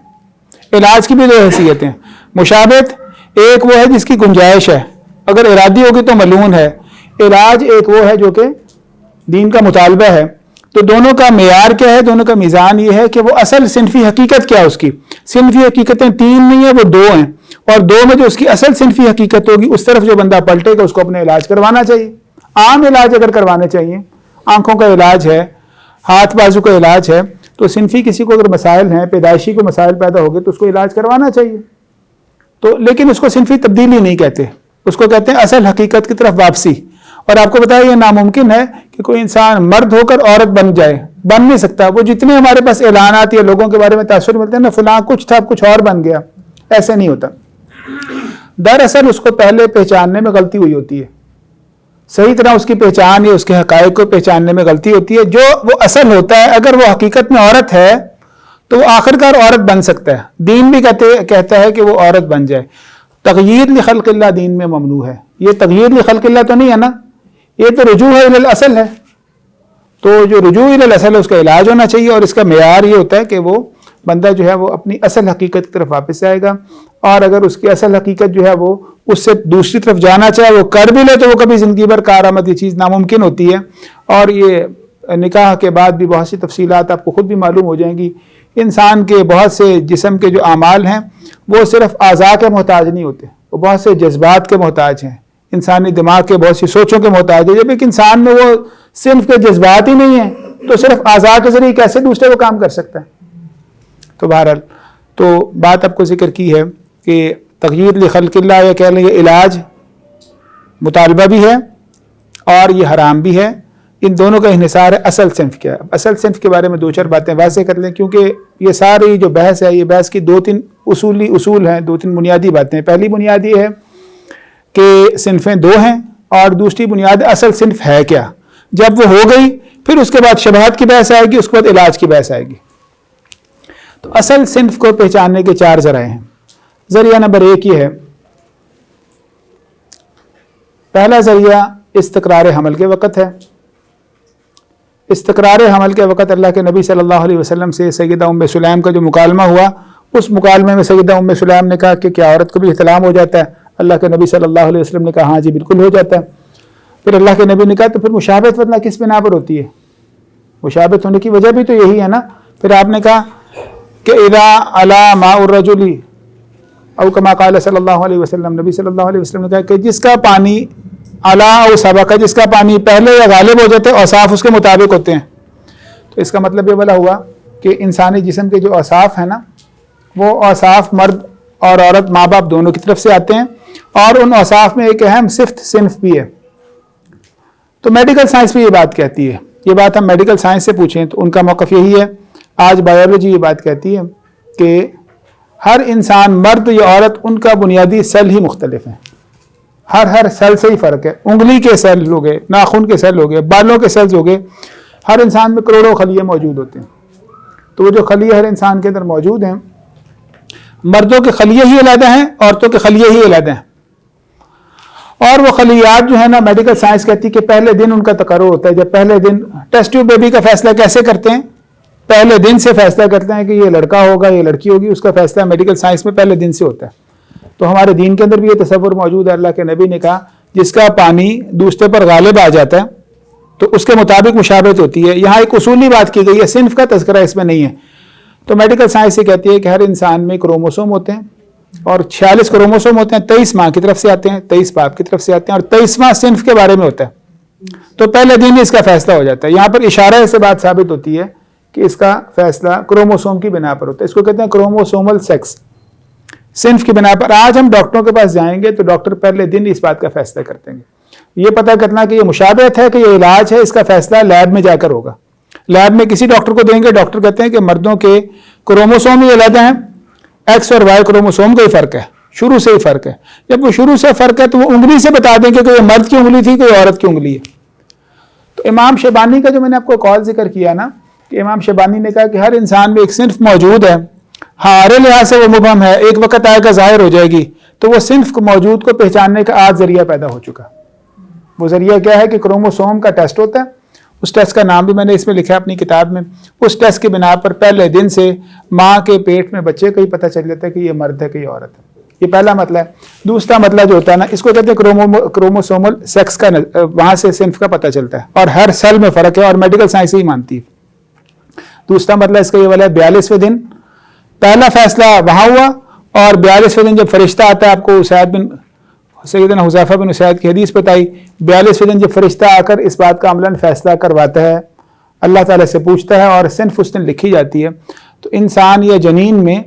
علاج کی بھی 2 حیثیتیں ہیں۔ مشابہت ایک وہ ہے جس کی گنجائش ہے، اگر ارادی ہوگی تو ملعون ہے، علاج ایک وہ ہے جو کہ دین کا مطالبہ ہے۔ تو دونوں کا معیار کیا ہے؟ دونوں کا میزان یہ ہے کہ وہ اصل صنفی حقیقت کیا ہے اس کی۔ صنفی حقیقتیں 3 نہیں ہیں، وہ 2 ہیں، اور 2 میں جو اس کی اصل صنفی حقیقت ہوگی اس طرف جو بندہ پلٹے گا اس کو اپنے علاج کروانا چاہیے۔ عام علاج اگر کروانے چاہیے، آنکھوں کا علاج ہے، ہاتھ بازو کا علاج ہے، تو صنفی کسی کو اگر مسائل ہیں، پیدائشی کو مسائل پیدا ہو گئے تو اس کو علاج کروانا چاہیے۔ تو لیکن اس کو صنفی تبدیلی نہیں کہتے، اس کو کہتے ہیں اصل حقیقت کی طرف واپسی۔ اور آپ کو بتایا یہ ناممکن ہے کہ کوئی انسان مرد ہو کر عورت بن جائے، بن نہیں سکتا۔ وہ جتنے ہمارے پاس اعلانات یا لوگوں کے بارے میں تاثر ملتے ہیں نا، فلاں کچھ تھا کچھ اور بن گیا، ایسے نہیں ہوتا۔ دراصل اس کو پہلے پہچاننے میں غلطی ہوئی ہوتی ہے، صحیح طرح اس کی پہچان یا اس کے حقائق کو پہچاننے میں غلطی ہوتی ہے۔ جو وہ اصل ہوتا ہے اگر وہ حقیقت میں عورت ہے تو وہ آخرکار عورت بن سکتا ہے، دین بھی کہتا ہے کہ وہ عورت بن جائے۔ تغییر لخلق اللہ دین میں ممنوع ہے، یہ تغییر لخلق اللہ تو نہیں ہے نا، یہ تو رجوع ہے الی الاصل ہے۔ تو جو رجوع الی الاصل ہے اس کا علاج ہونا چاہیے، اور اس کا معیار یہ ہوتا ہے کہ وہ بندہ جو ہے وہ اپنی اصل حقیقت کی طرف واپس آئے گا، اور اگر اس کی اصل حقیقت جو ہے وہ اس سے دوسری طرف جانا چاہے، وہ کر بھی لے تو وہ کبھی زندگی بھر کارآمد یہ چیز ناممکن ہوتی ہے۔ اور یہ نکاح کے بعد بھی بہت سی تفصیلات آپ کو خود بھی معلوم ہو جائیں گی۔ انسان کے بہت سے جسم کے جو اعمال ہیں وہ صرف اعضاء کے محتاج نہیں ہوتے، وہ بہت سے جذبات کے محتاج ہیں، انسانی دماغ کے بہت سی سوچوں کے محتاج ہے۔ جب ایک انسان میں وہ صنف کے جذبات ہی نہیں ہیں تو صرف اعضاء کے ذریعے کیسے دوسرے کو کام کر سکتا ہے؟ تو بہرحال تو بات آپ کو ذکر کی ہے کہ تغیر لخلق اللہ یا کہہ لیں یہ علاج مطالبہ بھی ہے اور یہ حرام بھی ہے. ان دونوں کا انحصار ہے اصل صنف کیا. اصل صنف کے بارے میں 2-4 باتیں واضح کر لیں کیونکہ یہ ساری جو بحث ہے یہ بحث کی 2-3 اصول ہیں, 2-3 بنیادی باتیں. پہلی بنیاد یہ ہے کہ صنفیں 2 ہیں اور دوسری بنیاد اصل صنف ہے کیا. جب وہ ہو گئی پھر اس کے بعد شبہات کی بحث آئے گی, اس کے بعد علاج کی بحث آئے گی. تو اصل صنف کو پہچاننے کے 4 ذرائع ہیں. ذریعہ نمبر 1 یہ ہے, پہلا ذریعہ استقرار حمل کے وقت ہے. استقرار حمل کے وقت اللہ کے نبی صلی اللہ علیہ وسلم سے سیدہ ام سلیم کا جو مکالمہ ہوا, اس مکالمے میں سیدہ ام سلیم نے کہا کہ کیا عورت کو بھی احتلام ہو جاتا ہے؟ اللہ کے نبی صلی اللہ علیہ وسلم نے کہا ہاں جی بالکل ہو جاتا ہے. پھر اللہ کے نبی نے کہا تو پھر مشابہت ورنہ کس بنا پر ہوتی ہے؟ مشابہت ہونے کی وجہ بھی تو یہی ہے نا. پھر آپ نے کہا کہ اذا علا ماء الرجل او کما قال صلی اللہ علیہ وسلم, نبی صلی اللہ علیہ وسلم نے کہا کہ جس کا پانی علا او سبق, جس کا پانی پہلے یا غالب ہو جاتے ہیں اوصاف اس کے مطابق ہوتے ہیں. تو اس کا مطلب یہ بلا ہوا کہ انسانی جسم کے جو اوصاف ہیں نا وہ اوصاف مرد اور عورت ماں باپ دونوں کی طرف سے آتے ہیں اور ان اوصاف میں ایک اہم صنف بھی ہے. تو میڈیکل سائنس بھی یہ بات کہتی ہے, یہ بات ہم میڈیکل سائنس سے پوچھیں تو ان کا موقف یہی ہے. آج بایولوجی یہ بات کہتی ہے کہ ہر انسان مرد یا عورت ان کا بنیادی سیل ہی مختلف ہیں. ہر سیل سے ہی فرق ہے. انگلی کے سیل ہو گئے, ناخن کے سیل ہو گئے, بالوں کے سیلز ہو گئے. ہر انسان میں کروڑوں خلیے موجود ہوتے ہیں. تو وہ جو خلیے ہر انسان کے اندر موجود ہیں, مردوں کے خلیے ہی علیحدہ ہیں, عورتوں کے خلیے ہی علیحدہ ہیں. اور وہ خلیات جو ہے نا میڈیکل سائنس کہتی ہے کہ پہلے دن ان کا تقرر ہوتا ہے. جب پہلے دن ٹیسٹ ٹیوب بیبی کا فیصلہ کیسے کرتے ہیں؟ پہلے دن سے فیصلہ کرتے ہیں کہ یہ لڑکا ہوگا یہ لڑکی ہوگی. اس کا فیصلہ میڈیکل سائنس میں پہلے دن سے ہوتا ہے. تو ہمارے دین کے اندر بھی یہ تصور موجود ہے. اللہ کے نبی نے کہا جس کا پانی دوسرے پر غالب آ جاتا ہے تو اس کے مطابق مشابہت ہوتی ہے. یہاں ایک اصولی بات کی گئی ہے, صنف کا تذکرہ اس میں نہیں ہے. تو میڈیکل سائنس یہ کہتی ہے کہ ہر انسان میں کروموسوم ہوتے ہیں اور 46 کروموسوم ہوتے ہیں. 23 ماں کی طرف سے آتے ہیں, 23 باپ کی طرف سے آتے ہیں, اور 23واں صنف کے بارے میں ہوتا ہے. تو پہلے دن اس کا فیصلہ ہو جاتا ہے. یہاں پر اشارہ سے بات ثابت ہوتی ہے کہ اس کا فیصلہ کروموسوم کی بنا پر ہوتا ہے. اس کو کہتے ہیں کروموسومل سیکس, صنف کی بنا پر. آج ہم ڈاکٹروں کے پاس جائیں گے تو ڈاکٹر پہلے دن اس بات کا فیصلہ کرتے ہیں. یہ پتہ کرنا کہ یہ مشابہت ہے کہ یہ علاج ہے, اس کا فیصلہ لیب میں جا کر ہوگا. لیب میں کسی ڈاکٹر کو دیں گے, ڈاکٹر کہتے ہیں کہ مردوں کے کروموسوم ہی علیحدہ ہیں, ایکس اور وائی کروموسوم کا ہی فرق ہے, شروع سے ہی فرق ہے. جب وہ شروع سے فرق ہے تو وہ انگلی سے بتا دیں گے کہ یہ مرد کی انگلی تھی کہ یہ عورت کی انگلی ہے. تو امام شیبانی کا جو میں نے آپ کو قول ذکر کیا نا کہ امام شیبانی نے کہا کہ ہر انسان میں ایک صنف موجود ہے, ہارے لحاظ سے وہ مبہم ہے, ایک وقت آئے گا ظاہر ہو جائے گی. تو وہ صنف موجود کو پہچاننے کا آج ذریعہ پیدا ہو چکا. وہ ذریعہ کیا ہے کہ کروموسوم کا ٹیسٹ ہوتا ہے. اس ٹیسٹ کا نام بھی میں نے اس میں لکھا ہے اپنی کتاب میں. اس ٹیسٹ کی بنا پر پہلے دن سے ماں کے پیٹ میں بچے کا ہی پتہ چل جاتا ہے کہ یہ مرد ہے کہ یہ عورت ہے. یہ پہلا مسئلہ ہے. دوسرا مسئلہ جو ہوتا ہے نا اس کو کہتے ہیں کروموسومل سیکس کا, وہاں سے صنف کا پتہ چلتا ہے اور ہر سیل میں فرق ہے اور میڈیکل سائنس ہی مانتی ہے. دوسرا مسئلہ اس کا یہ والا ہے 42ویں دن پہلا فیصلہ وہاں ہوا, اور 42ویں دن جب فرشتہ آتا ہے, آپ کو سیدنا حذیفہ بن اسید کی حدیث بتائی, 42ویں دن جب فرشتہ آ کر اس بات کا عملاً فیصلہ کرواتا ہے, اللہ تعالیٰ سے پوچھتا ہے اور صنف اس دن لکھی جاتی ہے. تو انسان یا جنین میں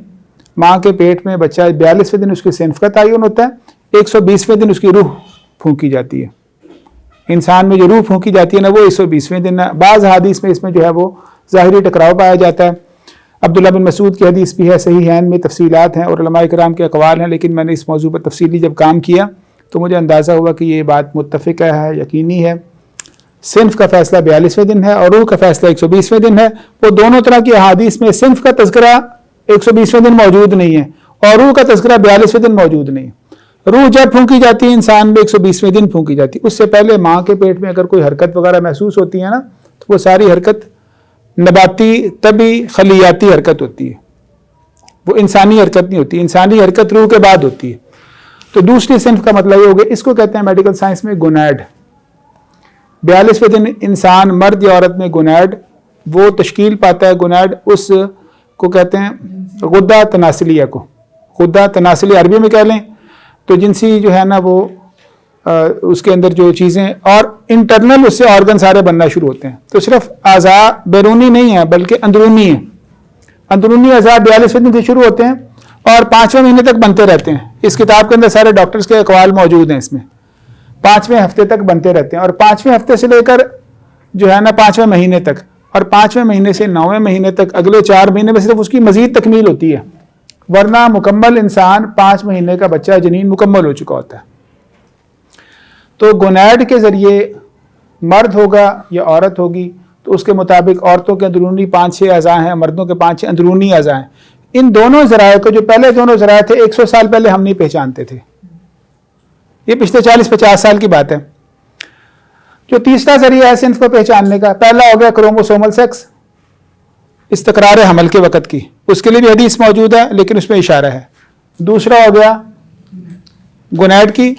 ماں کے پیٹ میں بچہ 42ویں دن اس کی صنف کا تعین ہوتا ہے, 120ویں دن اس کی روح پھونکی جاتی ہے. انسان میں جو روح پھونکی جاتی ہے نا وہ 120ویں دن ہے. بعض حدیث میں اس میں جو ہے وہ ظاہری ٹکراؤ پایا جاتا ہے. عبداللہ بن مسعود کی حدیث بھی ہے, صحیحین میں تفصیلات ہیں اور علماء کرام کے اقوال ہیں, لیکن میں نے اس موضوع پر تفصیلی جب کام کیا تو مجھے اندازہ ہوا کہ یہ بات متفقہ ہے, یقینی ہے. صنف کا فیصلہ 42ویں دن ہے اور روح کا فیصلہ 120ویں دن ہے. وہ دونوں طرح کی احادیث میں صنف کا تذکرہ 120ویں دن موجود نہیں ہے اور روح کا تذکرہ 42ویں دن موجود نہیں ہے. روح جب پھونکی جاتی ہے انسان میں 120ویں دن پھونکی جاتی ہے. اس سے پہلے ماں کے پیٹ میں اگر کوئی حرکت وغیرہ محسوس ہوتی ہے نا تو وہ ساری حرکت نباتی طبی خلیاتی حرکت ہوتی ہے, وہ انسانی حرکت نہیں ہوتی. انسانی حرکت روح کے بعد ہوتی ہے. تو دوسری صنف کا مطلب یہ ہو گیا, اس کو کہتے ہیں میڈیکل سائنس میں گونیڈ. 42ویں دن انسان مرد یا عورت میں گونیڈ وہ تشکیل پاتا ہے. گونیڈ اس کو کہتے ہیں غدہ تناسلیہ کو. غدہ تناسلی عربی میں کہہ لیں تو جنسی جو ہے نا وہ اس کے اندر جو چیزیں اور انٹرنل اس سے آرگن سارے بننا شروع ہوتے ہیں. تو صرف اعضاء بیرونی نہیں ہیں بلکہ اندرونی ہیں. اندرونی اعضاء 42 دن سے شروع ہوتے ہیں اور 5ویں مہینے تک بنتے رہتے ہیں. اس کتاب کے اندر سارے ڈاکٹرز کے اقوال موجود ہیں. اس میں 5ویں ہفتے تک بنتے رہتے ہیں اور 5ویں ہفتے سے لے کر جو ہے نا 5ویں مہینے تک اور 5ویں مہینے سے 9ویں مہینے تک اگلے 4 مہینے میں صرف اس کی مزید تکمیل ہوتی ہے، ورنہ مکمل انسان 5 مہینے کا بچہ جنین مکمل ہو چکا ہوتا ہے. تو گونیڈ کے ذریعے مرد ہوگا یا عورت ہوگی تو اس کے مطابق عورتوں کے اندرونی 5-6 اعضاء ہیں، مردوں کے 5-6 اندرونی اعضاء ہیں. ان دونوں ذرائع کو، جو پہلے دونوں ذرائع تھے 100 سال پہلے ہم نہیں پہچانتے تھے، یہ پچھلے 40-50 سال کی بات ہے. جو تیسرا ذریعہ ہے صنف کو پہچاننے کا، پہلا ہو گیا کروموسومل سیکس، استقرار حمل کے وقت کی، اس کے لیے بھی حدیث موجود ہے لیکن اس میں اشارہ ہے. دوسرا ہو گیا گونیڈ کی،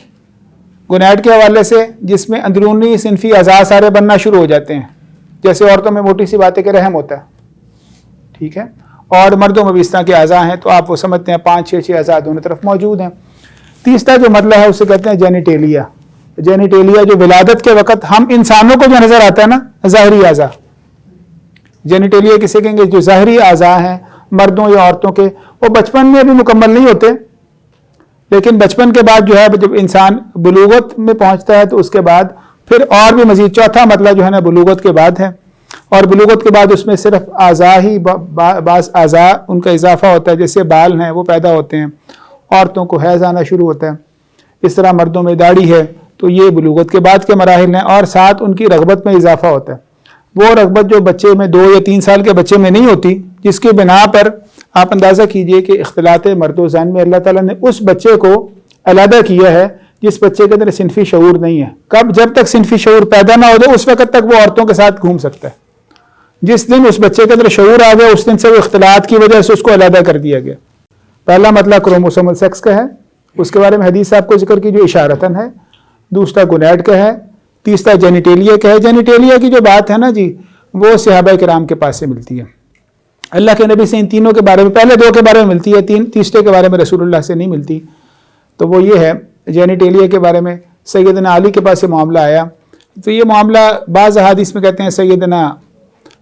گونیڈ کے حوالے سے جس میں اندرونی صنفی اعضاء سارے بننا شروع ہو جاتے ہیں، جیسے عورتوں میں موٹی سی بات ہے کہ رحم ہوتا ہے، ٹھیک ہے، اور مردوں میں بھی اس طرح کے اعضاء ہیں. تو آپ وہ سمجھتے ہیں 5-6 اعضاء دونوں طرف موجود ہیں. تیسرا جو مرحلہ ہے اسے کہتے ہیں جینیٹیلیا. جینیٹیلیا جو ولادت کے وقت ہم انسانوں کو جو نظر آتا ہے نا ظاہری اعضاء، جینیٹیلیا کسے کہیں گے؟ جو ظاہری اعضاء ہیں مردوں یا عورتوں کے، وہ بچپن میں بھی مکمل نہیں ہوتے، لیکن بچپن کے بعد جو ہے جب انسان بلوغت میں پہنچتا ہے تو اس کے بعد پھر اور بھی مزید چوتھا مرحلہ جو ہے نا بلوغت کے بعد ہے، اور بلوغت کے بعد اس میں صرف اعضاء ہی بعض اعضاء ان کا اضافہ ہوتا ہے، جیسے بال ہیں وہ پیدا ہوتے ہیں، عورتوں کو حیض آنا شروع ہوتا ہے، اس طرح مردوں میں داڑھی ہے. تو یہ بلوغت کے بعد کے مراحل ہیں، اور ساتھ ان کی رغبت میں اضافہ ہوتا ہے. وہ رغبت جو بچے میں 2 یا 3 سال کے بچے میں نہیں ہوتی، جس کی بنا پر آپ اندازہ کیجئے کہ اختلاط مرد و زن میں اللہ تعالیٰ نے اس بچے کو علیحدہ کیا ہے جس بچے کے اندر صنفی شعور نہیں ہے. کب؟ جب تک صنفی شعور پیدا نہ ہو جائے اس وقت تک وہ عورتوں کے ساتھ گھوم سکتا ہے. جس دن اس بچے کے اندر شعور آ گیا اس دن سے وہ اختلاط کی وجہ سے اس کو علیحدہ کر دیا گیا. پہلا مطلب کروموسومل سیکس کا ہے، اس کے بارے میں حدیث آپ کو ذکر کی جو اشارتاً ہے. دوسرا گونیڈ کا ہے. تیسرا جینیٹیلیا کا ہے. جینیٹیلیا کی جو بات ہے نا جی وہ صحابہ کرام کے پاس سے ملتی ہے. اللہ کے نبی سے ان تینوں کے بارے میں، پہلے 2 کے بارے میں ملتی ہے، تیسرے کے بارے میں رسول اللہ سے نہیں ملتی. تو وہ یہ ہے جینیٹیلیا کے بارے میں سیدنا علی کے پاس سے معاملہ آیا. تو یہ معاملہ بعض احادیث میں کہتے ہیں سیدنا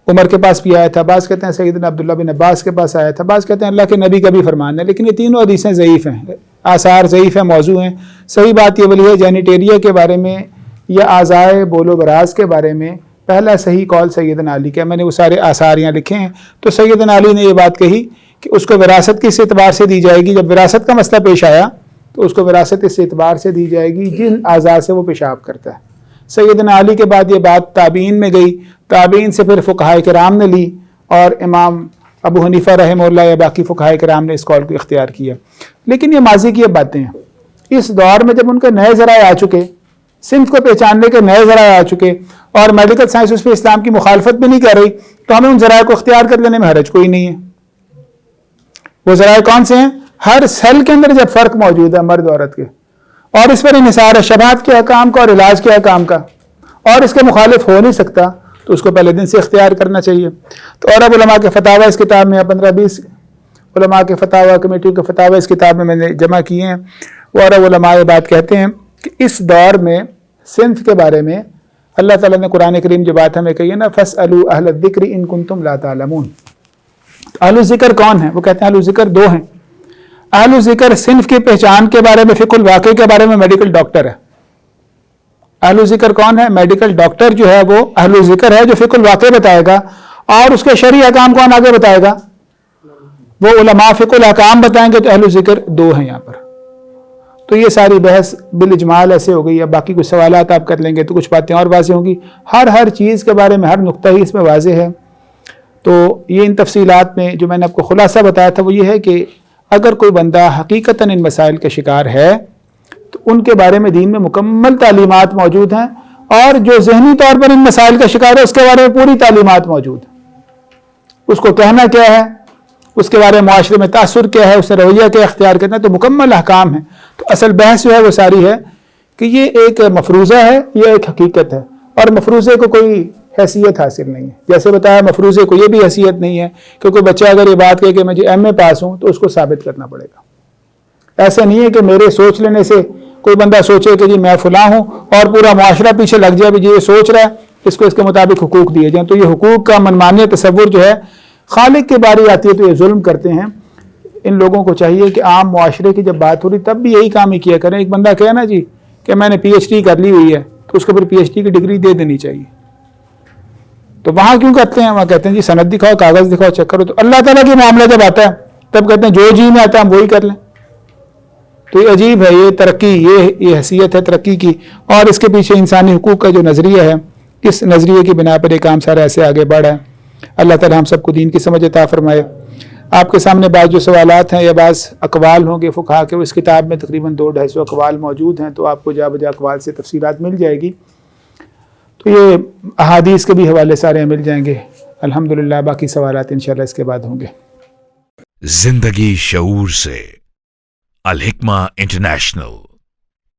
عمر کے پاس بھی آیا تھا، بعض کہتے ہیں سیدنا عبداللہ بن عباس کے پاس آیا تھا، بعض کہتے ہیں اللہ کے نبی کا بھی فرمان ہے. لیکن یہ تینوں حدیثیں ضعیف ہیں، آثار ضعیف ہیں، موضوع ہیں. صحیح بات یہ بولی ہے جینیٹیلیا کے بارے میں یا اعضائے بول و براز کے بارے میں پہلا صحیح قول سیدنا علی کا. میں نے وہ سارے آثار یہاں لکھے ہیں. تو سیدنا علی نے یہ بات کہی کہ اس کو وراثت کس اعتبار سے دی جائے گی؟ جب وراثت کا مسئلہ پیش آیا تو اس کو وراثت اس اعتبار سے دی جائے گی جن اعضاء سے وہ پیشاب کرتا ہے. سیدنا علی کے بعد یہ بات تابعین میں گئی، تابعین سے پھر فقہائے کرام نے لی، اور امام ابو حنیفہ رحمہ اللہ یا باقی فقہائے کرام نے اس قول کو اختیار کیا. لیکن یہ ماضی کی باتیں ہیں. اس دور میں جب ان کے نئے ذرائع آ چکے، صنف کو پہچاننے کے نئے ذرائع آ چکے، اور میڈیکل سائنس اس پہ اسلام کی مخالفت بھی نہیں کر رہی، تو ہمیں ان ذرائع کو اختیار کر لینے میں حرج کوئی نہیں ہے. وہ ذرائع کون سے ہیں؟ ہر سیل کے اندر جب فرق موجود ہے مرد عورت کے، اور اس پر انحصار ہے شباہت کے احکام کا اور علاج کے احکام کا، اور اس کے مخالف ہو نہیں سکتا، تو اس کو پہلے دن سے اختیار کرنا چاہیے. تو عرب علماء کے فتاوی اس کتاب میں 15-20 علماء کے فتاوی کمیٹی کے فتاوی اس کتاب میں نے جمع کیے ہیں. وہ عرب علماء یہ بات کہتے ہیں کہ اس دور میں صنف کے بارے میں اللہ تعالیٰ نے قرآن کریم جو بات ہمیں کہی ہے نا فَاسْأَلُوا أَهْلَ الذِّكْرِ إِن كُنتُمْ لَا تَعْلَمُونَ. اہل الذکر کون ہیں؟ وہ کہتے ہیں اہل الذکر 2 ہیں. اہل الذکر صنف کی پہچان کے بارے میں، فقہ الواقع کے بارے میں میڈیکل ڈاکٹر ہے. اہل الذکر کون ہے؟ میڈیکل ڈاکٹر جو ہے وہ اہل الذکر ہے، جو فقہ الواقع بتائے گا، اور اس کے شرعی احکام کون آگے بتائے گا؟ وہ علماء فقہ الاحکام بتائیں گے. تو اہل الذکر 2 ہیں یہاں پر. تو یہ ساری بحث بالاجمال ایسے ہو گئی. اب باقی کچھ سوالات آپ کر لیں گے تو کچھ باتیں اور واضح ہوں گی. ہر چیز کے بارے میں ہر نقطہ ہی اس میں واضح ہے. تو یہ ان تفصیلات میں جو میں نے آپ کو خلاصہ بتایا تھا وہ یہ ہے کہ اگر کوئی بندہ حقیقتاً ان مسائل کا شکار ہے تو ان کے بارے میں دین میں مکمل تعلیمات موجود ہیں، اور جو ذہنی طور پر ان مسائل کا شکار ہے اس کے بارے میں پوری تعلیمات موجود ہیں. اس کو کہنا کیا ہے، اس کے بارے میں معاشرے میں تاثر کیا ہے، اس نے رویہ کیا اختیار کرنا ہے، تو مکمل احکام ہیں. تو اصل بحث جو ہے وہ ساری ہے کہ یہ ایک مفروضہ ہے، یہ ایک حقیقت ہے، اور مفروضے کو کوئی حیثیت حاصل نہیں ہے. جیسے بتایا مفروضے کو یہ بھی حیثیت نہیں ہے کہ کوئی بچہ اگر یہ بات کہے کہ میں ایم اے پاس ہوں تو اس کو ثابت کرنا پڑے گا. ایسا نہیں ہے کہ میرے سوچ لینے سے کوئی بندہ سوچے کہ جی میں فلاں ہوں اور پورا معاشرہ پیچھے لگ جائے، جی یہ سوچ رہا ہے اس کو اس کے مطابق حقوق دیے جائیں. تو یہ حقوق کا منمانی تصور جو ہے خالق کی باری آتی ہے تو یہ ظلم کرتے ہیں. ان لوگوں کو چاہیے کہ عام معاشرے کی جب بات ہو رہی تب بھی یہی کام ہی کیا کریں. ایک بندہ کہے نا جی کہ میں نے پی ایچ ڈی کر لی ہوئی ہے تو اس کو پھر پی ایچ ڈی کی ڈگری دے دینی چاہیے. تو وہاں کیوں کرتے ہیں؟ وہاں کہتے ہیں جی سند دکھاؤ، کاغذ دکھاؤ، چیک کرو. تو اللہ تعالیٰ کے معاملہ جب آتا ہے تب کہتے ہیں جو جی میں آتا ہے ہم وہی کر لیں. تو یہ عجیب ہے، یہ ترقی، یہ حیثیت ہے ترقی کی. اور اس کے پیچھے انسانی حقوق کا جو نظریہ ہے، اس نظریے کی بنا پر یہ کام سارا ایسے آگے بڑھا ہے. اللہ تعالیٰ ہم سب کو دین کی سمجھ عطا فرمائے. آپ کے سامنے بعض جو سوالات ہیں یا بعض اقوال ہوں گے فقہا کے، اس کتاب میں تقریباً 200-250 اقوال موجود ہیں، تو آپ کو جا بجا اقوال سے تفصیلات مل جائے گی. تو یہ احادیث کے بھی حوالے سارے مل جائیں گے الحمدللہ. باقی سوالات انشاءاللہ اس کے بعد ہوں گے. زندگی شعور سے، الحکمہ انٹرنیشنل.